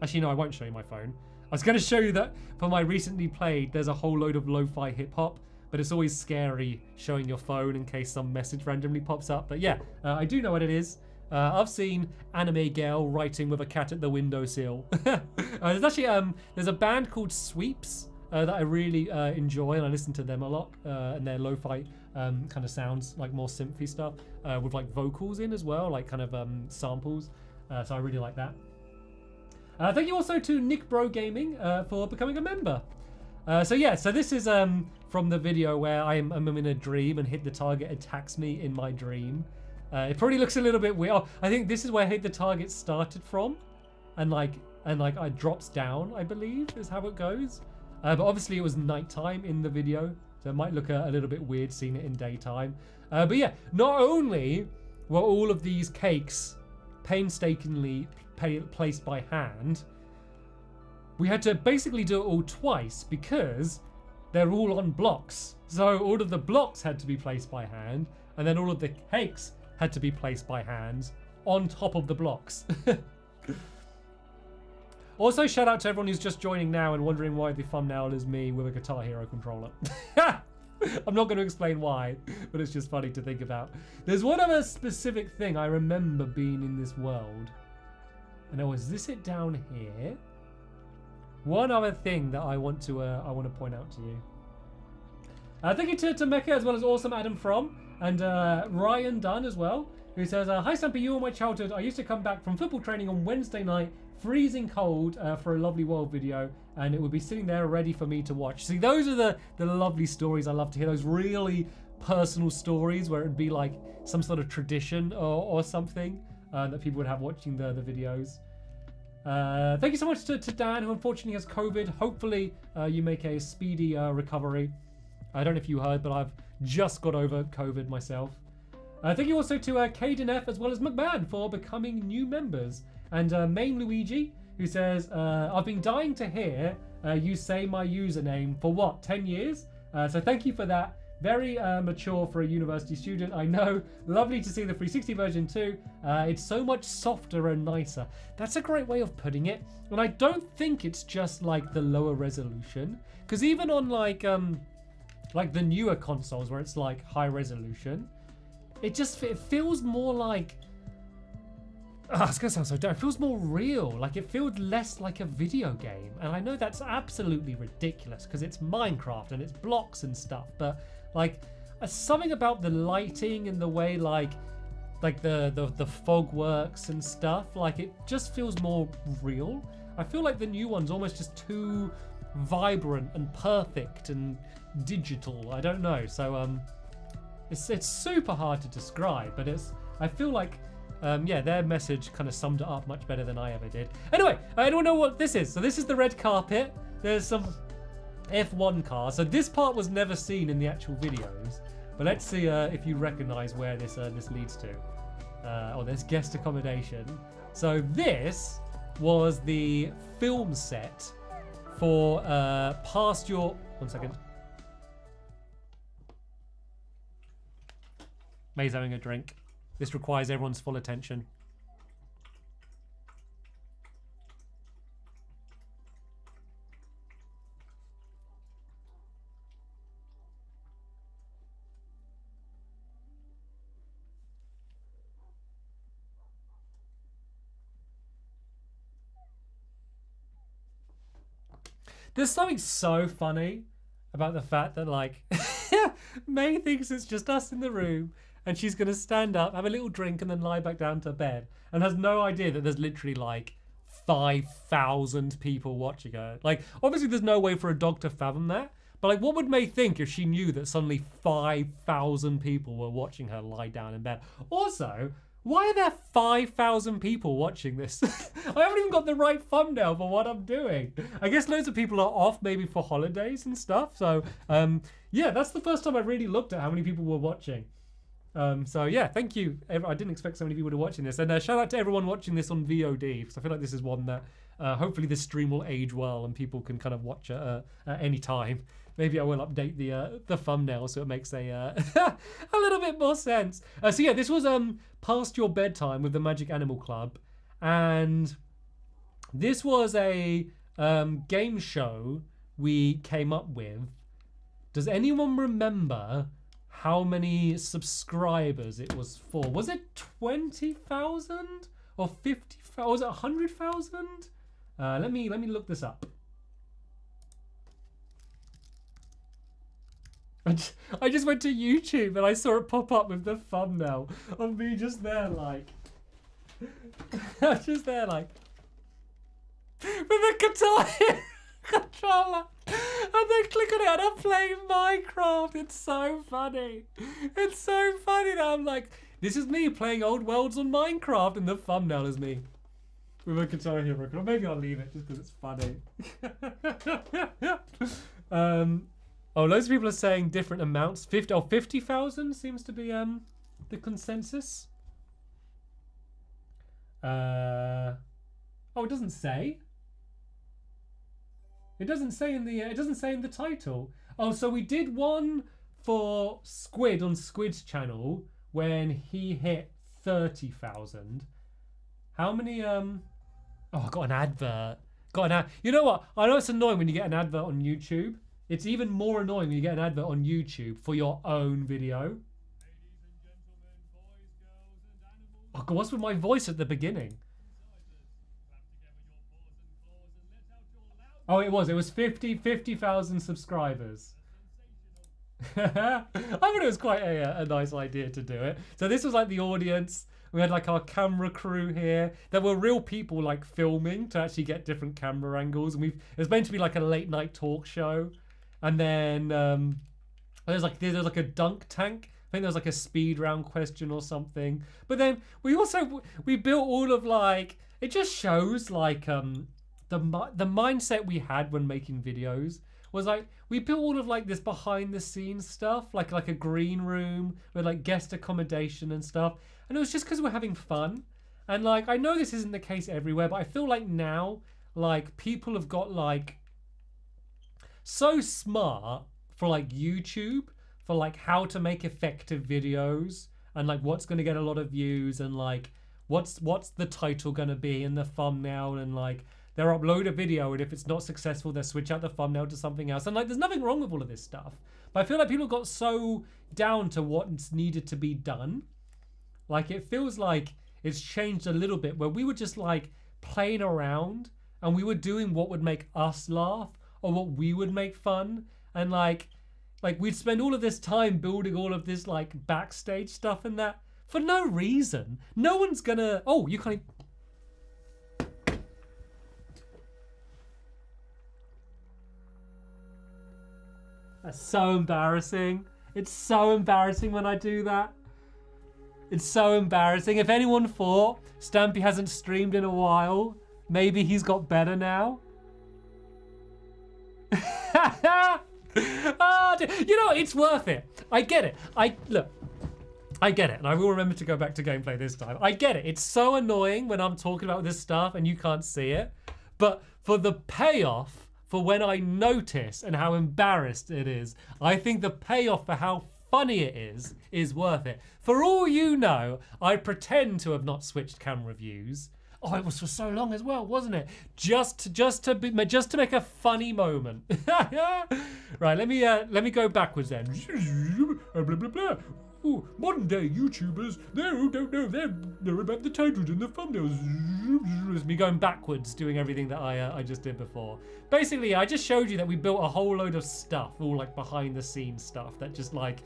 Actually, no, I won't show you my phone. I was going to show you that for my recently played, there's a whole load of lo-fi hip-hop, but it's always scary showing your phone in case some message randomly pops up. But yeah, I do know what it is. I've seen Anime Girl writing with a cat at the windowsill. There's actually there's a band called Sweeps that I really enjoy, and I listen to them a lot, and their lo-fi kind of sounds, like more synthy stuff, with like vocals in as well, like kind of samples. So I really like that. Thank you also to Nick Bro Gaming for becoming a member. So this is from the video where I'm in a dream and Hit the Target attacks me in my dream. It probably looks a little bit weird. Oh, I think this is where Hit the Target started from, and it drops down, I believe, is how it goes. But obviously it was nighttime in the video, so it might look a little bit weird seeing it in daytime. But yeah, not only were all of these cakes painstakingly placed by hand, we had to basically do it all twice because they're all on blocks. So all of the blocks had to be placed by hand, and then all of the cakes had to be placed by hand on top of the blocks. Also, shout out to everyone who's just joining now and wondering why the thumbnail is me with a Guitar Hero controller. I'm not going to explain why, but it's just funny to think about. There's one other specific thing I remember being in this world. And is this it down here? One other thing that I want to point out to you. Thank you to Mecca, as well as Awesome Adam From, and Ryan Dunn as well, who says, hi Stampy, you were my childhood. I used to come back from football training on Wednesday night, freezing cold, for a Lovely World video, and it would be sitting there ready for me to watch. See, those are the lovely stories I love to hear, those really personal stories where it'd be like some sort of tradition or something that people would have watching the videos. Thank you so much to Dan, who unfortunately has COVID. Hopefully you make a speedy recovery. I don't know if you heard, but I've just got over COVID myself. Thank you also to Caden F, as well as McMahon, for becoming new members. And Main Luigi, who says, I've been dying to hear you say my username for what, 10 years? So thank you for that. Very mature for a university student, I know. Lovely to see the 360 version too. It's so much softer and nicer. That's a great way of putting it. And I don't think it's just like the lower resolution, because even on like the newer consoles where it's like high resolution, it feels more like, it's gonna sound so dumb. It feels more real. Like it feels less like a video game. And I know that's absolutely ridiculous because it's Minecraft and it's blocks and stuff. But like something about the lighting and the way like the fog works and stuff, like it just feels more real. I feel like the new one's almost just too vibrant and perfect and digital. I don't know. So it's super hard to describe, but I feel like their message kind of summed it up much better than I ever did. Anyway, I don't know what this is. So this is the red carpet. There's some F1 cars. So this part was never seen in the actual videos, but let's see if you recognize where this leads to. There's guest accommodation. So this was the film set for past your... One second. May's having a drink. This requires everyone's full attention. There's something so funny about the fact that like May thinks it's just us in the room and she's going to stand up, have a little drink and then lie back down to bed, and has no idea that there's literally like 5,000 people watching her. Like obviously there's no way for a dog to fathom that, but like what would May think if she knew that suddenly 5,000 people were watching her lie down in bed? Also, why are there 5,000 people watching this? I haven't even got the right thumbnail for what I'm doing. I guess loads of people are off maybe for holidays and stuff. So yeah, that's the first time I really looked at how many people were watching. So yeah, thank you. I didn't expect so many people to watching this. And shout out to everyone watching this on VOD, because I feel like this is one that hopefully this stream will age well and people can kind of watch it at any time. Maybe I will update the thumbnail so it makes a little bit more sense. So yeah, this was Past Your Bedtime with the Magic Animal Club, and this was a game show we came up with. Does anyone remember how many subscribers it was for? Was it 20,000 or 50,000? Was it 100,000? Let me look this up. I just went to YouTube and I saw it pop up with the thumbnail of me just there like, just there like, with a guitar controller, and then click on it and I'm playing Minecraft. It's so funny. It's so funny that I'm like, this is me playing old worlds on Minecraft, and the thumbnail is me with a Guitar Hero record. Or maybe I'll leave it just because it's funny. Oh, loads of people are saying different amounts. 50,000 seems to be the consensus. Oh, it doesn't say. It doesn't say in the it doesn't say in the title. Oh, so we did one for Squid on Squid's channel when he hit 30,000. How many Oh, I got an advert. You know what? I know it's annoying when you get an advert on YouTube. It's even more annoying when you get an advert on YouTube for your own video. Oh God, what's with my voice at the beginning? Oh, it was 50,000 subscribers. I thought it was quite a nice idea to do it. So this was like the audience. We had like our camera crew here. There were real people like filming to actually get different camera angles. And it was meant to be like a late night talk show. And then there's like a dunk tank. I think there was like a speed round question or something. But then we built all of like, it just shows like the mindset we had when making videos was like, we built all of like this behind the scenes stuff, like a green room with like guest accommodation and stuff. And it was just because we're having fun. And like, I know this isn't the case everywhere, but I feel like now, like people have got like so smart for like YouTube, for like how to make effective videos and like what's going to get a lot of views and like what's the title going to be and the thumbnail, and like they'll upload a video and if it's not successful they'll switch out the thumbnail to something else. And like there's nothing wrong with all of this stuff, but I feel like people got so down to what's needed to be done. Like it feels like it's changed a little bit where we were just like playing around and we were doing what would make us laugh or what we would make fun, and like we'd spend all of this time building all of this like backstage stuff and that for no reason. No one's gonna, oh, you can't even... That's so embarrassing. It's so embarrassing when I do that. It's so embarrassing. If anyone thought Stampy hasn't streamed in a while, maybe he's got better now. Oh, you know, it's worth it. I get it. I get it, and I will remember to go back to gameplay this time. I get it. It's so annoying when I'm talking about this stuff and you can't see it, but for the payoff, for when I notice and how embarrassed it is, I think the payoff for how funny it is worth it. For all you know, I pretend to have not switched camera views. Oh, it was for so long as well, wasn't it? Just to make a funny moment. Right, let me go backwards then. Blah, blah, blah. Ooh, modern day YouTubers, they don't know, they're about the titles and the thumbnails. It's me going backwards, doing everything that I just did before. Basically, I just showed you that we built a whole load of stuff, all like behind the scenes stuff that just like,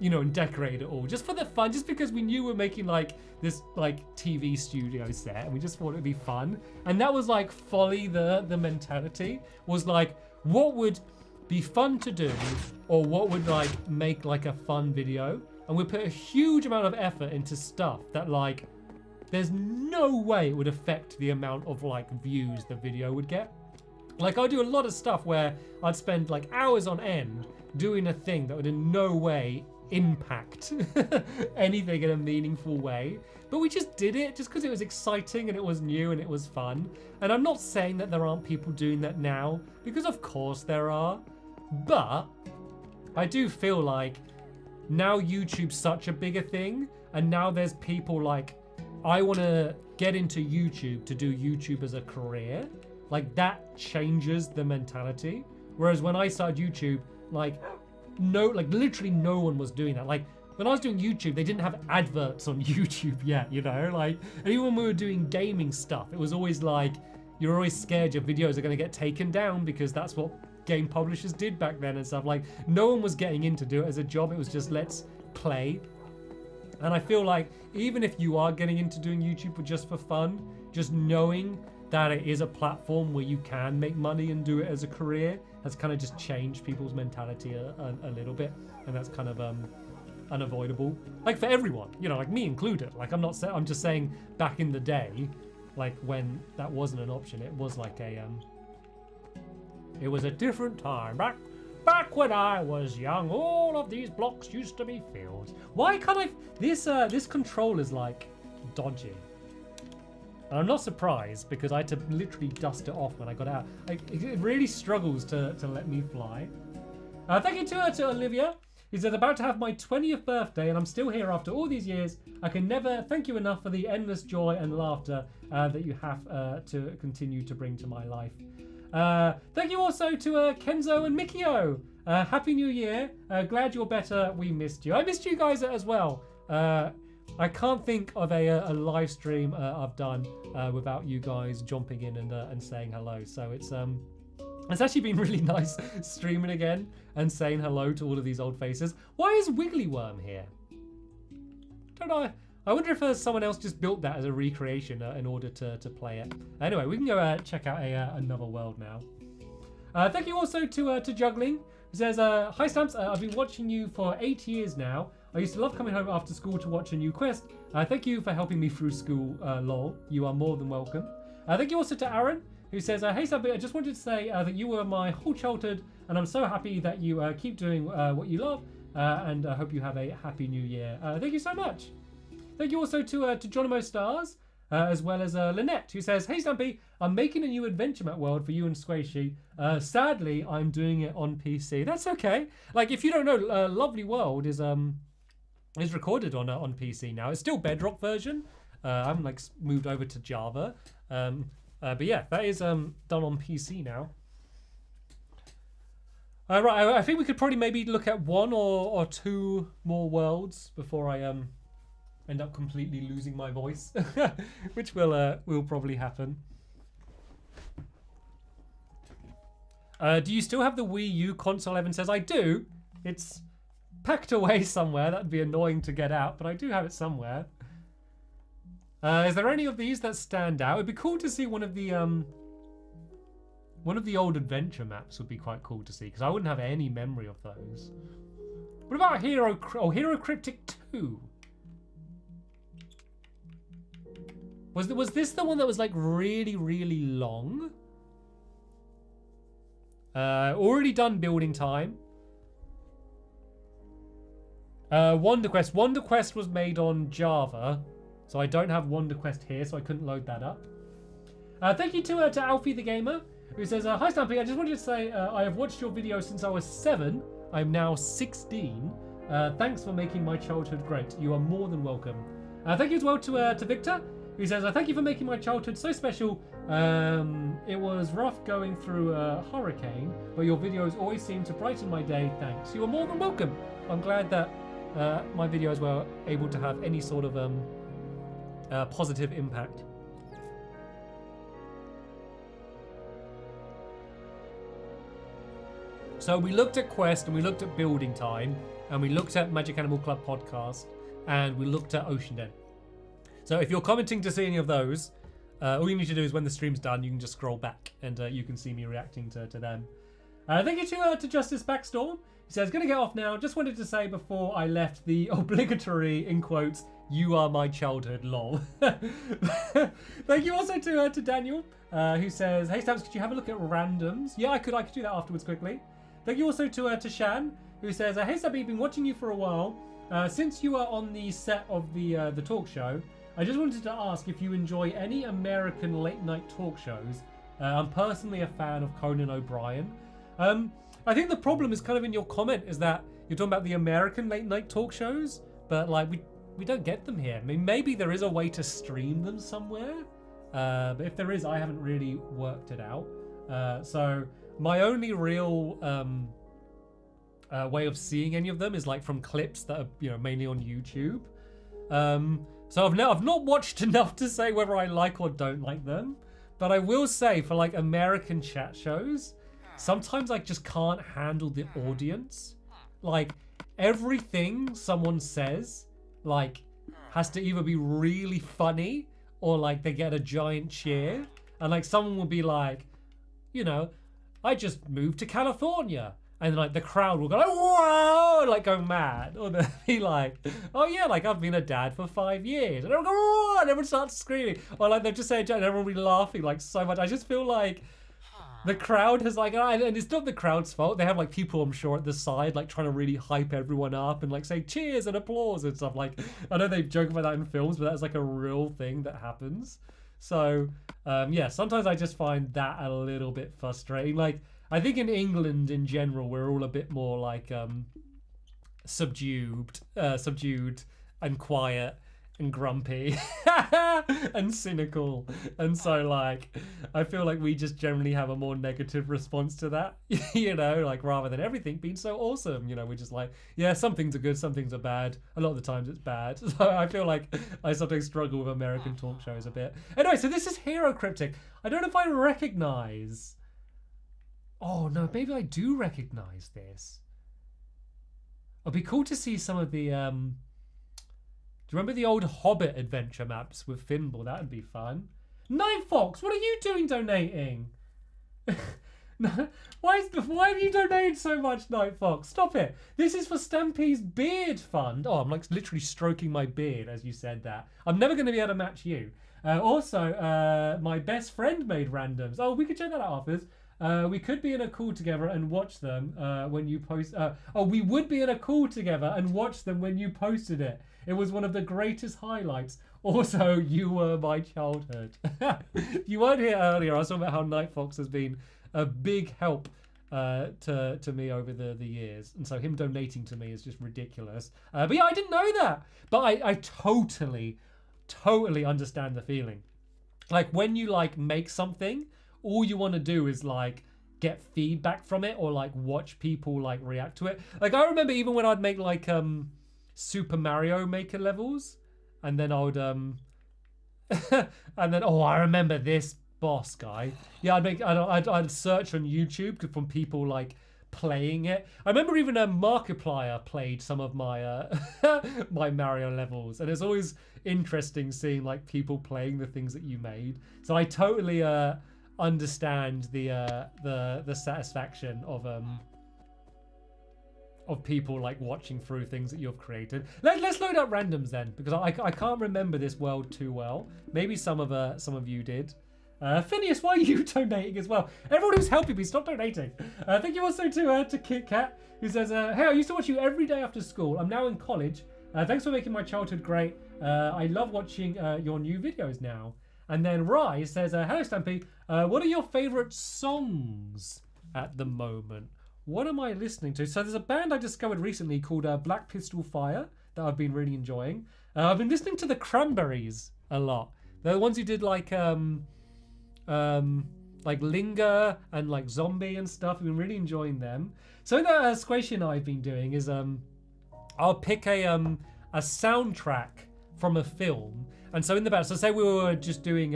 you know, and decorate it all just for the fun, just because we knew we're making like this like TV studio set and we just thought it'd be fun. And that was like folly, the mentality was like, what would be fun to do or what would like make like a fun video? And we put a huge amount of effort into stuff that like, there's no way it would affect the amount of like views the video would get. Like I do a lot of stuff where I'd spend like hours on end doing a thing that would in no way impact anything in a meaningful way, but we just did it just because it was exciting and it was new and it was fun. And I'm not saying that there aren't people doing that now, because of course there are, but I do feel like now YouTube's such a bigger thing, and now there's people like, I want to get into YouTube to do YouTube as a career. Like that changes the mentality. Whereas when I started YouTube, like literally no one was doing that. Like when I was doing YouTube, they didn't have adverts on YouTube yet, you know? Like, and even when we were doing gaming stuff, it was always like, you're always scared your videos are going to get taken down because that's what game publishers did back then and stuff. Like, no one was getting in to do it as a job. It was just, let's play. And I feel like even if you are getting into doing YouTube just for fun, just knowing that it is a platform where you can make money and do it as a career has kind of just changed people's mentality a little bit. And that's kind of unavoidable. Like, for everyone, you know, like me included. Like, I'm just saying back in the day, like when that wasn't an option, it was like it was a different time. Back when I was young, all of these blocks used to be filled. Why can't I? This controller's like dodgy. And I'm not surprised because I had to literally dust it off when I got out. Like, it really struggles to let me fly. Thank you to Olivia. He said, about to have my 20th birthday and I'm still here after all these years. I can never thank you enough for the endless joy and laughter that you have to continue to bring to my life. Thank you also to Kenzo and Mikio. Happy New Year. Glad you're better. We missed you. I missed you guys as well. I can't think of a live stream I've done without you guys jumping in and saying hello. So it's actually been really nice streaming again and saying hello to all of these old faces. Why is Wiggly Worm here? Don't know. I wonder if someone else just built that as a recreation in order to play it. Anyway, we can go check out another world now. Thank you also to Juggling, who says, hi Stamps, I've been watching you for 8 years now. I used to love coming home after school to watch a new quest. Thank you for helping me through school, lol. You are more than welcome. Thank you also to Aaron, who says, hey Stampy, I just wanted to say that you were my whole childhood and I'm so happy that you keep doing what you love and I hope you have a happy new year. Thank you so much. Thank you also to Geronimo Stars, as well as Lynette, who says, hey Stampy, I'm making a new adventure map world for you and Squishy. Sadly, I'm doing it on PC. That's okay. Like, if you don't know, Lovely World is recorded on PC now. It's still Bedrock version. I haven't like moved over to Java. But yeah, that is done on PC now. Right, I think we could probably maybe look at one or two more worlds before I end up completely losing my voice, which will probably happen. Do you still have the Wii U console? Evan says, I do. It's packed away somewhere. That'd be annoying to get out, but I do have it somewhere. Is there any of these that stand out? It'd be cool to see one of the old adventure maps. Would be quite cool to see because I wouldn't have any memory of those. What about Hero Cryptic 2? Was this the one that was like really, really long? Already done building time. Wonder Quest. Wonder Quest was made on Java, so I don't have Wonder Quest here, so I couldn't load that up. Thank you to Alfie the Gamer, who says, hi Stampy, I just wanted to say I have watched your video since I was 7. I'm now 16. Thanks for making my childhood great. You are more than welcome. Thank you as well to Victor, who says, thank you for making my childhood so special. It was rough going through a hurricane, but your videos always seem to brighten my day. Thanks. You are more than welcome. I'm glad that my videos were able to have any sort of positive impact. So we looked at Quest and we looked at Building Time and we looked at Magic Animal Club podcast and we looked at Ocean Den. So if you're commenting to see any of those, all you need to do is when the stream's done, you can just scroll back and you can see me reacting to them. Thank you to Justice Backstorm. He says, gonna get off now. Just wanted to say before I left the obligatory, in quotes, you are my childhood, lol. Thank you also to Daniel, who says, hey Stamps, could you have a look at randoms? Yeah, I could do that afterwards quickly. Thank you also to Shan, who says, hey Stabby, been watching you for a while. Since you are on the set of the talk show, I just wanted to ask if you enjoy any American late night talk shows. I'm personally a fan of Conan O'Brien. I think the problem is kind of in your comment is that you're talking about the American late night talk shows, but like we don't get them here. I mean, maybe there is a way to stream them somewhere, but if there is, I haven't really worked it out. So my only real way of seeing any of them is like from clips that are mainly on YouTube. So I've not watched enough to say whether I like or don't like them, but I will say for like American chat shows, sometimes I just can't handle the audience. Like, everything someone says, like, has to either be really funny or like they get a giant cheer. And like someone will be like, you know, I just moved to California. And like the crowd will go like, whoa, like go mad. Or they'll be like, oh yeah, like I've been a dad for 5 years. And everyone go, whoa, and everyone starts screaming. Or like they'll just say a joke and everyone will be laughing like so much. I just feel like the crowd has like, and it's not the crowd's fault. They have like people, I'm sure, at the side, like trying to really hype everyone up and like say cheers and applause and stuff. Like, I know they joke about that in films, but that's like a real thing that happens. So, yeah, sometimes I just find that a little bit frustrating. Like, I think in England in general, we're all a bit more like subdued and quiet and grumpy and cynical. And so like, I feel like we just generally have a more negative response to that, you know, like rather than everything being so awesome, you know, we're just like, yeah, some things are good, some things are bad. A lot of the times it's bad. So I feel like I sometimes struggle with American talk shows a bit. Anyway, so this is Hero Cryptic. I don't know if I recognize... Oh no, maybe I do recognize this. It'd be cool to see some of the, do you remember the old Hobbit adventure maps with Finnball? That'd be fun. Night Fox, what are you doing donating? Why have you donated so much, Night Fox? Stop it. This is for Stampy's beard fund. Oh, I'm like literally stroking my beard as you said that. I'm never going to be able to match you. Also, my best friend made randoms. Oh, we could check that out afterwards. We could be in a call together and watch them when you post... we would be in a call together and watch them when you posted it. It was one of the greatest highlights. Also, you were my childhood. If you weren't here earlier, I was talking about how Night Fox has been a big help to me over the years. And so him donating to me is just ridiculous. But yeah, I didn't know that. But I totally understand the feeling. Like when you like make something... all you want to do is like get feedback from it or like watch people like react to it. Like I remember even when I'd make like Super Mario Maker levels and then I would and then I remember this boss guy. Yeah, I'd search on YouTube from people like playing it. I remember even Markiplier played some of my my Mario levels, and it's always interesting seeing like people playing the things that you made. So I totally understand the satisfaction of people like watching through things that you've created. Let's load up randoms then, because I can't remember this world too well. Maybe some of you did. Phineas, why are you donating as well? Everyone who's helping me, stop donating. Thank you also to Kit Kat, who says, hey, I used to watch you every day after school. I'm now in college. Thanks for making my childhood great. I love watching your new videos now. And then Rai says, hello Stampy, what are your favourite songs at the moment? What am I listening to? So there's a band I discovered recently called Black Pistol Fire that I've been really enjoying. I've been listening to the Cranberries a lot. They're the ones who did like Linger and like Zombie and stuff. I've been really enjoying them. So that Squishy and I have been doing is I'll pick a soundtrack from a film. And so in the back, so say we were just doing,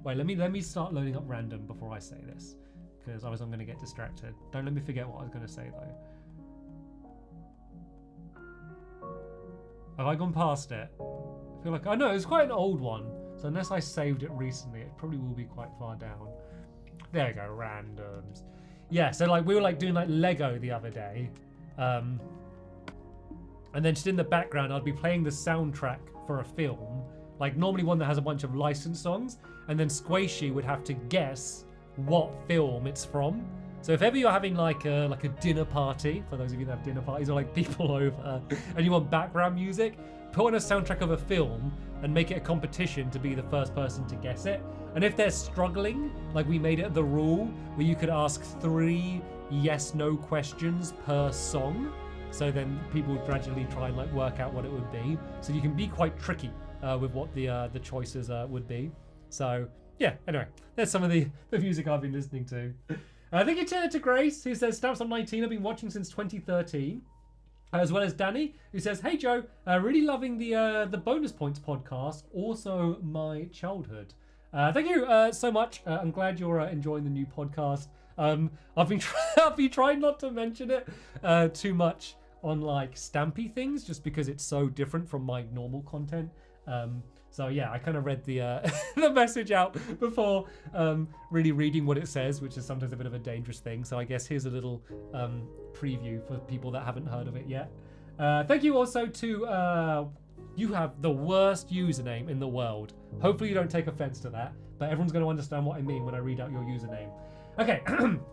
wait, let me start loading up random before I say this, because otherwise I'm going to get distracted. Don't let me forget what I was going to say though. Have I gone past it? I feel like, I know, it's quite an old one. So unless I saved it recently, it probably will be quite far down. There we go, randoms. Yeah, so like we were like doing like Lego the other day. And then just in the background, I'd be playing the soundtrack for a film. Like normally one that has a bunch of licensed songs, and then Squishy would have to guess what film it's from. So if ever you're having like a dinner party, for those of you that have dinner parties or like people over, and you want background music, put on a soundtrack of a film and make it a competition to be the first person to guess it. And if they're struggling, like we made it the rule where you could ask 3 yes/no questions per song. So then people would gradually try and like work out what it would be. So you can be quite tricky with what the choices would be. So yeah, anyway, there's some of the music I've been listening to. Thank you to Grace, who says, Stamps on 19, I've been watching since 2013. As well as Danny, who says, hey Joe, really loving the Bonus Points podcast, also my childhood. Thank you so much. I'm glad you're enjoying the new podcast. I've been I've been trying not to mention it too much on like Stampy things, just because it's so different from my normal content. So yeah, I kind of read the the message out before really reading what it says, which is sometimes a bit of a dangerous thing. So I guess here's a little preview for people that haven't heard of it yet. Thank you also to you have the worst username in the world. Hopefully you don't take offense to that, but everyone's going to understand what I mean when I read out your username. Okay,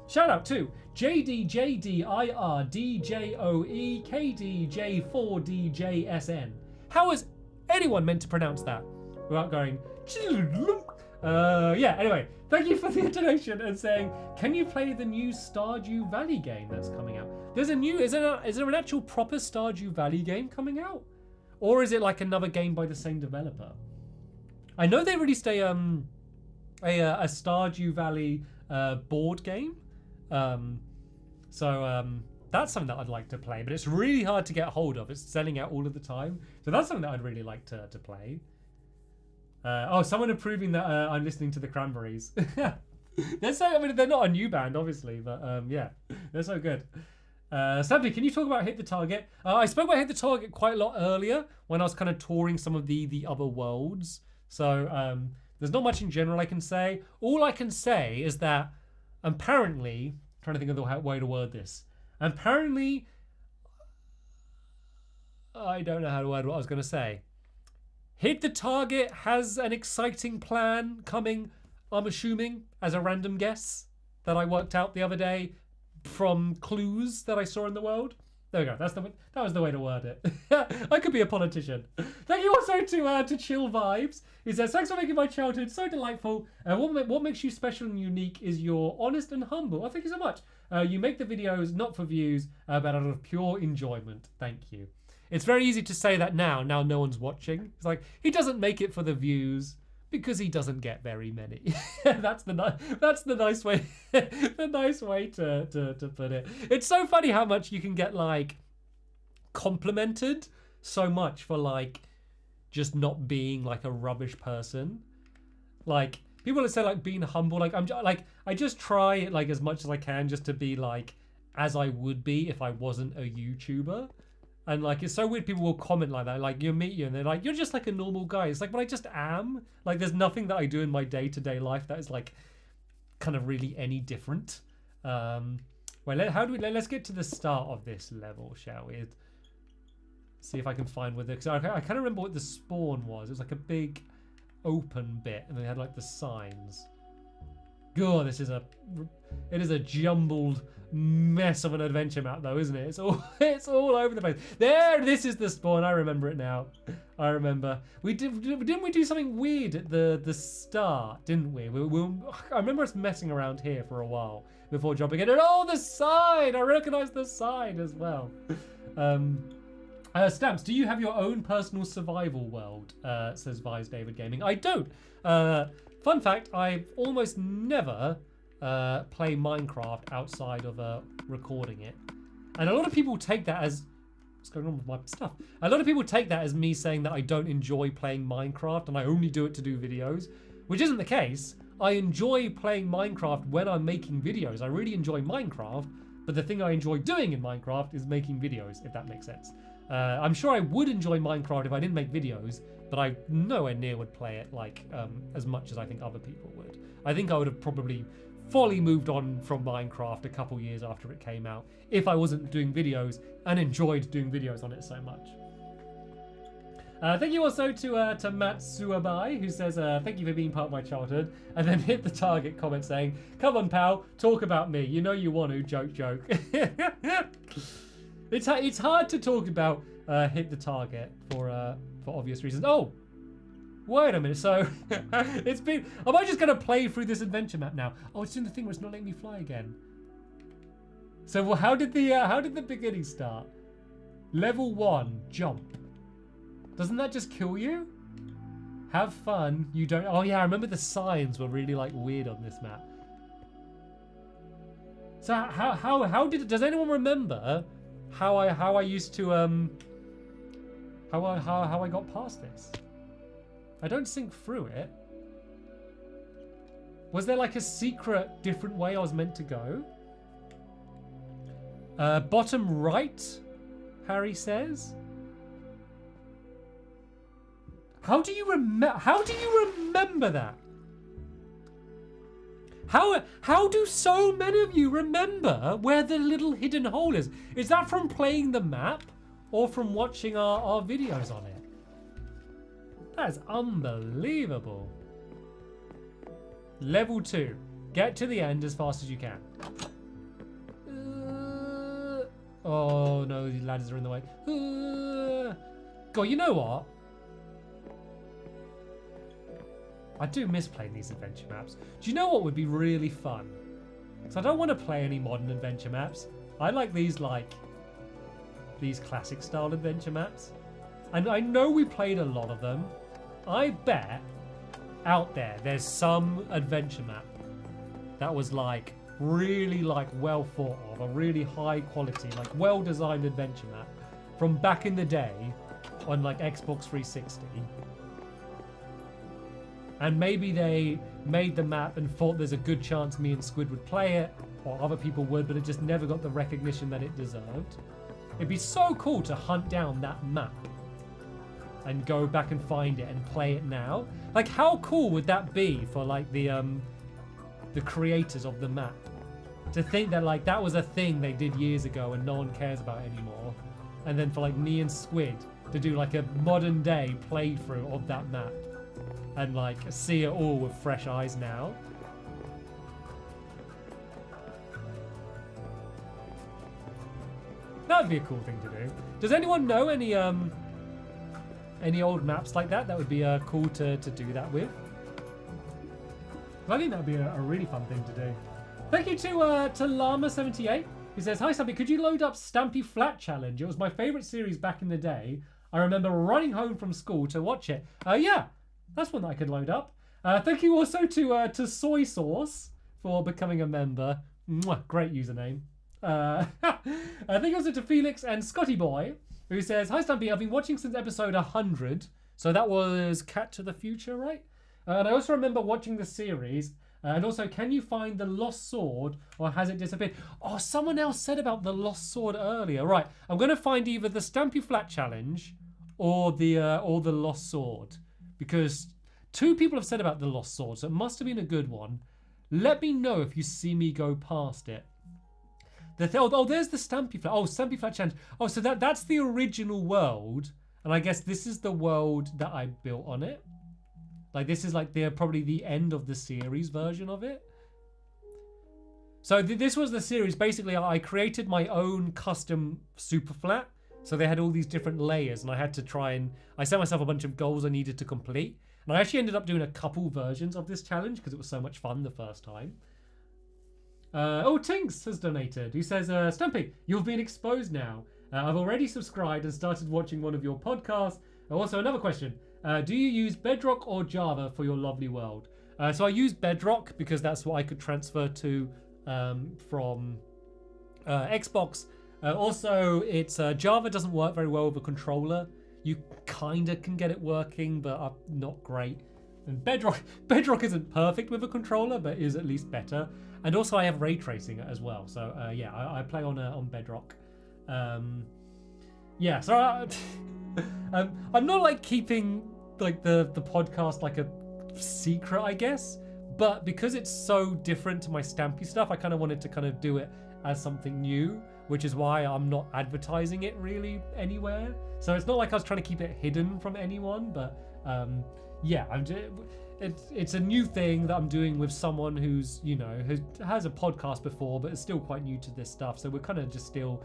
shout out to JDJDIRDJOEKDJ4DJSN. How is anyone meant to pronounce that without going? Yeah. Anyway, thank you for the donation and saying, can you play the new Stardew Valley game that's coming out? There's a new. Is there an actual proper Stardew Valley game coming out, or is it like another game by the same developer? I know they released a Stardew Valley board game, so that's something that I'd like to play, but it's really hard to get hold of. It's selling out all of the time, so that's something that I'd really like to play. Oh, someone approving that I'm listening to the Cranberries. They're so, I mean, they're not a new band, obviously, but yeah, they're so good. Stampy, can you talk about Hit the Target? I spoke about Hit the Target quite a lot earlier when I was kind of touring some of the other worlds. So there's not much in general I can say. All I can say is that apparently, I'm trying to think of the way to word this. Apparently, I don't know how to word what I was going to say. Hit the Target has an exciting plan coming, I'm assuming, as a random guess that I worked out the other day from clues that I saw in the world. There we go. That was the way to word it. I could be a politician. Thank you also to Chill Vibes. He says, thanks for making my childhood so delightful. What makes you special and unique is you're honest and humble. Oh, thank you so much. You make the videos not for views, but out of pure enjoyment. Thank you. It's very easy to say that now no one's watching. It's like, he doesn't make it for the views because he doesn't get very many. That's the nice way the nice way to put it. It's so funny how much you can get like complimented so much for like just not being like a rubbish person. Like people that say like being humble, like I just try like as much as I can just to be like as I would be if I wasn't a YouTuber. And like, it's so weird people will comment like that. Like, you meet you and they're like, you're just like a normal guy. It's like, but I just am. Like, there's nothing that I do in my day-to-day life that is like kind of really any different. Well, let's get to the start of this level, shall we? See if I can find where because I kind of remember what the spawn was. It was like a big open bit and they had like the signs. God, it is a jumbled mess of an adventure map though, isn't it? It's all over the place. There, this is the spawn. I remember it now. I remember. Didn't we do something weird at the start, didn't we? I remember us messing around here for a while before jumping in. And oh, the sign! I recognize the sign as well. Stamps, do you have your own personal survival world? Says Vise David Gaming. I don't. Fun fact, I almost never play Minecraft outside of recording it. And a lot of people take that as... What's going on with my stuff? A lot of people take that as me saying that I don't enjoy playing Minecraft and I only do it to do videos, which isn't the case. I enjoy playing Minecraft when I'm making videos. I really enjoy Minecraft, but the thing I enjoy doing in Minecraft is making videos, if that makes sense. I'm sure I would enjoy Minecraft if I didn't make videos, but I nowhere near would play it like as much as I think other people would. I think I would have probably fully moved on from Minecraft a couple years after it came out if I wasn't doing videos and enjoyed doing videos on it so much. Thank you also to Matt Suabai, who says, thank you for being part of my childhood, and then Hit the Target comment saying, come on pal, talk about me, you know you want to, joke. It's hard to talk about Hit the Target for obvious reasons. Oh, wait a minute. So it's been. Am I just gonna play through this adventure map now? Oh, it's doing the thing where it's not letting me fly again. So well, how did the beginning start? Level 1, jump. Doesn't that just kill you? Have fun. You don't. Oh yeah, I remember the signs were really like weird on this map. So how did? Does anyone remember? How I used to how I got past this. I don't sink through it. Was there like a secret different way I was meant to go? Bottom right, Harry says. How do you remember that? How do so many of you remember where the little hidden hole is? Is that from playing the map or from watching our videos on it? That is unbelievable. Level 2. Get to the end as fast as you can. Oh no, these ladders are in the way. God, you know what? I do miss playing these adventure maps. Do you know what would be really fun? So I don't want to play any modern adventure maps. I like these classic style adventure maps. And I know we played a lot of them. I bet out there's some adventure map that was like really like well thought of, a really high quality, like well designed adventure map from back in the day on like Xbox 360. And maybe they made the map and thought there's a good chance me and Squid would play it, or other people would, but it just never got the recognition that it deserved. It'd be so cool to hunt down that map and go back and find it and play it now. Like, how cool would that be for like the creators of the map? To think that like that was a thing they did years ago and no one cares about anymore. And then for like me and Squid to do like a modern day playthrough of that map. And like see it all with fresh eyes now. That'd be a cool thing to do. Does anyone know any old maps like that would be cool to do that with? I think that'd be a really fun thing to do. Thank you to Llama78. He says, "Hi Stampy, could you load up Stampy Flat Challenge? It was my favourite series back in the day. I remember running home from school to watch it." Yeah. That's one that I could load up. Thank you also to Soy Sauce for becoming a member. Mwah, great username. Thank you also to Felix and Scotty Boy, who says, "Hi Stampy, I've been watching since episode 100." So that was Cat to the Future, right? And I also remember watching the series. And also, can you find the lost sword, or has it disappeared? Oh, someone else said about the lost sword earlier. Right, I'm going to find either the Stampy Flat Challenge or the lost sword. Because 2 people have said about the lost sword, so it must have been a good one. Let me know if you see me go past it. There's the Stampy Flat. Oh, Stampy Flat Challenge. Oh, so that's the original world, and I guess this is the world that I built on it. Like this is like probably the end of the series version of it. So this was the series. Basically, I created my own custom super flat. So they had all these different layers, and I had to I set myself a bunch of goals I needed to complete. And I actually ended up doing a couple versions of this challenge because it was so much fun the first time. Tinks has donated. He says, "Stampy, you've been exposed now. I've already subscribed and started watching one of your podcasts. Also, another question. Do you use Bedrock or Java for your lovely world?" So I use Bedrock because that's what I could transfer to from Xbox. Also, it's Java doesn't work very well with a controller. You kind of can get it working, but not great. And Bedrock isn't perfect with a controller, but is at least better. And also, I have ray tracing as well. So yeah, I play on Bedrock. Yeah, so I'm not like keeping like the podcast like a secret, I guess. But because it's so different to my Stampy stuff, I kind of wanted to kind of do it as something new, which is why I'm not advertising it really anywhere. So it's not like I was trying to keep it hidden from anyone, but yeah, it's a new thing that I'm doing with someone who's, who has a podcast before, but is still quite new to this stuff. So we're kind of just still,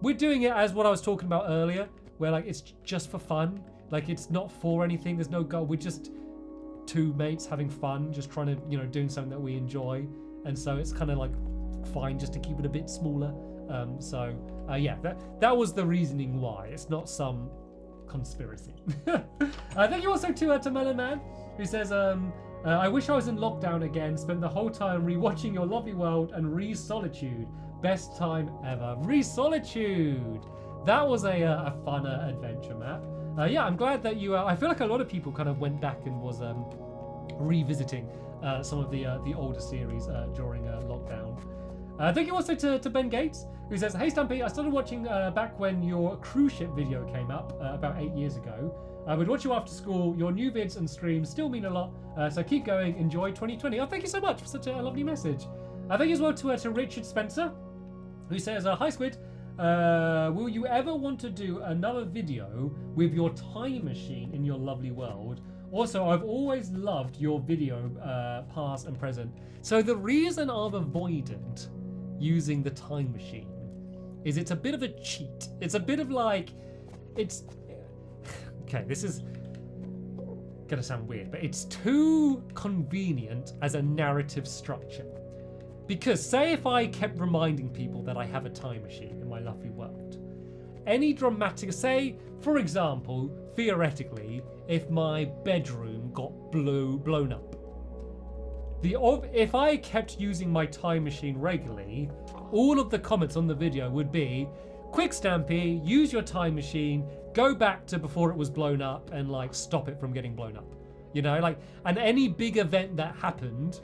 we're doing it as what I was talking about earlier, where like it's just for fun. Like it's not for anything. There's no goal. We're just 2 mates having fun, just trying to, doing something that we enjoy. And so it's kind of like fine just to keep it a bit smaller. Yeah, that was the reasoning why. It's not some conspiracy. Thank you also to Melon Man, who says, "I wish I was in lockdown again. Spent the whole time rewatching Your Lovely World and Re-Solitude. Best time ever." Re-Solitude. That was a funner adventure map. Yeah, I'm glad that you. I feel like a lot of people kind of went back and was revisiting some of the older series during lockdown. Thank you also to Ben Gates, who says, "Hey Stampy, I started watching back when your cruise ship video came up about 8 years ago. I would watch you after school. Your new vids and streams still mean a lot, so keep going. Enjoy 2020. Oh, thank you so much for such a lovely message. Thank you as well to Richard Spencer, who says, "Hi Squid, will you ever want to do another video with your time machine in your lovely world? Also, I've always loved your video, past and present." So the reason I've avoided using the time machine is it's a bit of a cheat. It's a bit of like, it's, okay, this is gonna sound weird, but it's too convenient as a narrative structure. Because say if I kept reminding people that I have a time machine in my lovely world, any dramatic, say for example, theoretically, if my bedroom got blown up, if I kept using my time machine regularly, all of the comments on the video would be, "Quick Stampy, use your time machine, go back to before it was blown up and like stop it from getting blown up." You know, like, and any big event that happened,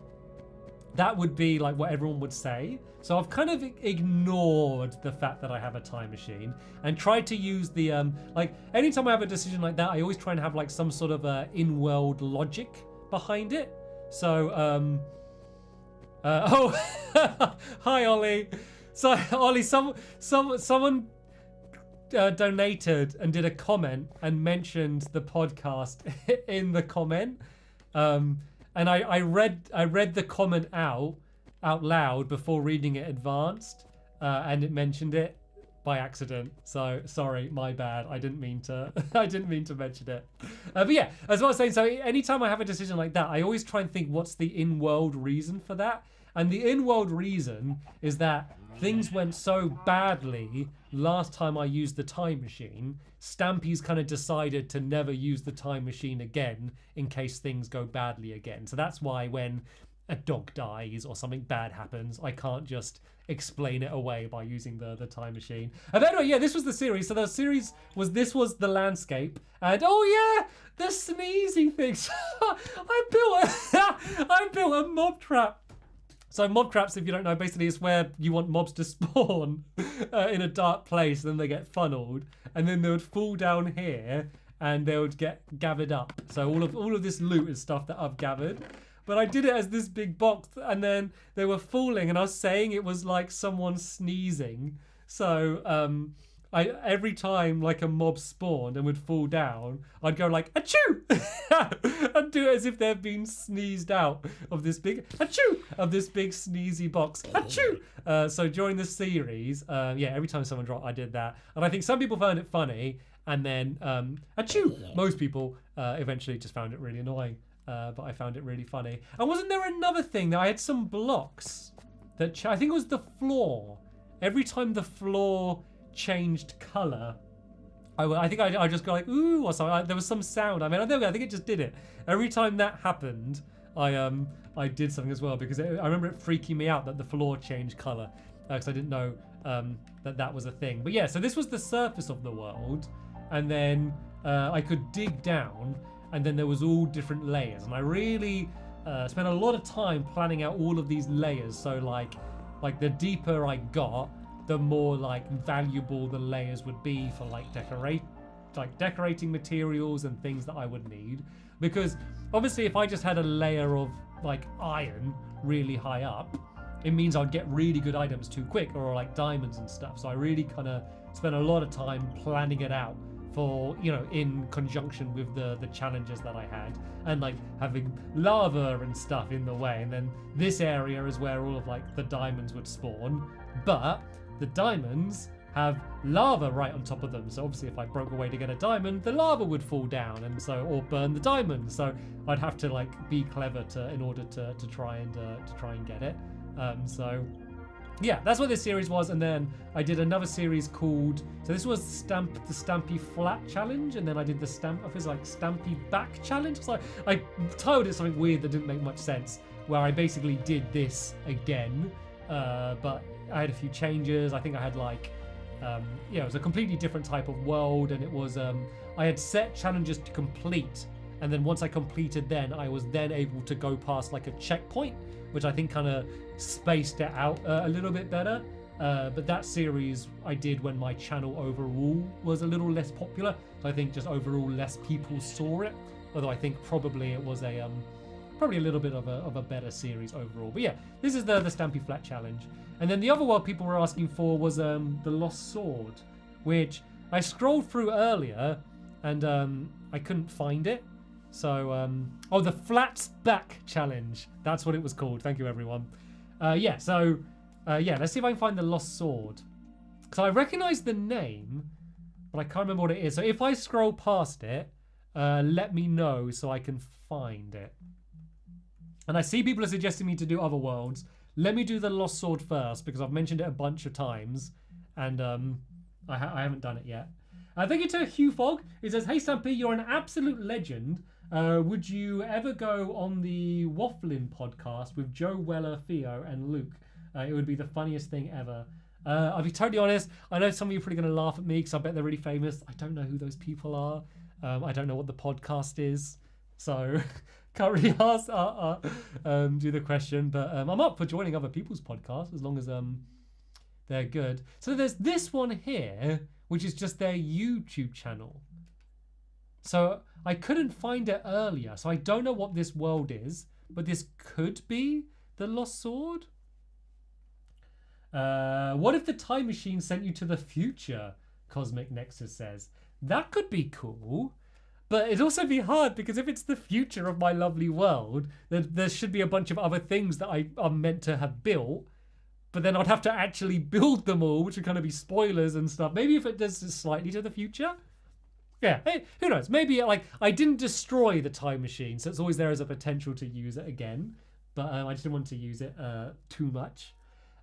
that would be like what everyone would say. So I've kind of ignored the fact that I have a time machine and tried to use the like anytime I have a decision like that, I always try and have like some sort of in-world logic behind it. So oh, hi Ollie. So Ollie, someone donated and did a comment and mentioned the podcast in the comment. And I read the comment out loud before reading it advanced, and it mentioned it by accident. So sorry, my bad. I didn't mean to. I didn't mean to mention it. But yeah, as I was saying, so anytime I have a decision like that, I always try and think what's the in-world reason for that. And the in-world reason is that things went so badly last time I used the time machine. Stampy's kind of decided to never use the time machine again in case things go badly again. So that's why when a dog dies or something bad happens, I can't just explain it away by using the time machine. And anyway, yeah, this was the series. So the series was, this was the landscape. And oh yeah, the sneezy things. I built a mob trap. So mob traps, if you don't know, basically is where you want mobs to spawn in a dark place, and then they get funneled, and then they would fall down here, and they would get gathered up. So all of this loot is stuff that I've gathered, but I did it as this big box, and then they were falling, and I was saying it was like someone sneezing. So every time like a mob spawned and would fall down, I'd go like achoo, and do it as if they've been sneezed out of this big achoo, of this big sneezy box achoo. So during the series, yeah, every time someone dropped, I did that, and I think some people found it funny, and then achoo, most people eventually just found it really annoying, but I found it really funny. And wasn't there another thing that I had some blocks that I think it was the floor. Every time the floor changed color, I think I just go like ooh or something. There was some sound. I mean, I think it just did it. Every time that happened, I did something as well, because I remember it freaking me out that the floor changed color, because I didn't know that was a thing. But yeah, so this was the surface of the world, and then I could dig down, and then there was all different layers, and I really spent a lot of time planning out all of these layers. So like the deeper I got, the more like valuable the layers would be for like decorating materials and things that I would need. Because obviously if I just had a layer of like iron really high up, it means I'd get really good items too quick, or like diamonds and stuff. So I really kind of spent a lot of time planning it out for, you know, in conjunction with the challenges that I had, and like having lava and stuff in the way. And then this area is where all of like the diamonds would spawn, but the diamonds have lava right on top of them. So obviously if I broke away to get a diamond, the lava would fall down, and so, or burn the diamond. So I'd have to like be clever in order to try and get it. So yeah, that's what this series was. And then I did another series called, so this was the Stampy Flat Challenge, and then I did the Stampy Back Challenge. So I titled it something weird that didn't make much sense, where I basically did this again, but I had a few changes. I think I had like, yeah, it was a completely different type of world, and it was, I had set challenges to complete, And then once I completed I was then able to go past like a checkpoint, which I think kind of spaced it out a little bit better. But that series I did when my channel overall was a little less popular. So I think just overall less people saw it. Although I think probably it was probably a little bit of a better series overall. But yeah, this is the Stampy Flat Challenge. And then the other world people were asking for was the Lost Sword, which I scrolled through earlier and I couldn't find it. So, oh, the Flats Back Challenge. That's what it was called. Thank you, everyone. Yeah, so, yeah, let's see if I can find the Lost Sword. Because I recognize the name, but I can't remember what it is. So if I scroll past it, let me know so I can find it. And I see people are suggesting me to do other worlds. Let me do the Lost Sword first, because I've mentioned it a bunch of times, and I haven't done it yet. Thank you to Hugh Fogg. He says, "Hey Stampy, you're an absolute legend. Would you ever go on the Waffling podcast with Joe Weller, Theo, and Luke? It would be the funniest thing ever." I'll be totally honest. I know some of you are probably going to laugh at me because I bet they're really famous. I don't know who those people are. I don't know what the podcast is. So can't really ask, do the question. But I'm up for joining other people's podcasts as long as they're good. So there's this one here, which is just their YouTube channel. So I couldn't find it earlier. So I don't know what this world is. But this could be the Lost Sword. What if the time machine sent you to the future? Cosmic Nexus says. That could be cool. But it'd also be hard because if it's the future of my lovely world, then there should be a bunch of other things that I'm meant to have built. But then I'd have to actually build them all, which would kind of be spoilers and stuff. Maybe if it does slightly to the future. Yeah, hey, who knows? Maybe like I didn't destroy the time machine, so it's always there as a potential to use it again. But I just didn't want to use it too much.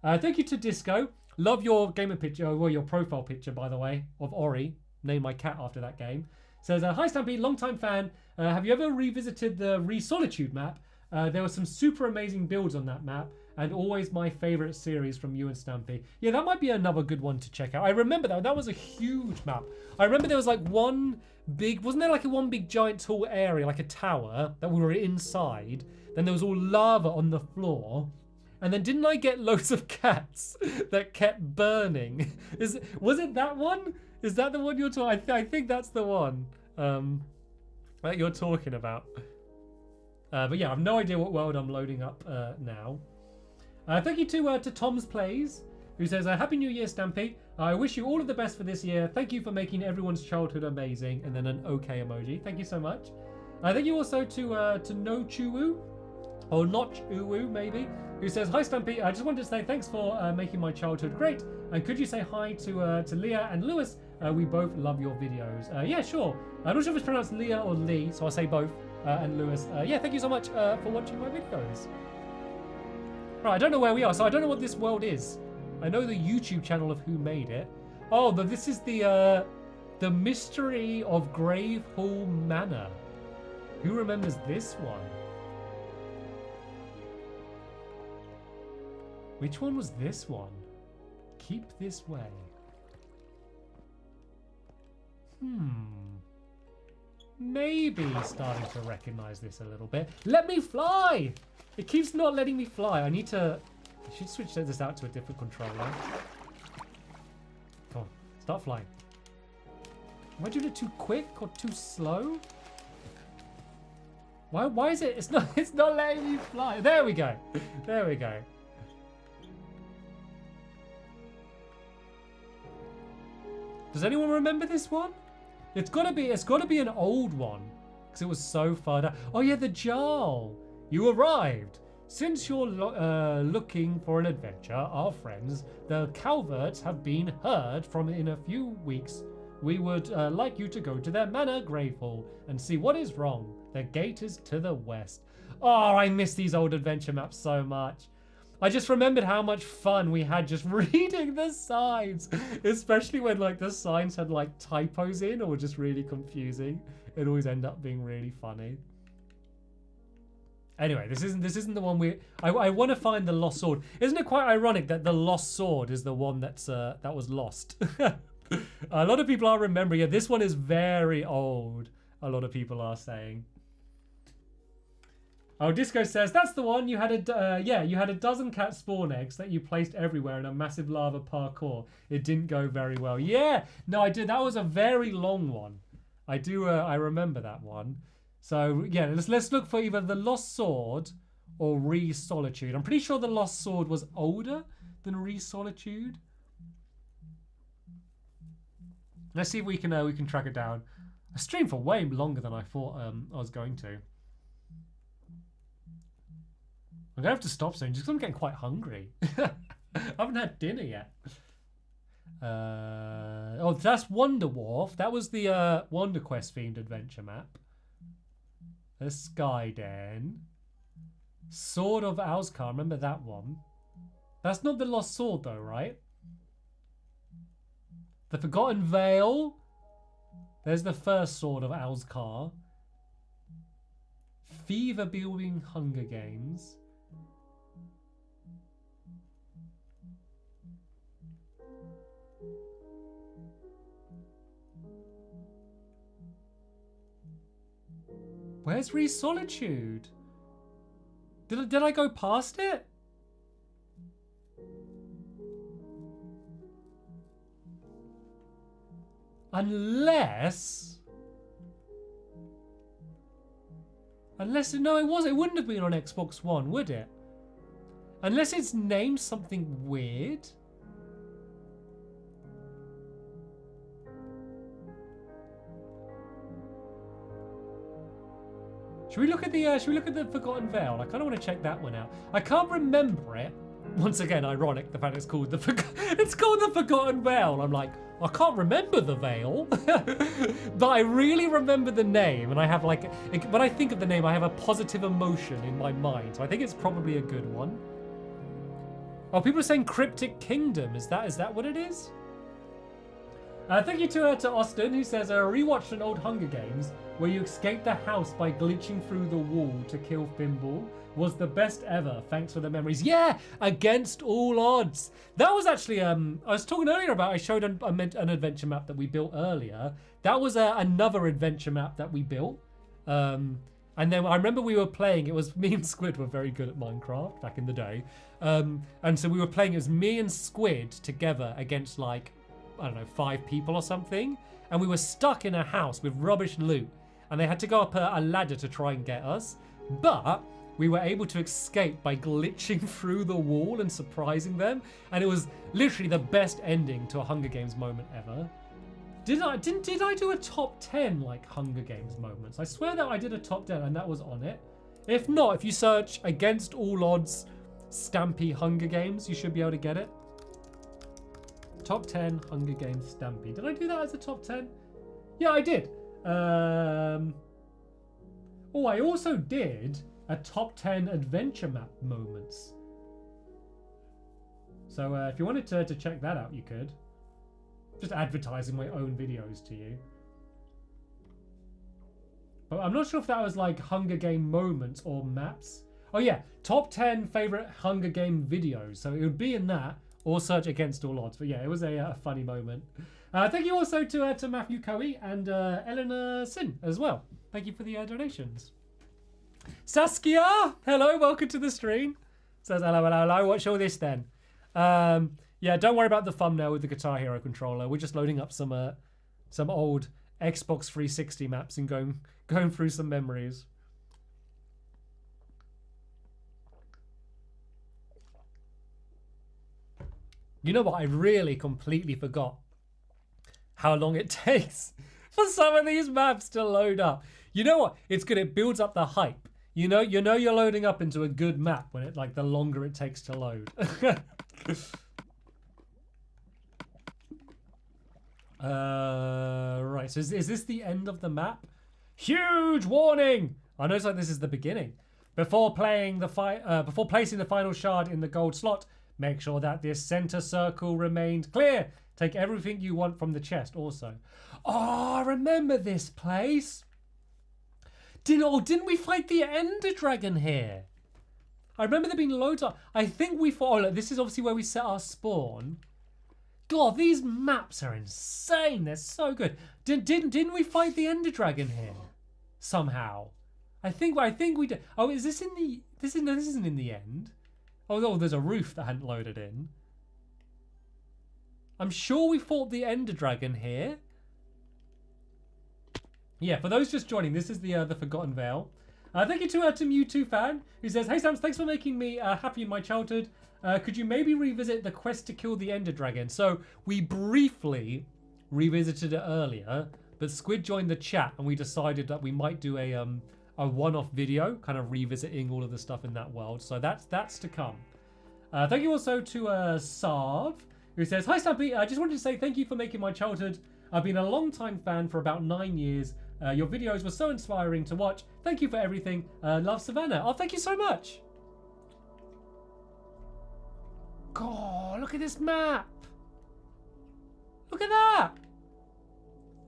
Thank you to Disco. Love your gamer picture, well, your profile picture, by the way, of Ori. Named my cat after that game. Says, "Hi Stampy, long-time fan. Have you ever revisited the Re-Solitude map? There were some super amazing builds on that map, and always my favorite series from you and Stampy." Yeah, that might be another good one to check out. I remember that. That was a huge map. I remember there was like one big, wasn't there like a one big giant tall area, like a tower that we were inside? Then there was all lava on the floor. And then didn't I get loads of cats that kept burning? Was it that one? Is that the one you're talking? I think that's the one that you're talking about. But yeah, I have no idea what world I'm loading up now. Thank you to Tom's Plays, who says, "Happy New Year, Stampy. I wish you all of the best for this year. Thank you for making everyone's childhood amazing." And then an okay emoji. Thank you so much. Thank you also to No Chuwu, or Not Uwu maybe, who says, "Hi Stampy, I just wanted to say thanks for making my childhood great. And could you say hi to Leah and Lewis? We both love your videos." Yeah, sure. I'm not sure if it's pronounced Leah or Lee, so I'll say both. And Lewis, yeah, thank you so much for watching my videos. Right, I don't know where we are, so I don't know what this world is. I know the YouTube channel of who made it. Oh, but this is the Mystery of Grave Hall Manor. Who remembers this one? Which one was this one? Keep this way. Maybe starting to recognize this a little bit. Let me fly! It keeps not letting me fly. I should switch this out to a different controller. Come on, start flying. Am I doing it too quick or too slow? Why is it? It's not letting me fly. There we go. There we go. Does anyone remember this one? It's gotta be an old one, because it was so far down. Oh yeah, the Jarl. You arrived. Since you're looking for an adventure, our friends, the Calverts, have been heard from in a few weeks. We would like you to go to their manor, Gravehall, and see what is wrong. The gate is to the west. Oh, I miss these old adventure maps so much. I just remembered how much fun we had just reading the signs, especially when like the signs had like typos in or were just really confusing. It always ended up being really funny. Anyway, this isn't the one I want to find the lost sword. Isn't it quite ironic that the lost sword is the one that was lost? A lot of people are remembering it. This one is very old. A lot of people are saying. Oh, Disco says that's the one. You had you had a dozen cat spawn eggs that you placed everywhere in a massive lava parkour. It didn't go very well. Yeah, no, I did. That was a very long one. I do. I remember that one. So yeah, let's look for either the Lost Sword or Re Solitude. I'm pretty sure the Lost Sword was older than Re Solitude. Let's see if we can track it down. I streamed for way longer than I thought I was going to. I'm gonna have to stop soon just because I'm getting quite hungry. I haven't had dinner yet. Oh, that's Wonder Wharf. That was the Wonder Quest themed adventure map. The Sky Den. Sword of Auskar. Remember that one? That's not the Lost Sword though, right? The Forgotten Veil. There's the first Sword of Auskar. Fever Building Hunger Games. Where's Re Solitude? Did I go past it? Unless no, it wouldn't have been on Xbox One, would it? Unless it's named something weird. Should we look at the Forgotten Veil? I kind of want to check that one out. I can't remember it. Once again, ironic the fact it's called the Forgotten Veil. I'm like, I can't remember the veil, but I really remember the name, and I have like, when I think of the name, I have a positive emotion in my mind. So I think it's probably a good one. Oh, people are saying Cryptic Kingdom. Is that what it is? Thank you to Austin, who says, I rewatched an old Hunger Games where you escape the house by glitching through the wall to kill Thimble. Was the best ever. Thanks for the memories. Yeah, Against All Odds. That was actually, I was talking earlier about, I showed an adventure map that we built earlier. That was another adventure map that we built. And then I remember we were playing, it was me and Squid were very good at Minecraft back in the day. And so we were playing as me and Squid together against like, I don't know, 5 people or something. And we were stuck in a house with rubbish loot. And they had to go up a ladder to try and get us. But we were able to escape by glitching through the wall and surprising them. And it was literally the best ending to a Hunger Games moment ever. Did I do a top 10 like Hunger Games moments? I swear that I did a top 10 and that was on it. If not, if you search Against All Odds Stampy Hunger Games, you should be able to get it. Top 10 Hunger Games Stampy. Did I do that as a top 10? Yeah, I did. Oh, I also did a top 10 adventure map moments. So if you wanted to check that out, you could. Just advertising my own videos to you. But I'm not sure if that was like Hunger Game moments or maps. Oh yeah, top 10 favorite Hunger Game videos. So it would be in that, or search Against All Odds. But yeah, it was a funny moment. Thank you also to Matthew Coey and Eleanor Sin as well. Thank you for the donations. Saskia, hello, welcome to the stream. Says hello, hello, hello. Watch all this then. Yeah, don't worry about the thumbnail with the Guitar Hero controller. We're just loading up some old Xbox 360 maps and going through some memories. You know what? I really completely forgot how long it takes for some of these maps to load up. You know what? It's good. It builds up the hype. You know you're loading up into a good map when it, like, the longer it takes to load. Right. So is this the end of the map? Huge warning! I know it's like this is the beginning. Before placing the final shard in the gold slot, make sure that this center circle remained clear. Take everything you want from the chest also. Oh, I remember this place. Didn't we fight the Ender Dragon here? I remember there being loads of... I think we fought... Oh, look, this is obviously where we set our spawn. God, these maps are insane. They're so good. Didn't we fight the Ender Dragon here? Somehow. I think we did. Oh, is this in the? This isn't in the end. Oh, there's a roof that hadn't loaded in. I'm sure we fought the Ender Dragon here. Yeah, for those just joining, this is the Forgotten Vale. Thank you to Mewtwo fan, who says, "Hey Sams, thanks for making me happy in my childhood. Could you maybe revisit the quest to kill the Ender Dragon?" So we briefly revisited it earlier, but Squid joined the chat and we decided that we might do a one-off video, kind of revisiting all of the stuff in that world. So that's to come. Thank you also to Sarv, who says, "Hi Stampy, I just wanted to say thank you for making my childhood. I've been a long-time fan for about 9 years. Your videos were so inspiring to watch. Thank you for everything. Love, Savannah." Oh, thank you so much. God, look at this map. Look at that.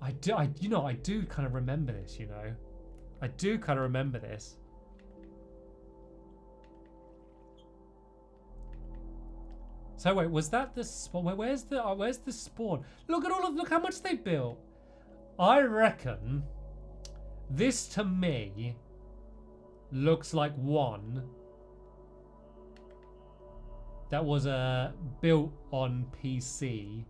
I do kind of remember this, you know. I do kind of remember this. So wait, was that the spawn? Where's the spawn? Look how much they built. I reckon this to me looks like one that was built on PC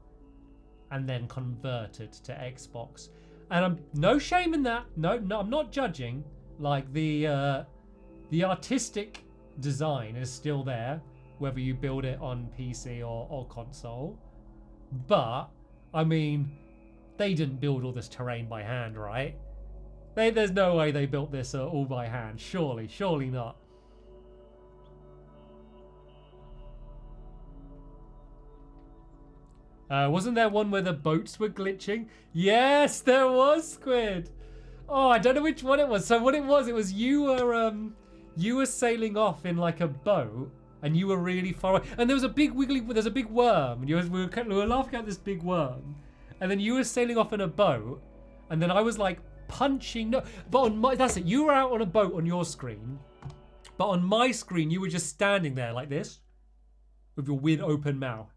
and then converted to Xbox. And I'm no shame in that. No, I'm not judging. Like the artistic design is still there, whether you build it on PC or console. But I mean, they didn't build all this terrain by hand, right? There's no way they built this all by hand. Surely not. Wasn't there one where the boats were glitching? Yes, there was, Squid. Oh, I don't know which one it was. So what it was you were sailing off in like a boat, and you were really far away. And there's a big worm. And we were laughing at this big worm. And then you were sailing off in a boat, and then I was like punching. No, but on my, that's it. You were out on a boat on your screen, but on my screen you were just standing there like this, with your weird open mouth.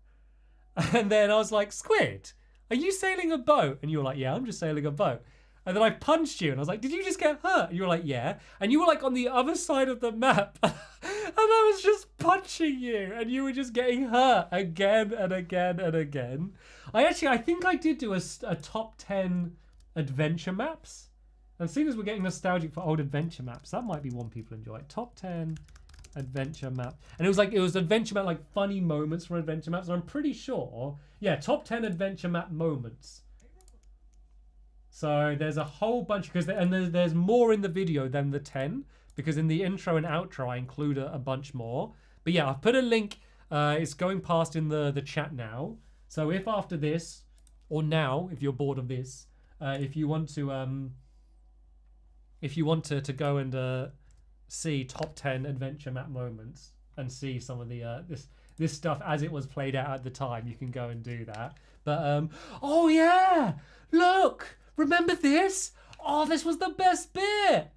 And then I was like, "Squid, are you sailing a boat?" And you were like, "Yeah, I'm just sailing a boat." And then I punched you, and I was like, "Did you just get hurt?" And you were like, "Yeah." And you were like on the other side of the map, and I was just punching you, and you were just getting hurt again and again and again. I think I did do a top 10 adventure maps. And seeing as we're getting nostalgic for old adventure maps, that might be one people enjoy. Top 10 adventure map. And it was adventure map, like funny moments from adventure maps. And I'm pretty sure, yeah, top 10 adventure map moments. So there's a whole bunch, there's more in the video than the 10, because in the intro and outro I include a bunch more. But yeah, I've put a link. It's going past in the chat now. So if after this, or now, if you're bored of this, if you want to go and see top 10 adventure map moments and see some of the this stuff as it was played out at the time, you can go and do that. But oh yeah, look, remember this? Oh, this was the best bit.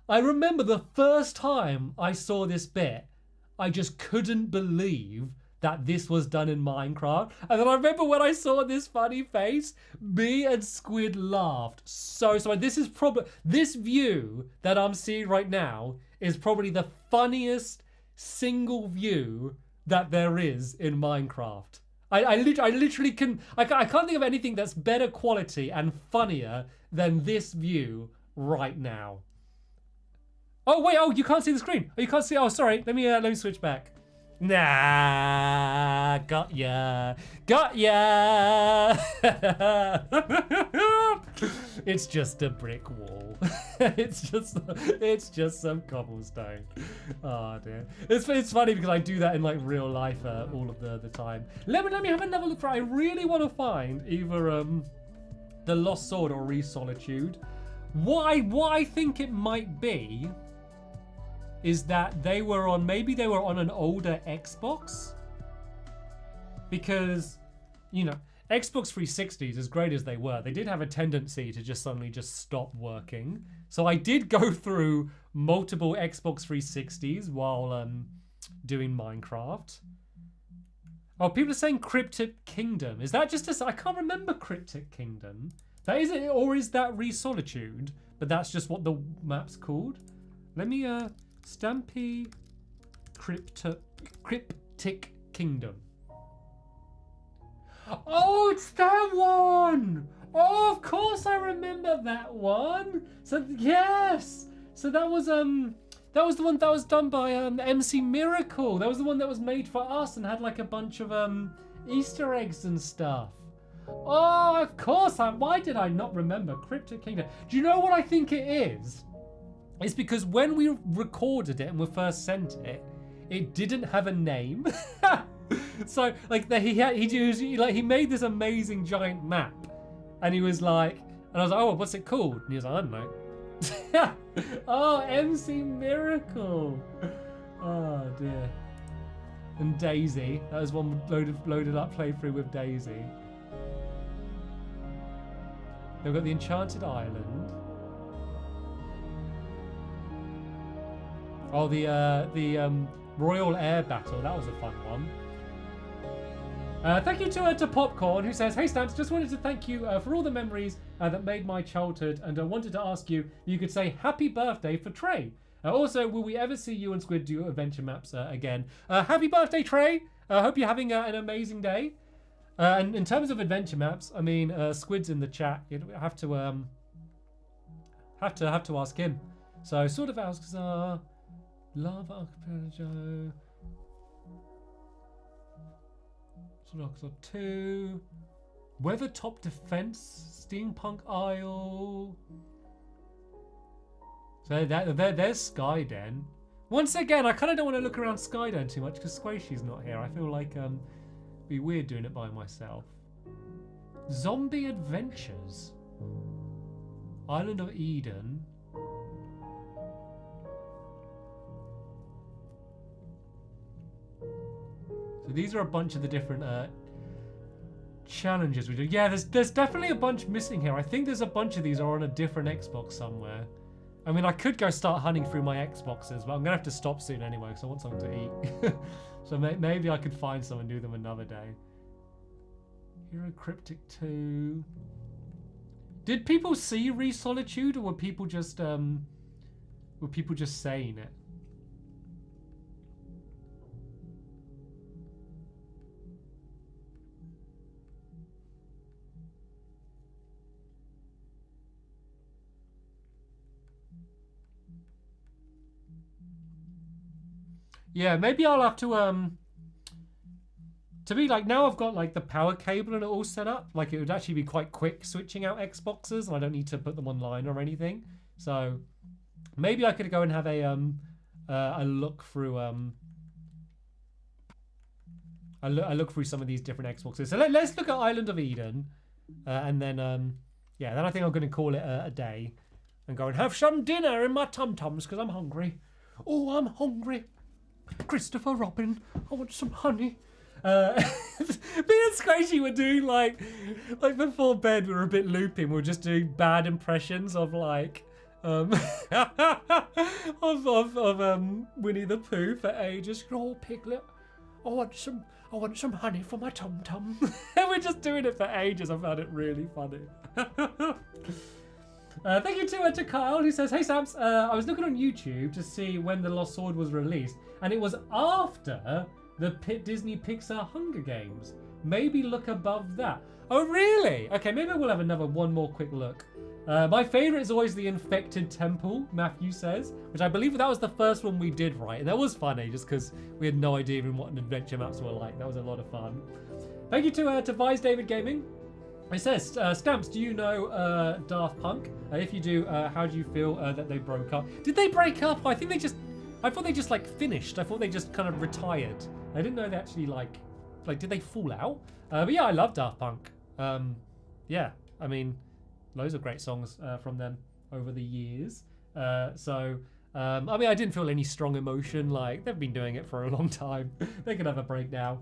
I remember the first time I saw this bit, I just couldn't believe that this was done in Minecraft. And then I remember when I saw this funny face, me and Squid laughed so this is probably, this view that I'm seeing right now is probably the funniest single view that there is in Minecraft. I literally can't think of anything that's better quality and funnier than this view right now. Oh wait, oh, you can't see the screen. Oh, you can't see. Oh, sorry. Let me switch back. Nah, got ya. It's just a brick wall. it's just some cobblestone. Oh dear. It's funny because I do that in like real life all of the time. Let me have another look for. I really want to find either the Lost Sword or Re-Solitude. What I think it might be is that maybe they were on an older Xbox, because, you know, Xbox 360s, as great as they were, they did have a tendency to just suddenly just stop working. So I did go through multiple Xbox 360s while doing Minecraft. Oh, people are saying Cryptic Kingdom. Is that just I can't remember Cryptic Kingdom. That is it, or is that Re-Solitude? But that's just what the map's called. Let me Stampy Cryptic Kingdom. Oh, it's that one! Oh, of course I remember that one. So yes, so that was the one that was done by MC Miracle. That was the one that was made for us and had like a bunch of Easter eggs and stuff. Oh, of course. Why did I not remember Cryptic Kingdom? Do you know what I think it is? It's because when we recorded it and we first sent it, it didn't have a name. So like he made this amazing giant map, and he was like, and I was like, oh, what's it called? And he was like, I don't know. Oh, MC Miracle. Oh dear. And Daisy. That was one loaded up playthrough with Daisy. They've got the Enchanted Island. Oh, the Royal Air Battle. That was a fun one. Thank you to Popcorn, who says, hey Stamps, just wanted to thank you for all the memories that made my childhood, and I wanted to ask you if you could say happy birthday for Trey. Also, will we ever see you and Squid do adventure maps again? Happy birthday, Trey! I hope you're having an amazing day. And in terms of adventure maps, I mean, Squid's in the chat. You'd have to ask him. So sort of asks, Lava Archipelago, Sort 2, Weathertop Defense, Steampunk Isle. So there's Skyden. Once again, I kind of don't want to look around Skyden too much because Squishy's not here. I feel like it'd be weird doing it by myself. Zombie Adventures, Island of Eden. So these are a bunch of the different challenges we do. Yeah, there's definitely a bunch missing here. I think there's a bunch of these are on a different Xbox somewhere. I mean, I could go start hunting through my Xboxes, but I'm gonna have to stop soon anyway because I want something to eat. So maybe I could find some and do them another day. Hero Cryptic 2. Did people see Re-Solitude, or were people just saying it? Yeah, maybe I'll have to be like, now I've got like the power cable and it all set up, like it would actually be quite quick switching out Xboxes and I don't need to put them online or anything. So maybe I could go and have a look through I look through some of these different Xboxes. So let's look at Island of Eden, and then yeah, then I think I'm going to call it a day and go and have some dinner in my tum-tums because I'm hungry. Oh, I'm hungry. Christopher Robin, I want some honey. Me and Squishy were doing like before bed we were a bit looping. We were just doing bad impressions of like of Winnie the Pooh for ages. Oh, Piglet, I want some honey for my tum tum. And we're just doing it for ages. I found it really funny. Thank you to Kyle, who says, hey Sams, I was looking on YouTube to see when The Lost Sword was released, and it was after the Disney Pixar Hunger Games. Maybe look above that. Oh really? Okay, maybe we'll have one more quick look. My favourite is always the Infected Temple, Matthew says, which I believe that was the first one we did, right? And that was funny, just because we had no idea even what an adventure maps were like. That was a lot of fun. Thank you to Vice David Gaming. It says, Stamps, do you know Daft Punk? If you do, how do you feel that they broke up? Did they break up? I thought they just like finished. I thought they just kind of retired. I didn't know they actually like did they fall out? But yeah, I love Daft Punk. Yeah, I mean, loads of great songs from them over the years. I mean, I didn't feel any strong emotion. Like, they've been doing it for a long time. They can have a break now.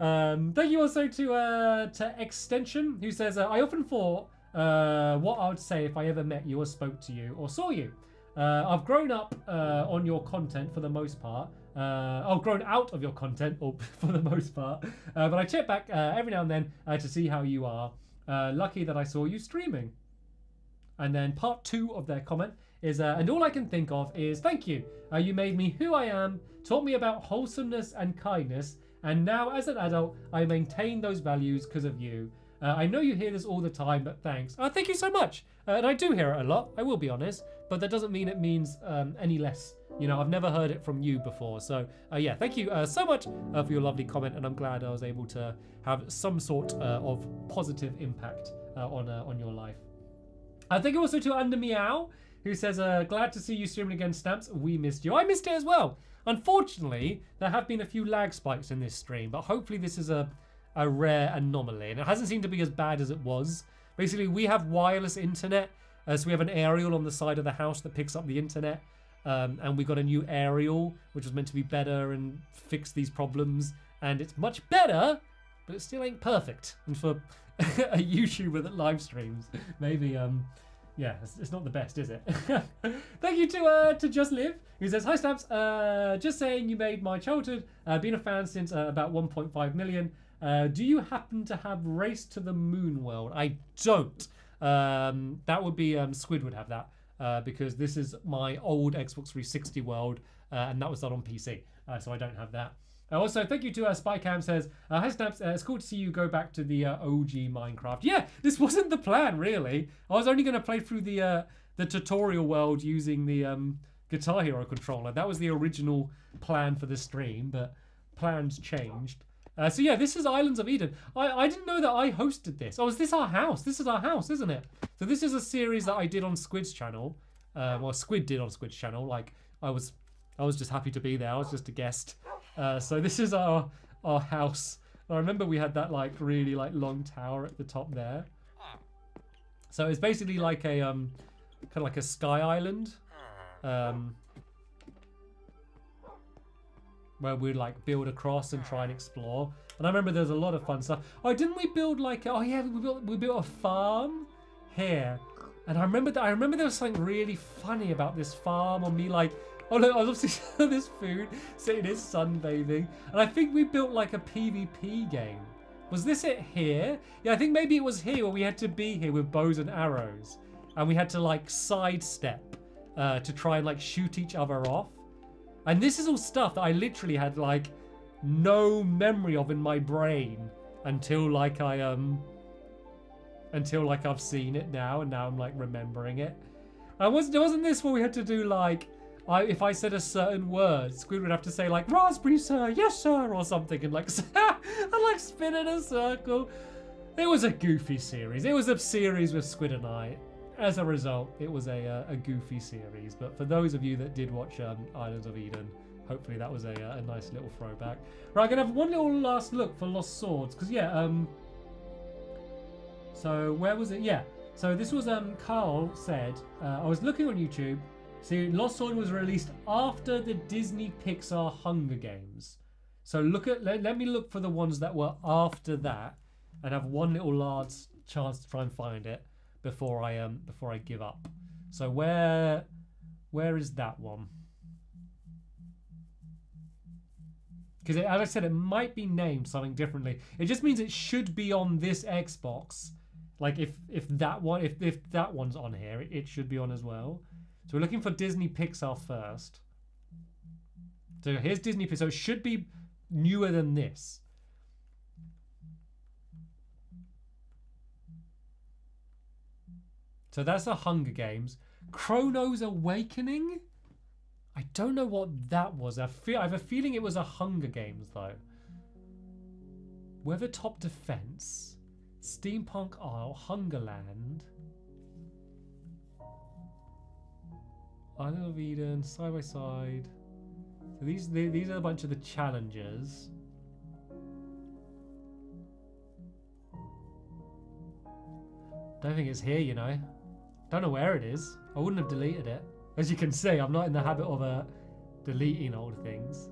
Thank you also to Extension, who says, I often thought what I would say if I ever met you or spoke to you or saw you. I've grown up on your content for the most part. I've grown out of your content for the most part. But I check back every now and then to see how you are. Lucky that I saw you streaming. And then part 2 of their comment is, and all I can think of is, thank you. You made me who I am, taught me about wholesomeness and kindness, and now as an adult, I maintain those values because of you. I know you hear this all the time, but thanks. Thank you so much. And I do hear it a lot, I will be honest, but that doesn't mean it means any less. You know, I've never heard it from you before. So yeah, thank you so much for your lovely comment, and I'm glad I was able to have some sort of positive impact on your life. Thank you also to Under Meow, who says, glad to see you streaming again, Stamps. We missed you. I missed it as well. Unfortunately, there have been a few lag spikes in this stream, but hopefully this is a rare anomaly, and it hasn't seemed to be as bad as it was. Basically, we have wireless internet, so we have an aerial on the side of the house that picks up the internet, and we got a new aerial, which was meant to be better and fix these problems, and it's much better, but it still ain't perfect. And for a YouTuber that live streams, maybe yeah, it's not the best, is it? Thank you to Just Live, who says, hi Stamps, just saying you made my childhood, been a fan since about 1.5 million. Do you happen to have Race to the Moon World? I don't. That would be, Squid would have that, because this is my old Xbox 360 world, and that was done on PC, so I don't have that. Also, thank you to Spycam says, hi Stamps, it's cool to see you go back to the OG Minecraft. Yeah, this wasn't the plan, really. I was only going to play through the tutorial world using the Guitar Hero controller. That was the original plan for the stream, but plans changed. So yeah, this is Islands of Eden. I didn't know that I hosted this. Oh, is this our house? This is our house, isn't it? So this is a series that I did on Squid's channel. Well, Squid did on Squid's channel. Like, I was just happy to be there. I was just a guest. So this is our house. I remember we had that like really like long tower at the top there. So it's basically like a kind of like a sky island, where we'd like build across and try and explore. And I remember there's a lot of fun stuff. Oh, didn't we build like oh yeah, we built a farm here. And I remember there was something really funny about this farm, on me like, oh look, I was obviously this food sitting here sunbathing, and I think we built like a PvP game. Was this it here? Yeah, I think maybe it was here where we had to be here with bows and arrows, and we had to like sidestep to try and like shoot each other off. And this is all stuff that I literally had like no memory of in my brain until like I've seen it now, and now I'm like remembering it. And wasn't this where we had to do like, if I said a certain word, Squid would have to say like raspberry sir, yes sir, or something, and like and like spin in a circle. It was a goofy series. It was a series with Squid and I. As a result, it was a goofy series. But for those of you that did watch Islands of Eden, hopefully that was a nice little throwback. Right, I'm gonna have one little last look for Lost Swords, because yeah, so where was it? Yeah, so this was Carl said, I was looking on YouTube. See, Lost Sword was released after the Disney Pixar Hunger Games. So let me look for the ones that were after that, and have one little last chance to try and find it before I give up. So where is that one? Because as I said, it might be named something differently. It just means it should be on this Xbox. Like if that one's on here, it should be on as well. So we're looking for Disney Pixar first. So here's Disney Pixar. So it should be newer than this. So that's the Hunger Games. Chrono's Awakening? I don't know what that was. I have a feeling it was a Hunger Games though. Weathertop Defense, Steampunk Isle, Hungerland, Island of Eden, Side by Side. So these are a bunch of the challenges. Don't think it's here, you know. Don't know where it is. I wouldn't have deleted it. As you can see, I'm not in the habit of deleting old things.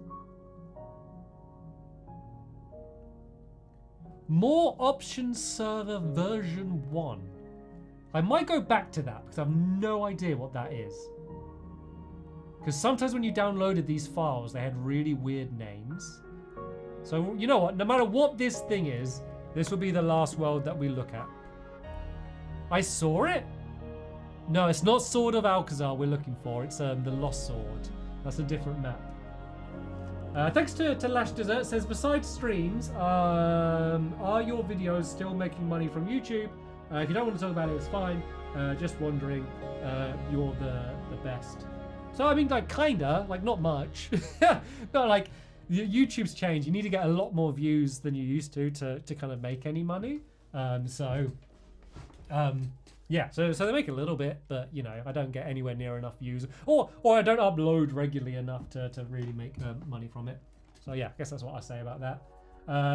More Options Server version 1. I might go back to that because I have no idea what that is. Because sometimes when you downloaded these files, they had really weird names. So, you know what? No matter what this thing is, this will be the last world that we look at. I saw it? No, it's not Sword of Alcazar we're looking for. It's the Lost Sword. That's a different map. Thanks to Lash Dessert. Says, besides streams, are your videos still making money from YouTube? If you don't want to talk about it, it's fine. Just wondering. You're the best. So I mean, like, kinda, like, not much. No, like, YouTube's changed. You need to get a lot more views than you used to kind of make any money. Yeah, so they make a little bit, but you know, I don't get anywhere near enough views, or I don't upload regularly enough to really make money from it. So yeah, I guess that's what I say about that.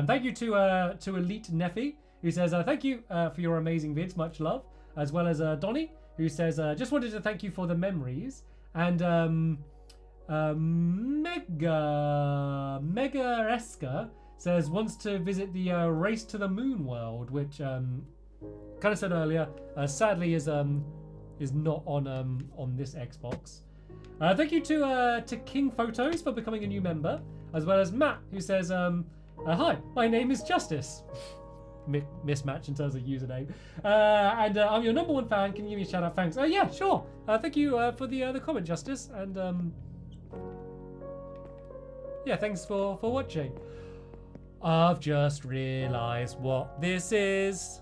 Thank you to Elite Neffy, who says thank you for your amazing vids, much love, as well as Donnie, who says just wanted to thank you for the memories, and Mega Eska says wants to visit the Race to the Moon world, which kind of said earlier, sadly is not on this Xbox. Thank you to King Photos for becoming a new member, as well as Matt, who says hi, my name is Justice. Mismatch in terms of username, and I'm your #1 fan. Can you give me a shout out? Thanks. Yeah, sure. Thank you for the comment, Justice, and yeah, thanks for watching. I've just realised what this is.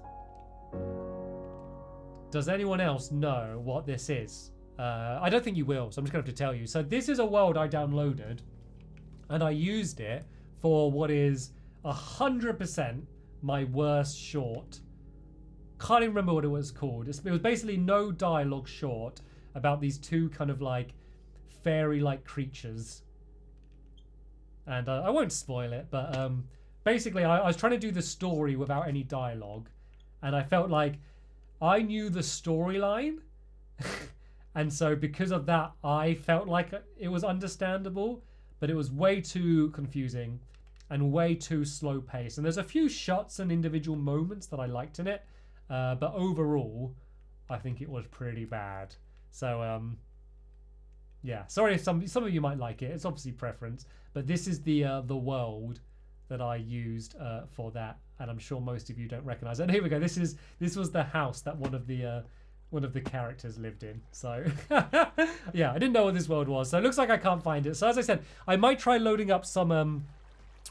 Does anyone else know what this is? I don't think you will, so I'm just going to have to tell you. So this is a world I downloaded, and I used it for what is 100% my worst short. Can't even remember what it was called. It was basically no dialogue short about these two kind of like fairy-like creatures. And I won't spoil it, but basically I was trying to do the story without any dialogue. And I felt like I knew the storyline. And so because of that, I felt like it was understandable, but it was way too confusing and way too slow paced. And there's a few shots and individual moments that I liked in it. But overall, I think it was pretty bad. So, yeah, sorry if some of you might like it. It's obviously preference. But this is the world that I used for that, and I'm sure most of you don't recognize it. And here we go. This was the house that one of the characters lived in. So yeah, I didn't know what this world was. So it looks like I can't find it. So as I said, I might try loading up some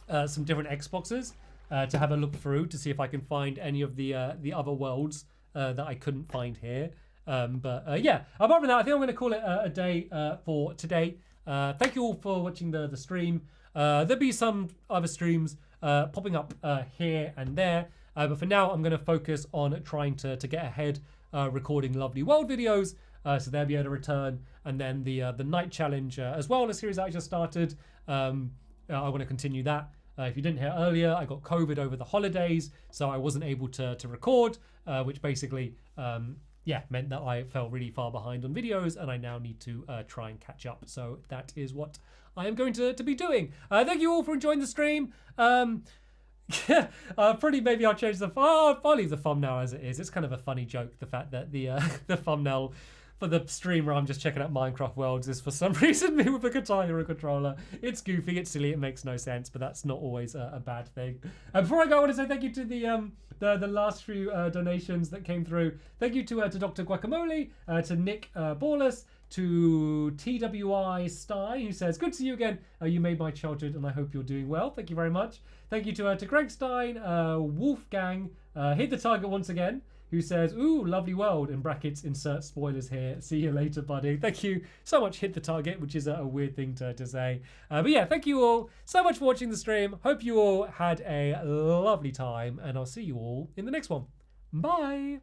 different Xboxes to have a look through to see if I can find any of the other worlds that I couldn't find here. But yeah, apart from that, I think I'm going to call it a day for today. Thank you all for watching the stream. There'll be some other streams popping up here and there, but for now I'm going to focus on trying to get ahead recording Lovely World videos, so they'll be able to return, and then the night challenge as well, a series that I just started. I want to continue that. If you didn't hear earlier, I got COVID over the holidays, so I wasn't able to record, which basically yeah, meant that I fell really far behind on videos, and I now need to try and catch up. So that is what I am going to be doing. Thank you all for enjoying the stream. Yeah, pretty maybe I'll change the. I'll leave the thumbnail as it is. It's kind of a funny joke, the fact that the the thumbnail for the stream where I'm just checking out Minecraft worlds is for some reason me with a guitar or a controller. It's goofy, it's silly, it makes no sense, but that's not always a bad thing. Before I go, I want to say thank you to the last few donations that came through. Thank you to Dr. Guacamole, to Nick Borlas, to TWI Sty, who says, good to see you again. You made my childhood and I hope you're doing well. Thank you very much. Thank you to Greg Stein, Wolfgang, hit the target once again, who says, ooh, lovely world, in brackets, insert spoilers here. See you later, buddy. Thank you so much, hit the target, which is a weird thing to say. But yeah, thank you all so much for watching the stream. Hope you all had a lovely time, and I'll see you all in the next one. Bye.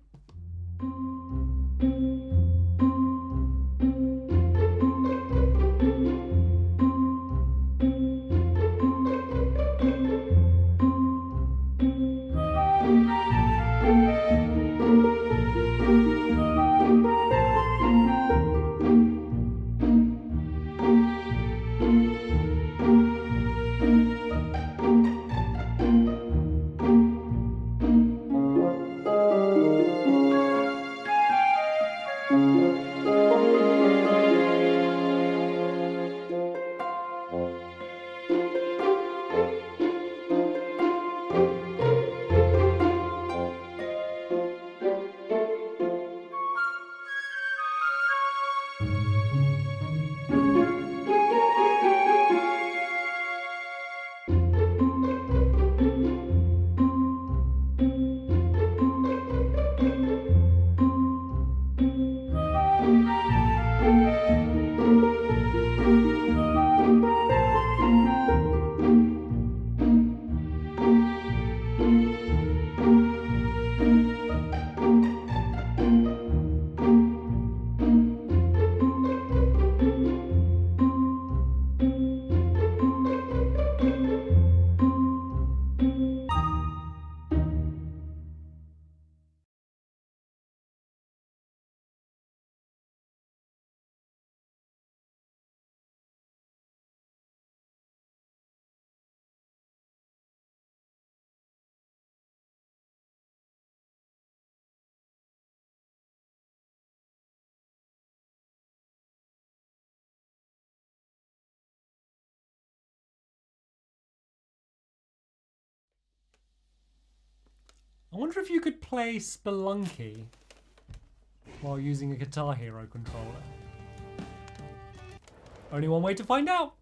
wonder if you could play Spelunky while using a Guitar Hero controller. Only one way to find out.